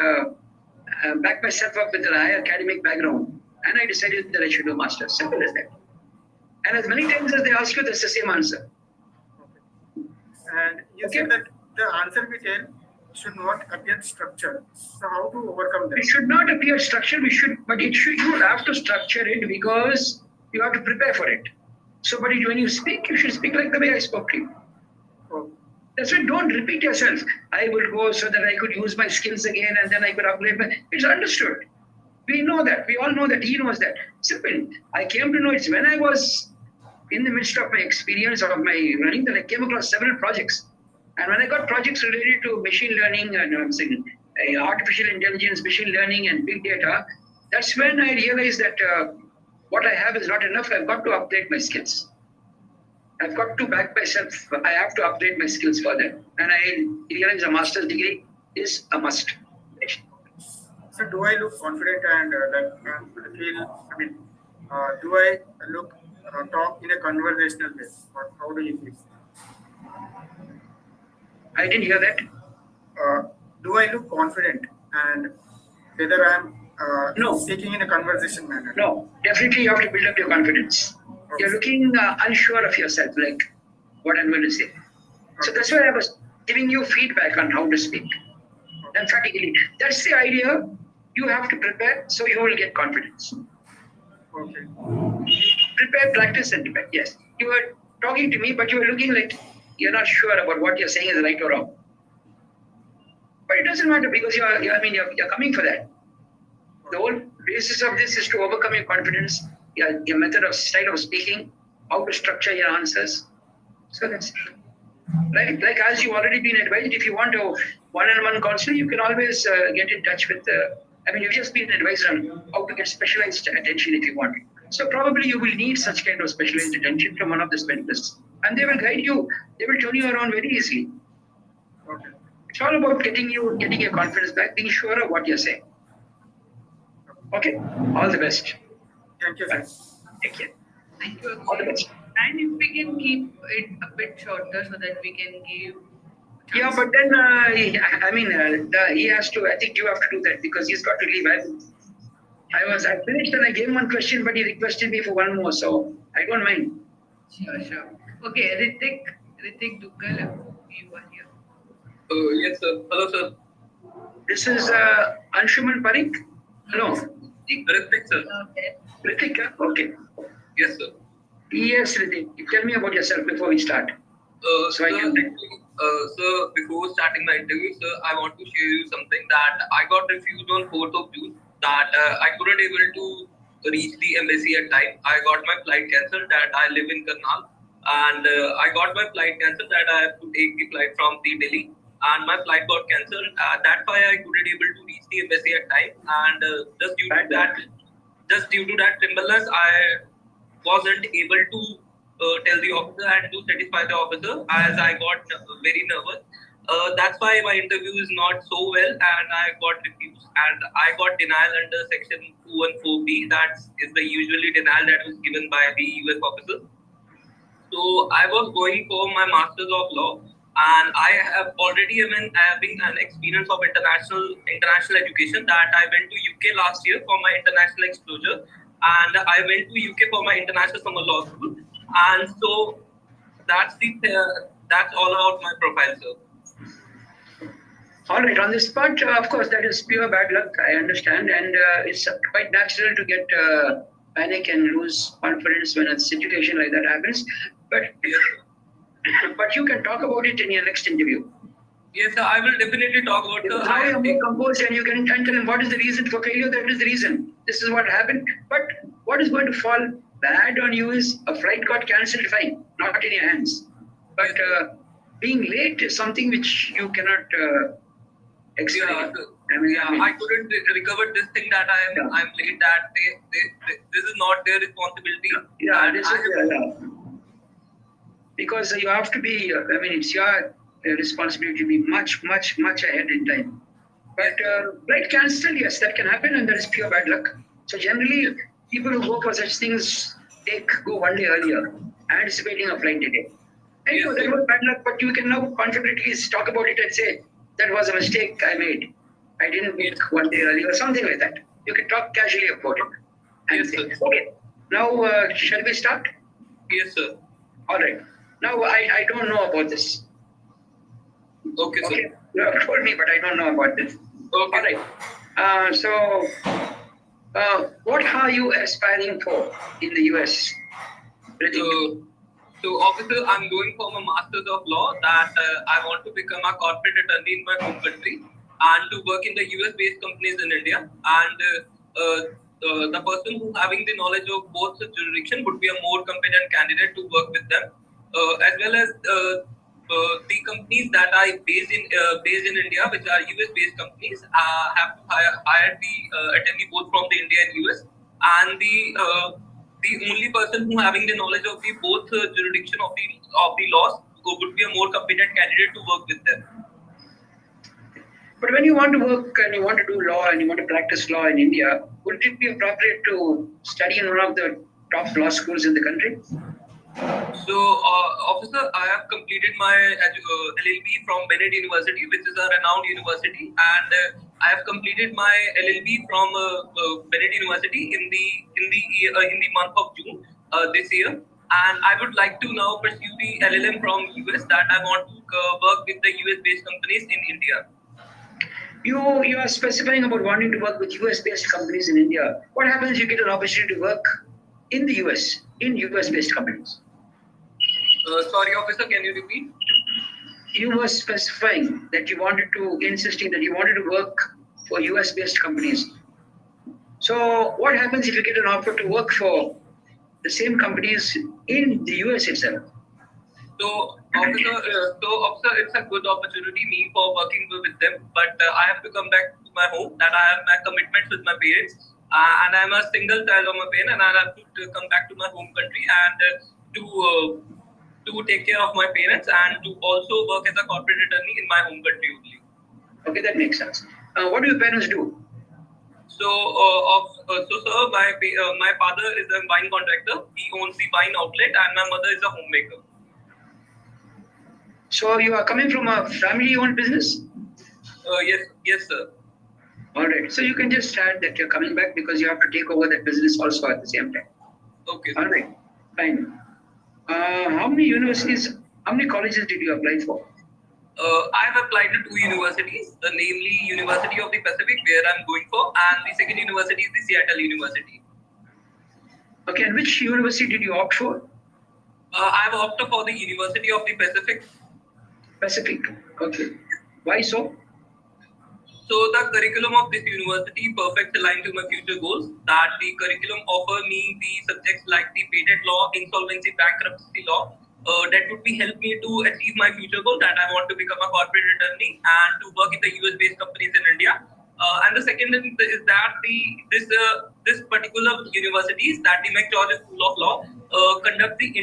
back myself up with a higher academic background. And I decided that I should do master's. Simple as that. And as many times as they ask you, that's the same answer. And you said that the answer we tell should not appear structured. So how to overcome that? It should not appear structured. But you have to structure it because you have to prepare for it. So, but when you speak, you should speak like the way I spoke to you. Oh. That's why don't repeat yourself. I will go so that I could use my skills again and then I could upgrade my. It's understood. We know that. We all know that. He knows that. Simple. I came to know it's when I was in the midst of my experience of my running that I came across several projects. And when I got projects related to machine learning and artificial intelligence, machine learning and big data, that's when I realized that what I have is not enough. I've got to upgrade my skills. I've got to back myself. I have to upgrade my skills further. And I realize a master's degree is a must. So do I look confident and do I look talk in a conversational way? Or how do you feel? I didn't hear that. Do I look confident and whether I'm No. speaking in a conversation manner? No, definitely you have to build up your confidence. Okay. You're looking unsure of yourself, like what I'm going to say. Okay. So that's why I was giving you feedback on how to speak. Okay. Emphatically. That's the idea. You have to prepare so you will get confidence. Okay. Prepare, practice, and depend. Yes. talking to me, but you are looking like you're not sure about what you're saying is right or wrong. But it doesn't matter because you're coming for that. The whole basis of this is to overcome your confidence, your method of style of speaking, how to structure your answers. So that's it. Like as you've already been advised, if you want a one-on-one counseling, you can always get in touch with you've just been advised on how to get specialized attention if you want. So probably you will need such kind of specialized attention from one of the specialists. And they will guide you, they will turn you around very easily. Okay. It's all about getting your confidence back, being sure of what you're saying. Okay? All the best. Thank you, sir. Take care. Thank you. All the best. And if we can keep it a bit shorter so that we can give. Yeah, but then he has to. I think you have to do that because he's got to leave. I finished and I gave him one question, but he requested me for one more, so I don't mind. Sure. Okay, Ritik Duggal, you are here. Yes, sir. Hello, sir. This is Anshuman Parikh. No, Ritik, sir. Okay. Ritik. Okay. Yes, sir. Yes, Ritik. Tell me about yourself before we start. So before starting my interview, sir, I want to share you something that I got refused on 4th of June. That I couldn't able to reach the embassy at time. I got my flight cancelled. That I live in Karnal, and I got my flight cancelled. That I have to take the flight from the Delhi, and my flight got cancelled. That's why I couldn't able to reach the embassy at time. And just due to that trembleness, I wasn't able to tell the officer and to satisfy the officer as I got very nervous. That's why my interview is not so well and I got refused. And I got denial under section 214B. That is the usually denial that was given by the US officer. So I was going for my Masters of Law and I have already having an experience of international education that I went to UK last year for my international exposure and I went to UK for my international summer law school. And so that's all about my profile, sir. All right, on this part, of course, that is pure bad luck. I understand, and it's quite natural to get panic and lose confidence when a situation like that happens. But you can talk about it in your next interview. Yes, sir, I will definitely talk about it. How you are more composed and you can tell them what is the reason for failure. That is the reason. This is what happened. But what is going to fall bad on you is a flight got cancelled. Fine, not in your hands. But being late is something which you cannot explain. I couldn't recover this thing that I'm late. That this is not their responsibility. Because you have to be. It's your responsibility to be much ahead in time. But flight cancel, yes, that can happen, and that is pure bad luck. So generally, people who go for such things go one day earlier, anticipating a flight delay. And so that was bad luck, but you can now confidently talk about it and say, that was a mistake I made. I didn't book one day earlier, or something like that. You can talk casually about it. And say, okay, now shall we start? Yes, sir. All right. Now, I don't know about this. Okay, sir. Okay. You have told me, but I don't know about this. Okay. All right. What are you aspiring for in the US? So, officer, I'm going for my Masters of Law that I want to become a corporate attorney in my home country and to work in the US-based companies in India. And the person who having the knowledge of both jurisdiction would be a more competent candidate to work with them, as well as the companies that are based in India, which are US-based companies, have to hire the attorney both from the India and US, and the only person who having the knowledge of the both jurisdiction of the laws would be a more competent candidate to work with them. But when you want to work and you want to do law and you want to practice law in India, would it be appropriate to study in one of the top law schools in the country? So, officer, I have completed my LLB from Bennett University, which is a renowned university, and I have completed my LLB from Bennett University in the month of June this year. And I would like to now pursue the LLM from US that I want to work with the US-based companies in India. You are specifying about wanting to work with US-based companies in India. What happens if you get an opportunity to work in the US, in US-based companies? Sorry, officer, can you repeat? You were specifying that you wanted to, insisting that you wanted to work for US based companies. So, what happens if you get an offer to work for the same companies in the US itself? So, officer, it's a good opportunity me for working with them, but I have to come back to my home. That I have my commitments with my parents, and I'm a single child of my parents, and I have to come back to my home country and to take care of my parents and to also work as a corporate attorney in my home country only. Okay, that makes sense. What do your parents do? So, sir, my father is a wine contractor. He owns the wine outlet, and my mother is a homemaker. So you are coming from a family-owned business? Yes, sir. All right. So you can just add that you're coming back because you have to take over that business also at the same time. Okay. All right. Fine. How many colleges did you apply for? I have applied to 2 universities, namely University of the Pacific, where I'm going for, and the second university is the Seattle University. Okay, and which university did you opt for? I have opted for the University of the Pacific. Pacific. Okay. Why so? So the curriculum of this university perfect aligned to my future goals. That the curriculum offer me the subjects like the patent law, insolvency, bankruptcy law. That would be help me to achieve my future goal. That I want to become a corporate attorney and to work in the US-based companies in India. And the second is that this particular universities, that the McGeorge School of Law, conduct the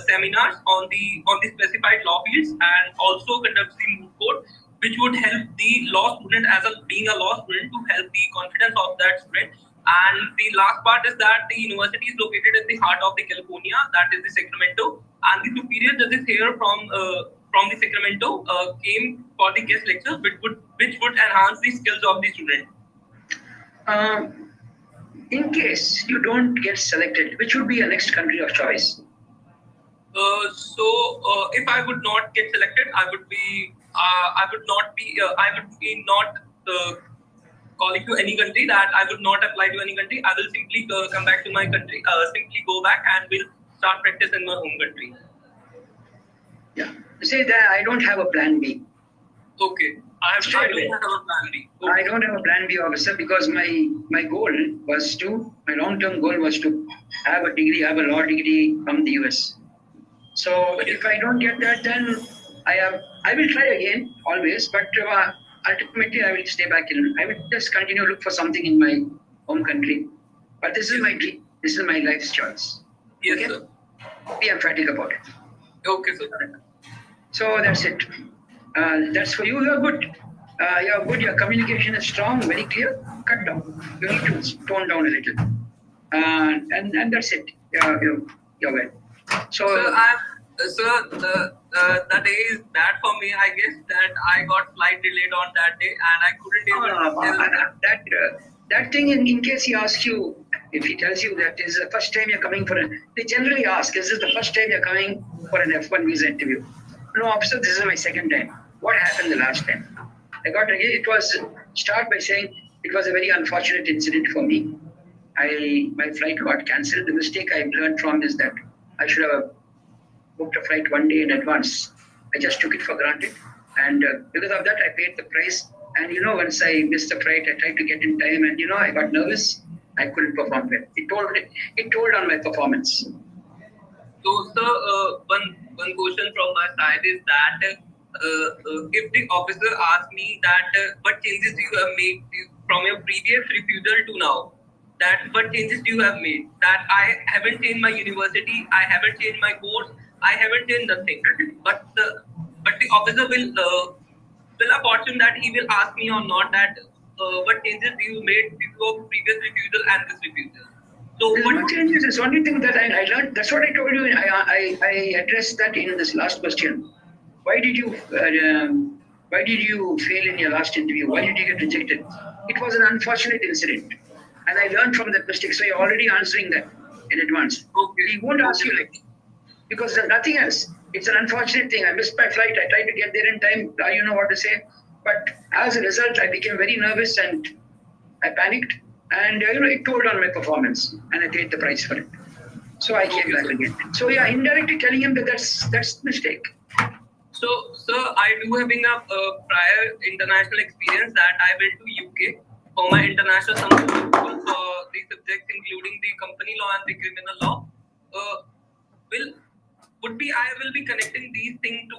seminars on the specified law fields and also conducts the moot court, which would help the law student being a law student to help the confidence of that student. And the last part is that the university is located at the heart of the California, that is the Sacramento, and the superior judges here from the Sacramento came for the guest lecture, which would enhance the skills of the student. In case you don't get selected, which would be your next country of choice? If I would not get selected, I would be not calling to any country. That I would not apply to any country. I will simply come back to my country, simply go back and will start practice in my home country. Yeah. Say that I don't have a plan B. Okay. I don't have a plan B. Okay. I don't have a plan B, officer, because my long-term goal was to have a law degree from the US. So if I don't get that, then I will try again always, but ultimately I will stay back I will just continue to look for something in my home country. But this is my dream. This is my life's choice. Yes, okay? sir. Be emphatic about it. Okay, sir. So that's it. That's for you. You're good. You're good. Your communication is strong, very clear. Cut down. You need to tone down a little. And that's it. You're well. So, the day is bad for me. I guess that I got flight delayed on that day, and I couldn't even that thing. In case he asks you, if he tells you that this is the first time you're coming they generally ask, is this the first time you're coming for an F1 visa interview? No, officer, this is my second time. What happened the last time? It was start by saying it was a very unfortunate incident for me. My flight got cancelled. The mistake I learned from is that I should have booked a flight 1 day in advance. I just took it for granted. And because of that, I paid the price. And, once I missed the flight, I tried to get in time. And, I got nervous. I couldn't perform well. It told on my performance. So, sir, one question from my side is that if the officer asks me that what changes you have made from your previous refusal to now, that what changes you have made, that I haven't changed my university, I haven't changed my course, I haven't changed nothing. But the officer will opportune that he will ask me or not that what changes you made to your previous refusal and this refusal. So there's no changes. It's only thing that I learned. That's what I told you. I addressed that in this last question. Why did you fail in your last interview? Why did you get rejected? It was an unfortunate incident, and I learned from that mistake. So you're already answering that in advance. Okay. He won't ask you because there's nothing else. It's an unfortunate thing. I missed my flight. I tried to get there in time. You know what to say. But as a result, I became very nervous and I panicked. And it told on my performance, and I paid the price for it. So I came back again. So yeah, indirectly telling him that that's mistake. So, sir, I do having a prior international experience that I went to UK for my international summer school for the subjects including the company law and the criminal law. I will be connecting these things to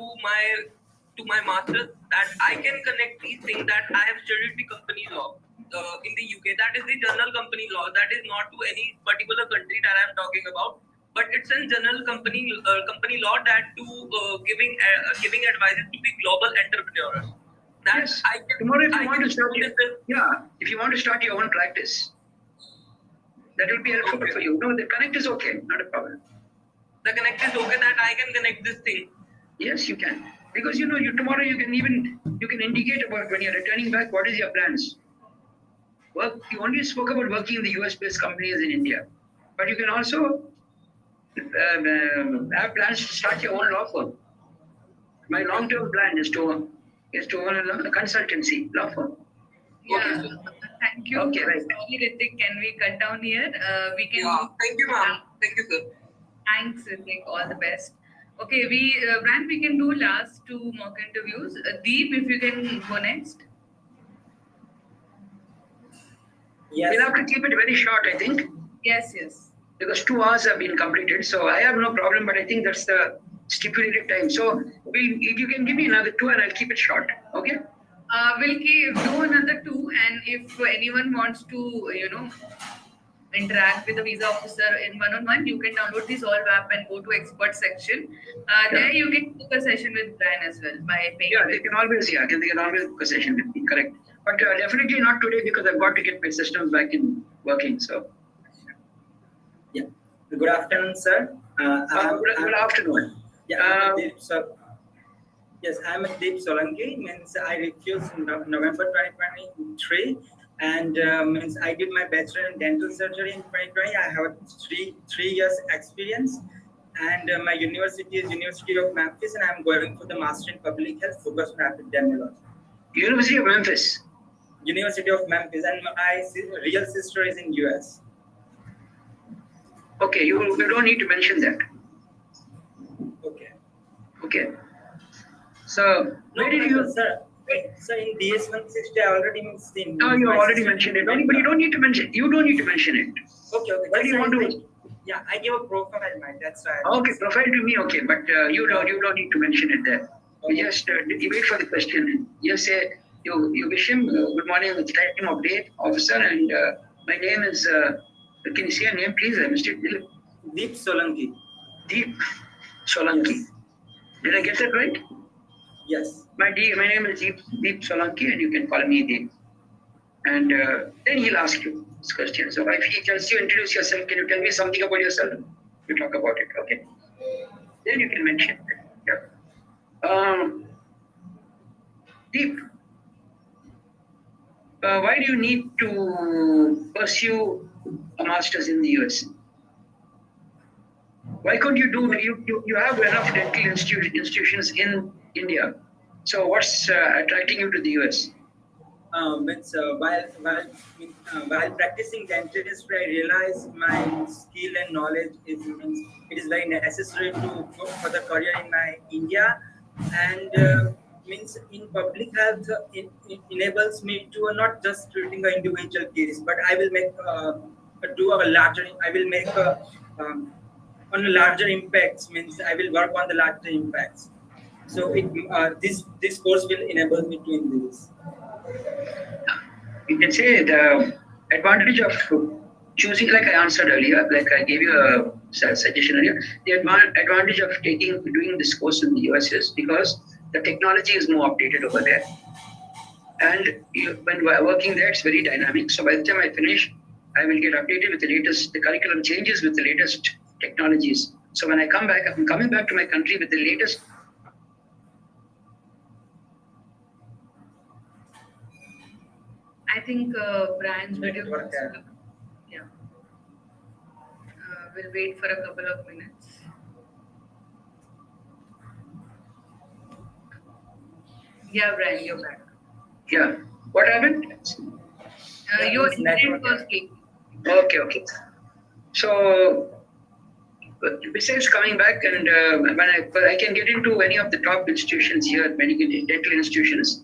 my masters, that I can connect these things that I have studied the company law in the UK. That is the general company law. That is not to any particular country that I am talking about, but it's a general company law that to giving advice to the global entrepreneurs. That Yes. I can, Tomorrow, if you I want can to start, do if you want to start your own practice, that will be helpful for you. No, the connect is okay, not a problem. the connect is okay that I can connect this thing. Yes, you can, because you tomorrow you can indicate about when you're returning back. What is your plans? Work. You only spoke about working in the US-based companies in India, but you can also have plans to start your own law firm. My long-term plan is to own a consultancy law firm. Yeah. Thank you. Okay, right. Sorry, Ritik, can we cut down here? We can. Yeah, thank you, ma'am. Thank you, sir. Thanks, Ritik. All the best. Okay, Brian, we can do last two mock interviews. Deep, if you can go next. Yes. We'll have to keep it very short, I think. Yes. Because 2 hours have been completed, so I have no problem. But I think that's the stipulated time. So you can give me another 2, and I'll keep it short. Okay. We'll do another 2, and if anyone wants to, interact with the visa officer in one-on-one, you can download the Zolve app and go to expert section. There you can book a session with Brian as well by paying. Yeah, they can always book a session with me. Correct. But definitely not today, because I've got to get my systems back in working. So. Yeah. Good afternoon, sir. Good afternoon. Yeah. Yes, I'm Deep Solanki. Means I refused in November 2023, and means I did my bachelor in dental surgery in 2020. I have three years experience, and my university is University of Memphis, and I'm going for the master in public health, focused on epidemiology. University of Memphis. University of Memphis, and my real sister is in US. Okay, you don't need to mention that. Okay. So where did you, sir? So in DS 160, I already mentioned. No, you already mentioned it. But you don't need to mention. You don't need to mention it. Okay. Why do you want to? Yeah, I give a profile, that's why. Okay, profile to me. Okay, but you don't need to mention it there. Okay. You just you wait for the question. You say you wish him good morning with time of day, officer, and my name is. Can you say your name, please? I missed it. Deep Solanki. Deep Solanki. Yes. Did I get that right? Yes. My name is Deep Solanki, and you can call me Deep. And then he'll ask you this question. So if he tells you introduce yourself, can you tell me something about yourself? You talk about it, okay? Then you can mention it. Yeah. Deep. Why do you need to pursue a master's in the US? Why couldn't you do? You have enough dental institutions in India. So what's attracting you to the US? While practicing dentistry, I realized my skill and knowledge it is very necessary to go for the career in my India, and in public health it enables me to not just treating an individual case, but I will make on a larger impacts. I will work on the larger impacts. So this course will enable me to do this. You can say the advantage of choosing, like I answered earlier, like I gave you a suggestion earlier, the advantage of doing this course in the US is because the technology is more updated over there. And when we're working there, it's very dynamic. So by the time I finish, I will get updated with the curriculum changes with the latest technologies. So when I come back, I'm coming back to my country with the latest. I think Brian's video. Yeah. We'll wait for a couple of minutes. Yeah, Brian, you're back. Yeah. What happened? Your internet was clean. Okay. So besides coming back and when I can get into any of the top institutions here, medical dental institutions,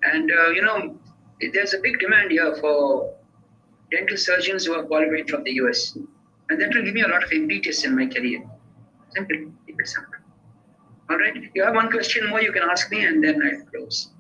and there's a big demand here for dental surgeons who are qualified from the US, and that will give me a lot of impetus in my career. Simple, keep it simple. All right, you have one question more you can ask me, and then I'll close.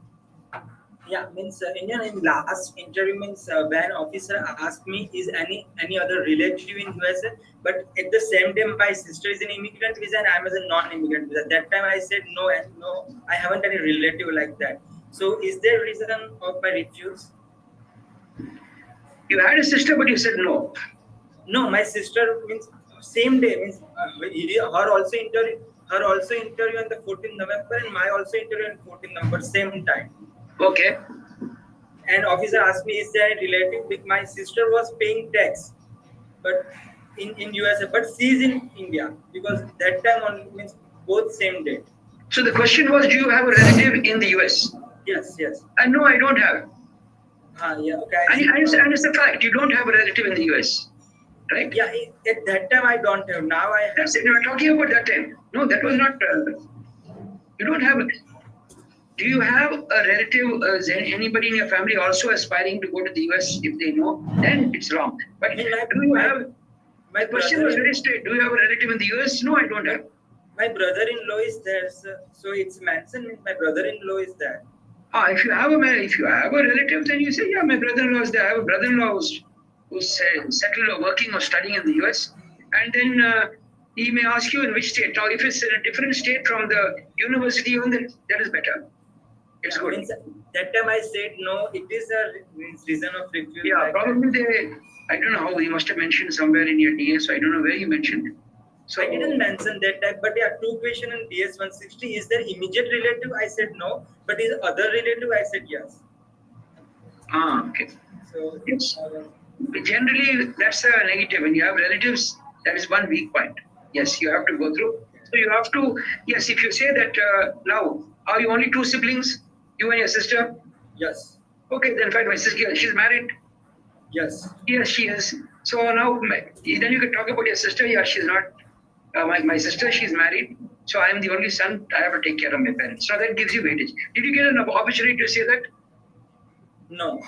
Yeah, means in last interview means when officer asked me is any other relative in USA, but at the same time my sister is an immigrant visa and I'm as a non-immigrant visa. That time I said no, and no, I haven't any relative like that. So is there reason of my refuse? You had a sister, but you said no. No, my sister means same day means her also interview on the 14th November and my also interview on 14th November same time. Okay. And officer asked me, is there a relative? With my sister was paying tax, but in USA, but she's in India because that time on means both same date. So the question was, do you have a relative in the US? Yes. No, I don't have. Yeah, okay. And it's a fact, you don't have a relative in the US, right? Yeah, at that time I don't have. Now I have. That's it. You're talking about that time. No, that was not. You don't have. Do you have a relative, anybody in your family also aspiring to go to the US? If they know, then it's wrong. But do you have? My question was very straight. Do you have a relative in the US? No, I don't have. My brother-in-law is there, so it's mentioned. My brother-in-law is there. If you have a relative, then you say, yeah, my brother-in-law is there. I have a brother-in-law who's settled or working or studying in the US, and then he may ask you in which state. Now, if it's in a different state from the university, even that is better. It's good. Means that time I said no. It is a reason of refusal. Yeah, like probably I don't know how you must have mentioned somewhere in your DS. So I don't know where you mentioned. So I didn't mention that type, but yeah, two question in DS 160. Is there immediate relative? I said no, but is other relative? I said yes. Okay. So yes. Generally, that's a negative. When you have relatives, that is one weak point. Yes, you have to go through. So you have to. Yes, if you say that now, are you only two siblings? You and your sister? Yes. Okay, then fine. My sister, she's married? Yes. Yes, she is. So now, then you can talk about your sister. Yeah, she's not. My sister, she's married. So I am the only son. I have to take care of my parents. So that gives you weightage. Did you get an opportunity to say that? No.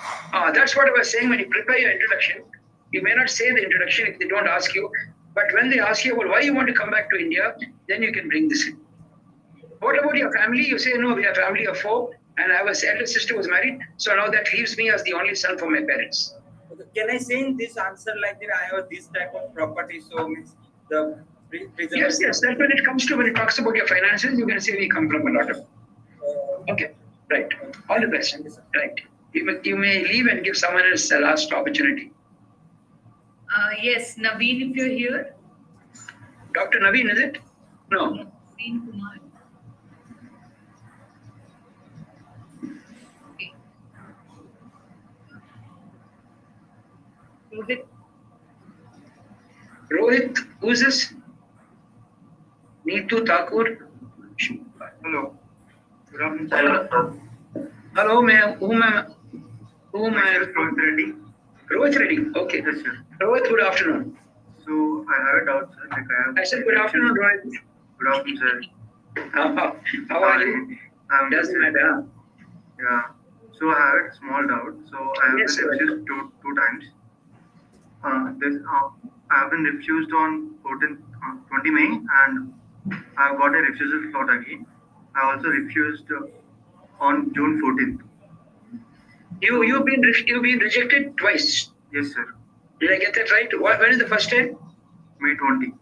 That's what I was saying when you prepare your introduction. You may not say the introduction if they don't ask you. But when they ask you about why you want to come back to India, then you can bring this in. What about your family? You say, no, we are a family of 4. And I have an elder sister who was married. So now that leaves me as the only son for my parents. Okay. Can I say in this answer like that I have this type of property? So means the Yes. That's when it comes to when it talks about your finances, you can say we come from a lot of. Okay. Right. All the best. Right. You may leave and give someone else the last opportunity. Yes, Naveen, if you're here. Dr. Naveen, is it? No. Naveen Kumar. Okay. Rohit, who's this? Neetu Thakur. Hello. Good afternoon. Hello, ma'am. Whom am I? Rohit Reddy. Rohit Reddy. Okay. Yes, sir. Rohit, good afternoon. So I have a doubt, sir. I said good afternoon, Rohit. Good afternoon, sir. How are you? Doesn't matter. Yeah. So I have a small doubt. So I have Yes, been refused two times. I have been refused on 20 May, and I have got a refusal slot again. I also refused on June 14th. You've been rejected twice. Yes, sir. Did I get that right? When is the first time? May 20.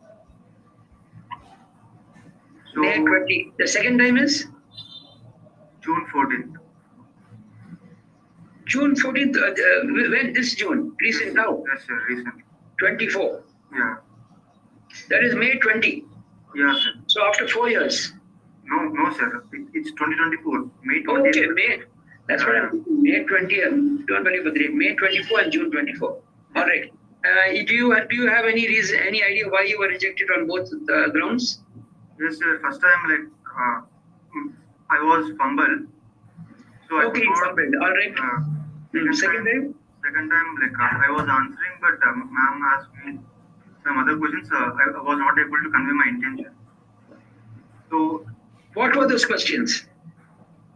So May 20. The second time is? June 14th. June 14th. When this June? Recent now? Yes, sir. Recent. 24. Yeah. That is May 20. Yeah, sir. So after 4 years. No, sir. It's 2024. May 20. Okay, May. That's what I'm thinking. May 20th. Don't believe for 3. May 24 and June 24. All right. Do you have any reason, any idea why you were rejected on both grounds? Yes, sir. First time, I was fumbled. So okay, you fumbled. All right. Second time? Second time, I was answering, but ma'am asked me some other questions, I was not able to convey my intention. So, What were those questions?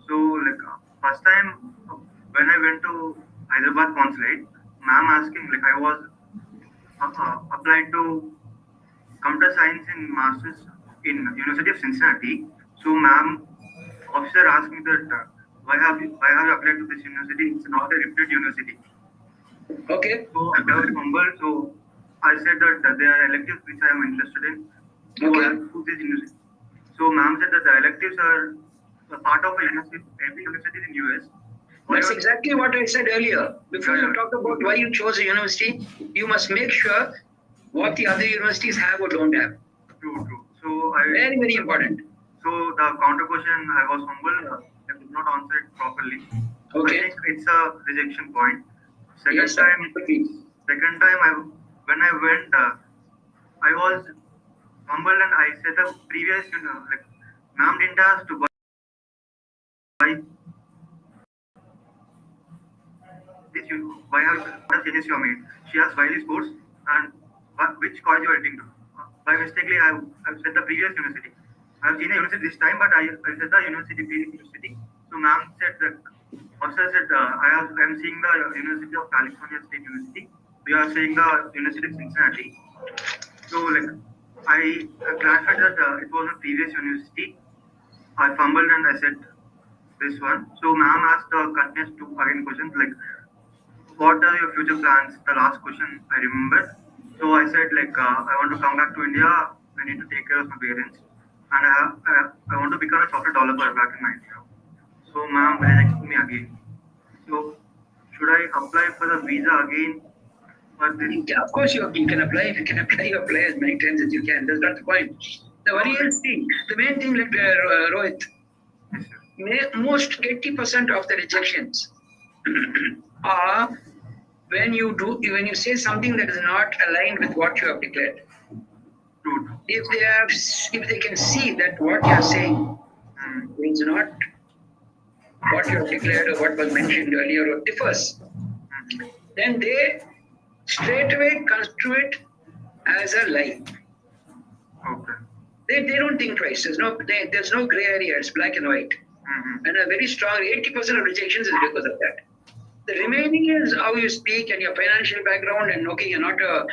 so like first time when I went to Hyderabad consulate, ma'am asking like I was applied to computer science in masters in University of Cincinnati. So, ma'am, officer asked me that why have you applied to this university? It's not a reputed university. Okay. So I was humbled. So I said that there are electives which I am interested in. So Okay. I took this university. So ma'am said that the electives are a part of a university. Every university in US. That's exactly what I said earlier. Before you talk about why you chose a university, you must make sure what the other universities have or don't have. True. So I Very, very important. So the counter question I was humbled. I did not answer it properly. Okay. I think it's a rejection point. Second Yes, sir. time when I went, I was humbled and I said the previous, like, ma'am didn't ask to buy this, why what changes you have made. She asked why this course and which college you are heading to. By mistakenly, I said the previous university. I have seen a university this time, but I said the university, previous university. So ma'am said that, officer said, I am seeing the University of California State University. We are saying the University of Cincinnati. So like I clarified that it was a previous university. I fumbled and I said this one. So ma'am asked the continuous two again questions like, what are your future plans? The last question I remember. So I said like I want to come back to India. I need to take care of my parents, and I want to become a software developer back in my India. So ma'am rejected me again. So should I apply for the visa again? For this? Of course, you can apply. If you can apply, you apply as many times as you can. That's not the point. The worry is the main thing, like Rohit, most 80% of the rejections are when you say something that is not aligned with what you have declared. If they can see that what you are saying is not what you have declared or what was mentioned earlier or differs, then they straight away construe it as a lie. Okay. They don't think twice. There's no gray area. It's black and white. And a very strong 80% of rejections is because of that. The remaining is how you speak and your financial background, and okay, you're not a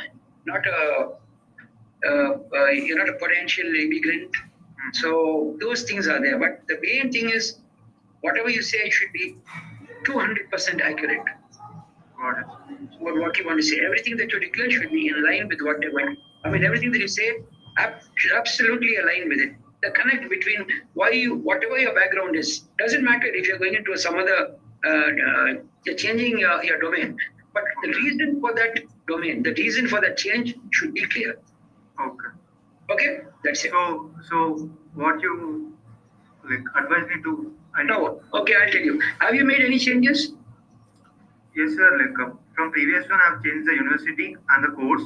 potential immigrant. So those things are there. But the main thing is whatever you say should be 200% accurate. Got it. What you want to say, everything that you declare should be in line with what they want. I mean, everything that you say should absolutely align with it. The connect between whatever your background is, doesn't matter if you're going into some other, you're changing your domain. But the reason for that domain, the reason for that change should be clear. Okay, that's it. So what you like advise me to? No, okay, I'll tell you. Have you made any changes? Yes, sir. Like from previous one, I've changed the university and the course.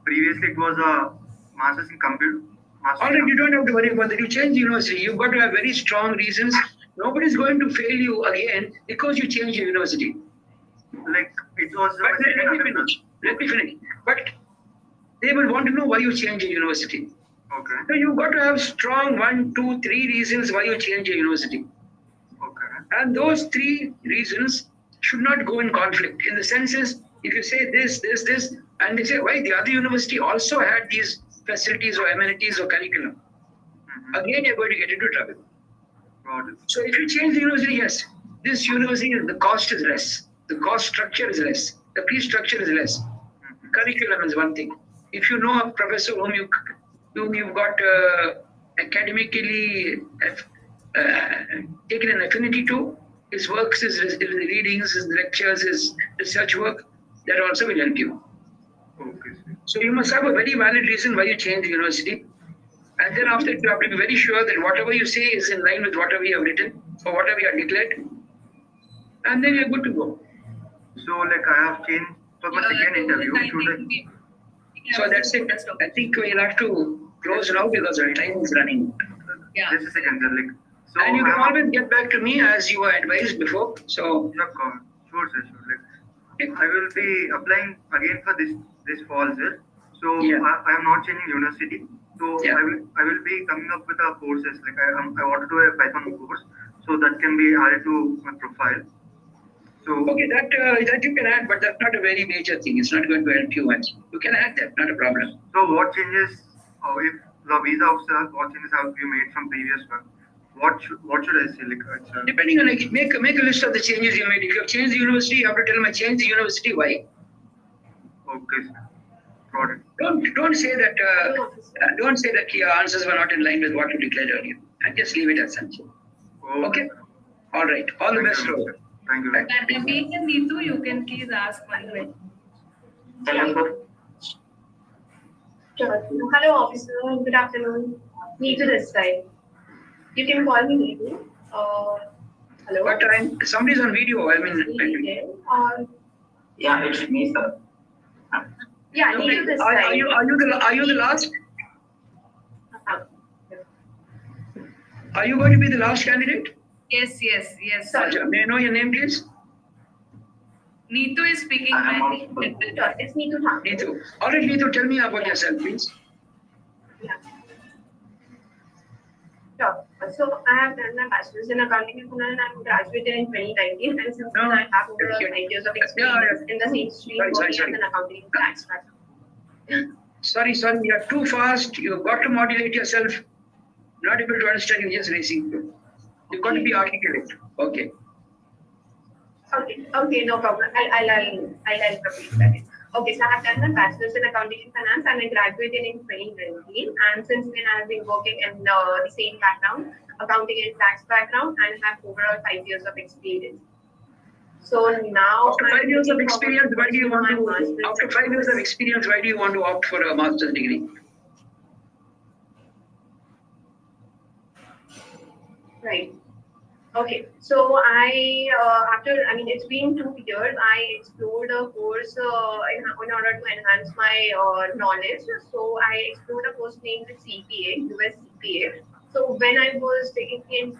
Previously, it was a master's in computer. All right, you don't have to worry about that. You change the university. You've got to have very strong reasons. Nobody's going to fail you again because you change your university. Like it was. Let me finish. But they will want to know why you change your university. Okay. So you've got to have strong 1, 2, 3 reasons why you change your university. Okay. And those 3 reasons should not go in conflict. In the sense is, if you say this, and they say, why the other university also had these facilities or amenities or curriculum, again you're going to get into trouble. Got it. So if you change the university, yes, this university, the cost is less, the cost structure is less, the fee structure is less. Curriculum is one thing. If you know a professor whom you've got academically taken an affinity to, his works, his readings, his lectures, his research work, that also will help you. Okay. So you must have a very valid reason why you change the university. And then after, you have to be very sure that whatever you say is in line with whatever you have written or whatever you have declared. And then you're good to go. So like I have changed for my second interview. So that's it. I think we'll have to close now because our time is running. Yeah. Just a second, sir. Like, so and you can always get back to me as you were advised before. So sure, sir. Sure. Like, I will be applying again for this fall, sir. So Yeah. I am not changing university. So Yeah. I will be coming up with a courses. Like I want to do a Python course, so that can be added to my profile. So Okay, that you can add, but that's not a very major thing. It's not going to help you much. You can add that, not a problem. So what changes, if the visa officer, what changes have you made from previous one? What should I say? Like, Depending on, like, make a list of the changes you made. If you have changed the university, you have to tell them I changed the university. Why? okay, sir. Got it. Don't say that. Don't say that your answers were not in line with what you declared earlier. And just leave it as such. Okay. All right. All the best. Sir. Thank you. And being in Neetu, you can please ask one question. Sure. Hello, officer. Good afternoon. Neetu this side. You can call me Neetu. Hello. But somebody's on video. I mean. Yeah, it's me, sir. Yeah, Neetu this side. Are you the last? Are you going to be the last candidate? Yes. May I know your name, please? Neetu is speaking. It's Neetu. Neetu. All right, Neetu, tell me about yourself, please. Yeah. Sure. So I have done my bachelor's in accounting and finance and graduated in 2019. And since then I have over 5 years of experience in the same stream working as an accounting and tax background. Sorry, you're too fast. You've got to modulate yourself. Not able to understand, you're just racing. You've got to be articulate. Okay. Okay, no problem. I'll repeat that. Okay, so I have done my bachelor's in accounting and finance and I graduated in 2019. And since then I've been working in the same background, accounting and tax background, and have overall 5 years of experience. So now after 5 years of experience, why do you want to? After 5 years of experience, why do you want to opt for a master's degree? Right. Okay. So it's been 2 years. I explored a course in order to enhance my knowledge. So I explored a course named CPA, US CPA. So when I was taking into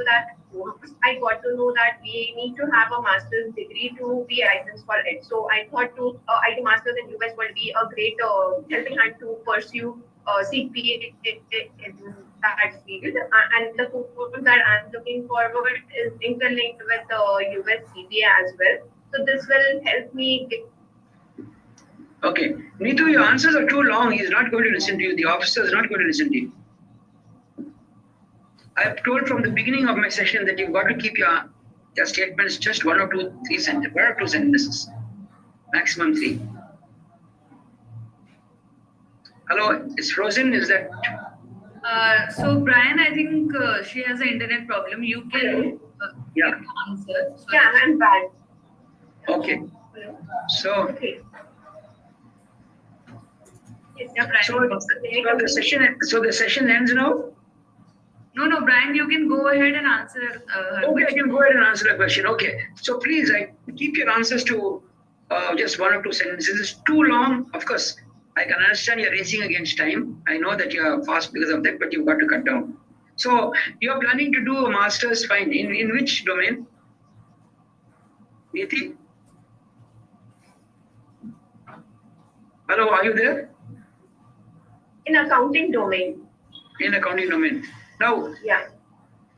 that course, I got to know that we need to have a master's degree to be licensed for it. So I thought IT masters in US will be a great helping hand to pursue CPA in that field. And the course that I'm looking forward is interlinked with the US CPA as well. So this will help me. Okay. Neetu, your answers are too long. He's not going to listen to you. The officer is not going to listen to you. I have told from the beginning of my session that you've got to keep your statements just 1 or 2 sentences. Maximum 3. Hello, it's frozen. Is that? So Brian, I think she has an internet problem. You can answer. So yeah, I'm bad. Okay. So. Okay. Yes, yeah, Brian. So the session ends now. No, Brian, you can go ahead and answer her Okay, question. I can go ahead and answer the question. Okay. So please, keep your answers to just 1 or 2 sentences. It's too long. Of course, I can understand you're racing against time. I know that you're fast because of that, but you've got to cut down. So you're planning to do a master's, fine. In which domain? Neeti? Hello, are you there? In accounting domain. In accounting domain. Now, yeah.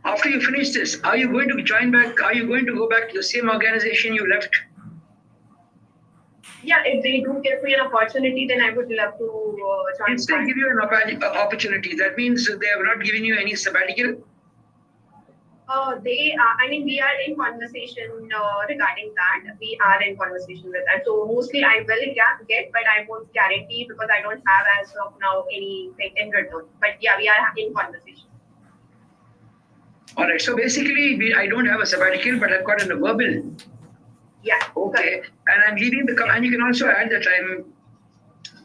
After you finish this, are you going to join back? Are you going to go back to the same organization you left? Yeah, if they do give me an opportunity, then I would love to join. If they give you an opportunity, that means they have not given you any sabbatical? We are in conversation regarding that. We are in conversation with that. So mostly I will get, but I won't guarantee because I don't have as of now anything in return. But yeah, we are in conversation. All right. So basically, I don't have a sabbatical, but I've got a verbal. Yeah. Okay. And I'm leaving and you can also add that I'm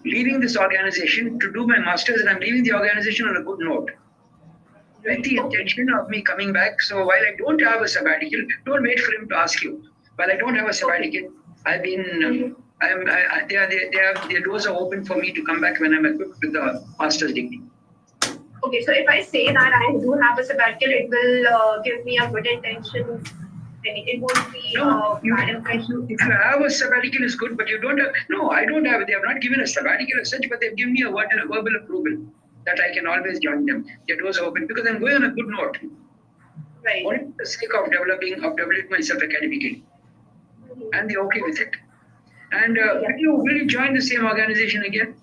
leaving this organization to do my master's, and I'm leaving the organization on a good note. With the intention of me coming back. So while I don't have a sabbatical, don't wait for him to ask you. While I don't have a sabbatical, I've been, their doors are open for me to come back when I'm equipped with the master's degree. Okay, so if I say that I do have a sabbatical, it will give me a good intention I mean, it won't be No, bad impression. if you have a sabbatical, is good, but you don't have. No, I don't have. They have not given a sabbatical as such, but they've given me a verbal approval that I can always join them. The doors are open because I'm going on a good note. Right. Only for the sake of developing myself academically, and they're okay with it. And will you join the same organization again?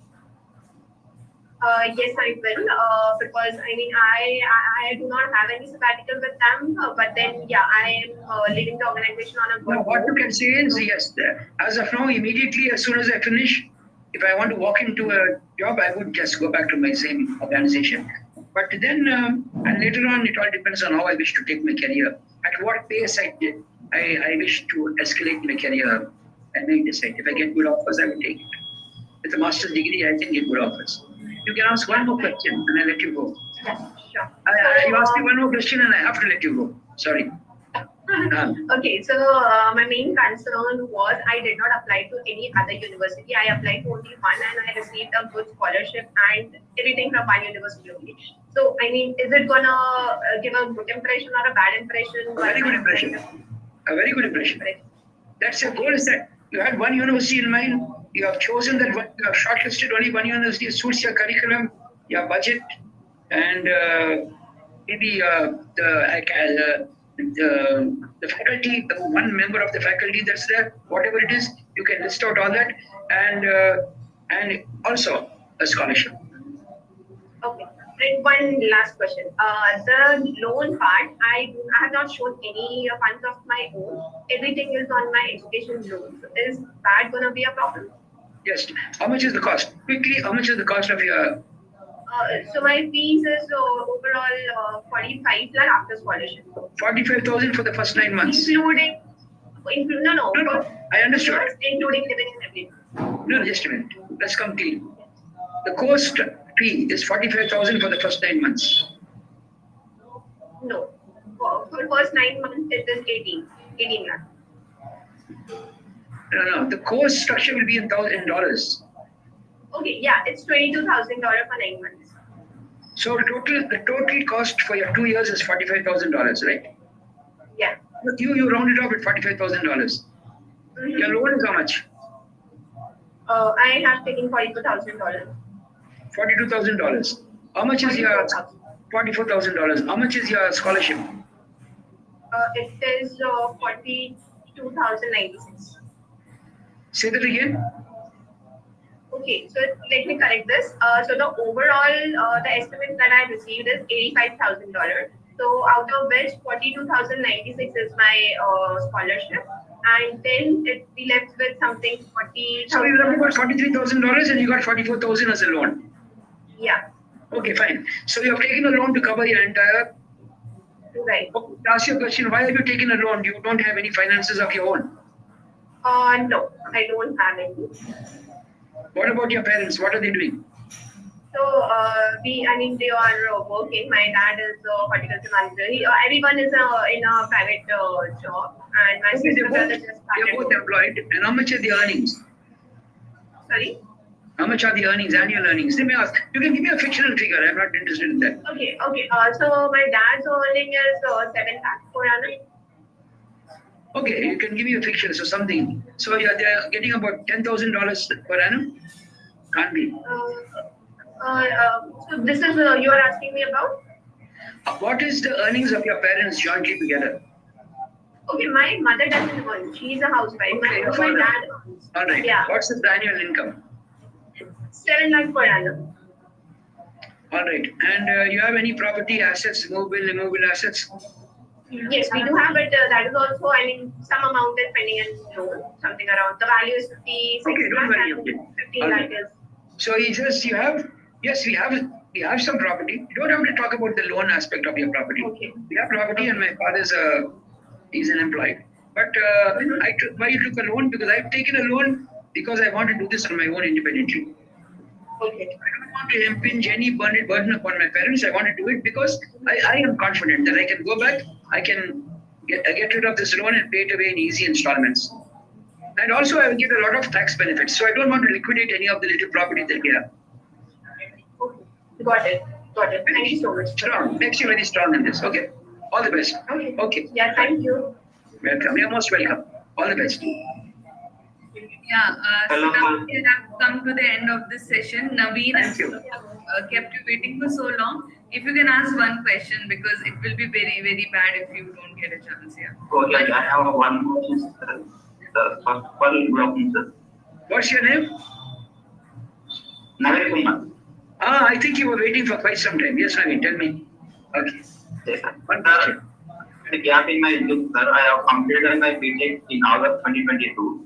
Yes, I will. Because I mean, I do not have any sabbatical with them. But then, yeah, I am leaving the organization on a good Now, what you note. can say is yes. As of now, immediately as soon as I finish, if I want to walk into a job, I would just go back to my same organization. But then, and later on, it all depends on how I wish to take my career. At what pace I wish to escalate my career, I may decide. If I get good offers, I will take it. With a master's degree, I think get good offers. You can ask one more question, and I'll let you go. Yes, sure. You asked me one more question, and I have to let you go. Sorry. Okay, so my main concern was I did not apply to any other university. I applied to only one and I received a good scholarship and everything from one university only. So, I mean, is it gonna give a good impression or a bad impression? A very good impression. A very good impression. That's your goal, is that you had one university in mind, you have chosen that one, you have shortlisted only one university, it suits your curriculum, your budget, and maybe the faculty, the one member of the faculty that's there, whatever it is, you can list out all that, and also a scholarship. Okay. And one last question. The loan part, I have not shown any funds of my own. Everything is on my education loan. So is that going to be a problem? Yes. How much is the cost? Quickly, how much is the cost of your? So my fees is overall 45 lakh after scholarship. 45,000 for the first 9 months. Including, no. I understood. Including living and everything. No, just a minute. Let's come clean. The cost fee is 45,000 for the first 9 months. No. For the first 9 months, it is 18 lakh. No. The course structure will be in dollars. Okay, yeah, it's $22,000 for 9 months. So the total cost for your 2 years is $45,000, right? Yeah. But you round it up at $45,000. Mm-hmm. Your loan is how much? I have taken $42,000. $42,000. How much is your $44,000? How much is your scholarship? It is 42,096. Say that again. Okay, so let me correct this. So the overall, the estimate that I received is $85,000. So out of which 42,096 is my scholarship, and then we left with something 40. So you got $43,000 and you got 44,000 as a loan. Yeah. Okay, fine. So you have taken a loan to cover your entire. Right. Okay, to ask you a question, why have you taken a loan? You don't have any finances of your own. No, I don't have any. What about your parents? What are they doing? So they are working. My dad is a horticulture manager. Everyone is in a private job, and my sister brother just started. They're both employed. And how much are the earnings? Sorry. How much are the earnings? Annual earnings? Let me ask. You can give me a fictional figure. I'm not interested in that. Okay. So my dad's earning is 7 lakh per annum. Okay, you can give me a figure, so something. So they're getting about $10,000 per annum. Can't be. So this is you are asking me about? What is the earnings of your parents jointly together? Okay, my mother doesn't earn. She's a housewife. Okay, my dad earns. All right. Yeah. What's the annual income? 7 lakh per annum. All right. And you have any property assets, immovable assets? Yes, we do have, but that is also, some amount is pending and loan, something around. The value is 56 lakh and 15 lakh is. So he says you have, yes, we have some property. You don't have to talk about the loan aspect of your property. Okay. We have property and my father's he's unemployed. But why you took a loan? Because I've taken a loan because I want to do this on my own independently. Okay. I don't want to impinge any burden upon my parents. I want to do it because I am confident that I can go back, I can get rid of this loan and pay it away in easy installments. And also I will get a lot of tax benefits. So I don't want to liquidate any of the little property that we have. Okay. Got it. Thank you so much. Strong. Makes you very strong in this. Okay. All the best. Okay. Okay. Yeah, thank you. Welcome. You're most welcome. All the best. Yeah, so now we have come to the end of this session. Naveen, I'm sorry I've kept you waiting for so long. If you can ask one question, because it will be very, very bad if you don't get a chance here. Okay, I have one more question, sir. First of all, good afternoon, sir. What's your name? Naveen Kumar. I think you were waiting for quite some time. Yes, Naveen, tell me. Okay. Yes, sir. One question. The gap in my education, sir. I have completed my BTech in August 2022.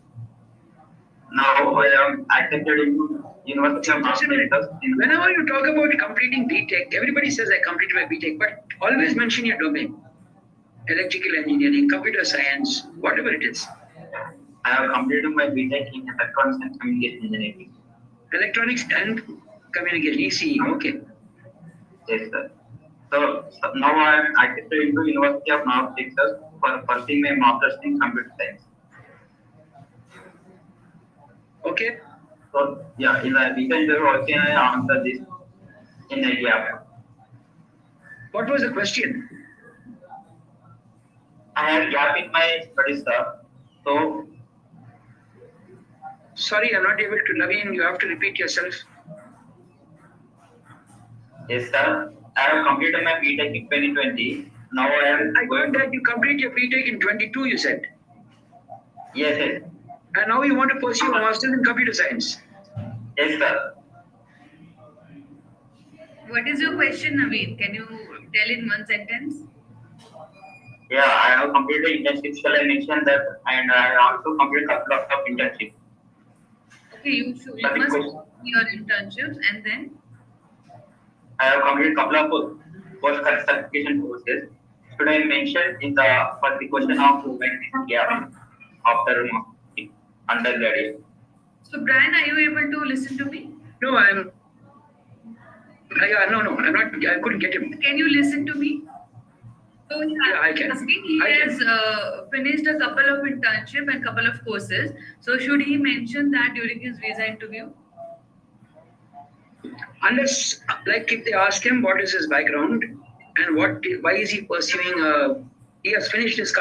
Now I am accepted into University of Massachusetts. Whenever you talk about completing BTech, everybody says I completed my BTech, but always mention your domain. Electrical engineering, computer science, whatever it is. I have completed my BTech in Electronics and Communication Engineering. Electronics and Communication, ECE, okay. Yes, sir. So now I am accepted into University of North Texas for pursuing my master's in computer science. Okay. So yeah, in the recent interview, also I answer this in a gap. What was the question? I had gap in my studies, sir. So sorry, I'm not able to. Naveen, you have to repeat yourself. Yes, sir. I have completed my BTech in 2020. Now I got that you complete your BTech in 22, you said. Yes, yes. And now you want to pursue a master's in computer science. Yes, sir. What is your question, Naveen? Can you tell in one sentence? Yeah, I have completed internships, shall I mention that, and I also completed a couple of internships. Okay, you must do your internships and then? I have completed a couple of post certification courses. Should I mention in the for the question of when gap after undergraduate? So, Brian, are you able to listen to me? No, I'm not. I couldn't get him. Can you listen to me? So yeah, I can. He has finished a couple of internship and couple of courses. So should he mention that during his visa interview? Unless, like, if they ask him what is his background and why is he pursuing? He has finished his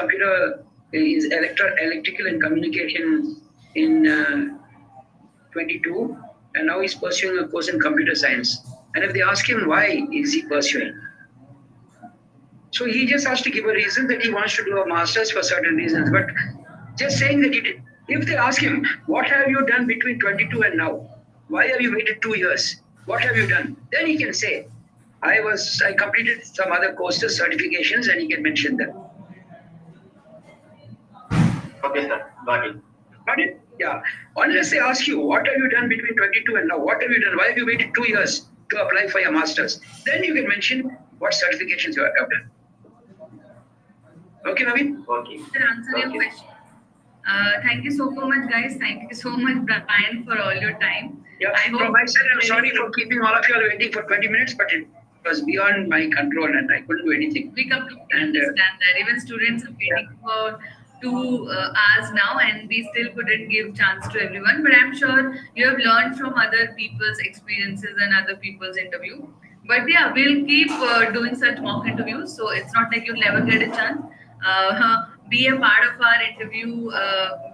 electrical and communication in 22, and now he's pursuing a course in computer science. And if they ask him why is he pursuing, so he just has to give a reason that he wants to do a master's for certain reasons. But just saying that if they ask him, what have you done between 22 and now? Why have you waited 2 years? What have you done? Then he can say, I completed some other courses, certifications, and he can mention them. Okay, sir. Got it. Got it? Yeah. Unless they ask you, what have you done between 22 and now? What have you done? Why have you waited 2 years to apply for your master's? Then you can mention what certifications you have done. Okay, Naveen? Okay. Answer your question. Thank you so much, guys. Thank you so much, Brian, for all your time. Yeah, from my side, I'm sorry for keeping all of you all waiting for 20 minutes, but it was beyond my control and I couldn't do anything. We completely understand that. Even students are waiting for 2 hours now and we still couldn't give chance to everyone. But I'm sure you have learned from other people's experiences and other people's interview. But yeah, we'll keep doing such mock interviews. So it's not like you'll never get a chance. Be a part of our interview,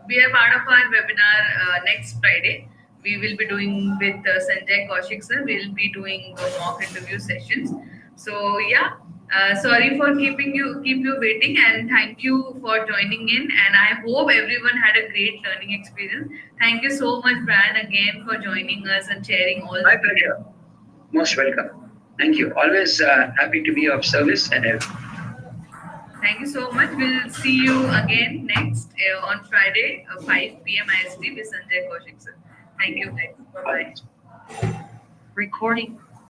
be a part of our webinar next Friday. We will be doing with Sanjay Kaushik sir. We'll be doing mock interview sessions. So yeah, sorry for keep you waiting, and thank you for joining in. And I hope everyone had a great learning experience. Thank you so much, Brian, again for joining us and sharing all. My pleasure. Most welcome. Thank you. Always happy to be of service and help. Thank you so much. We'll see you again next on Friday, 5 p.m. IST with Sanjay Kaushik sir. Thank you guys. Bye-bye. Recording.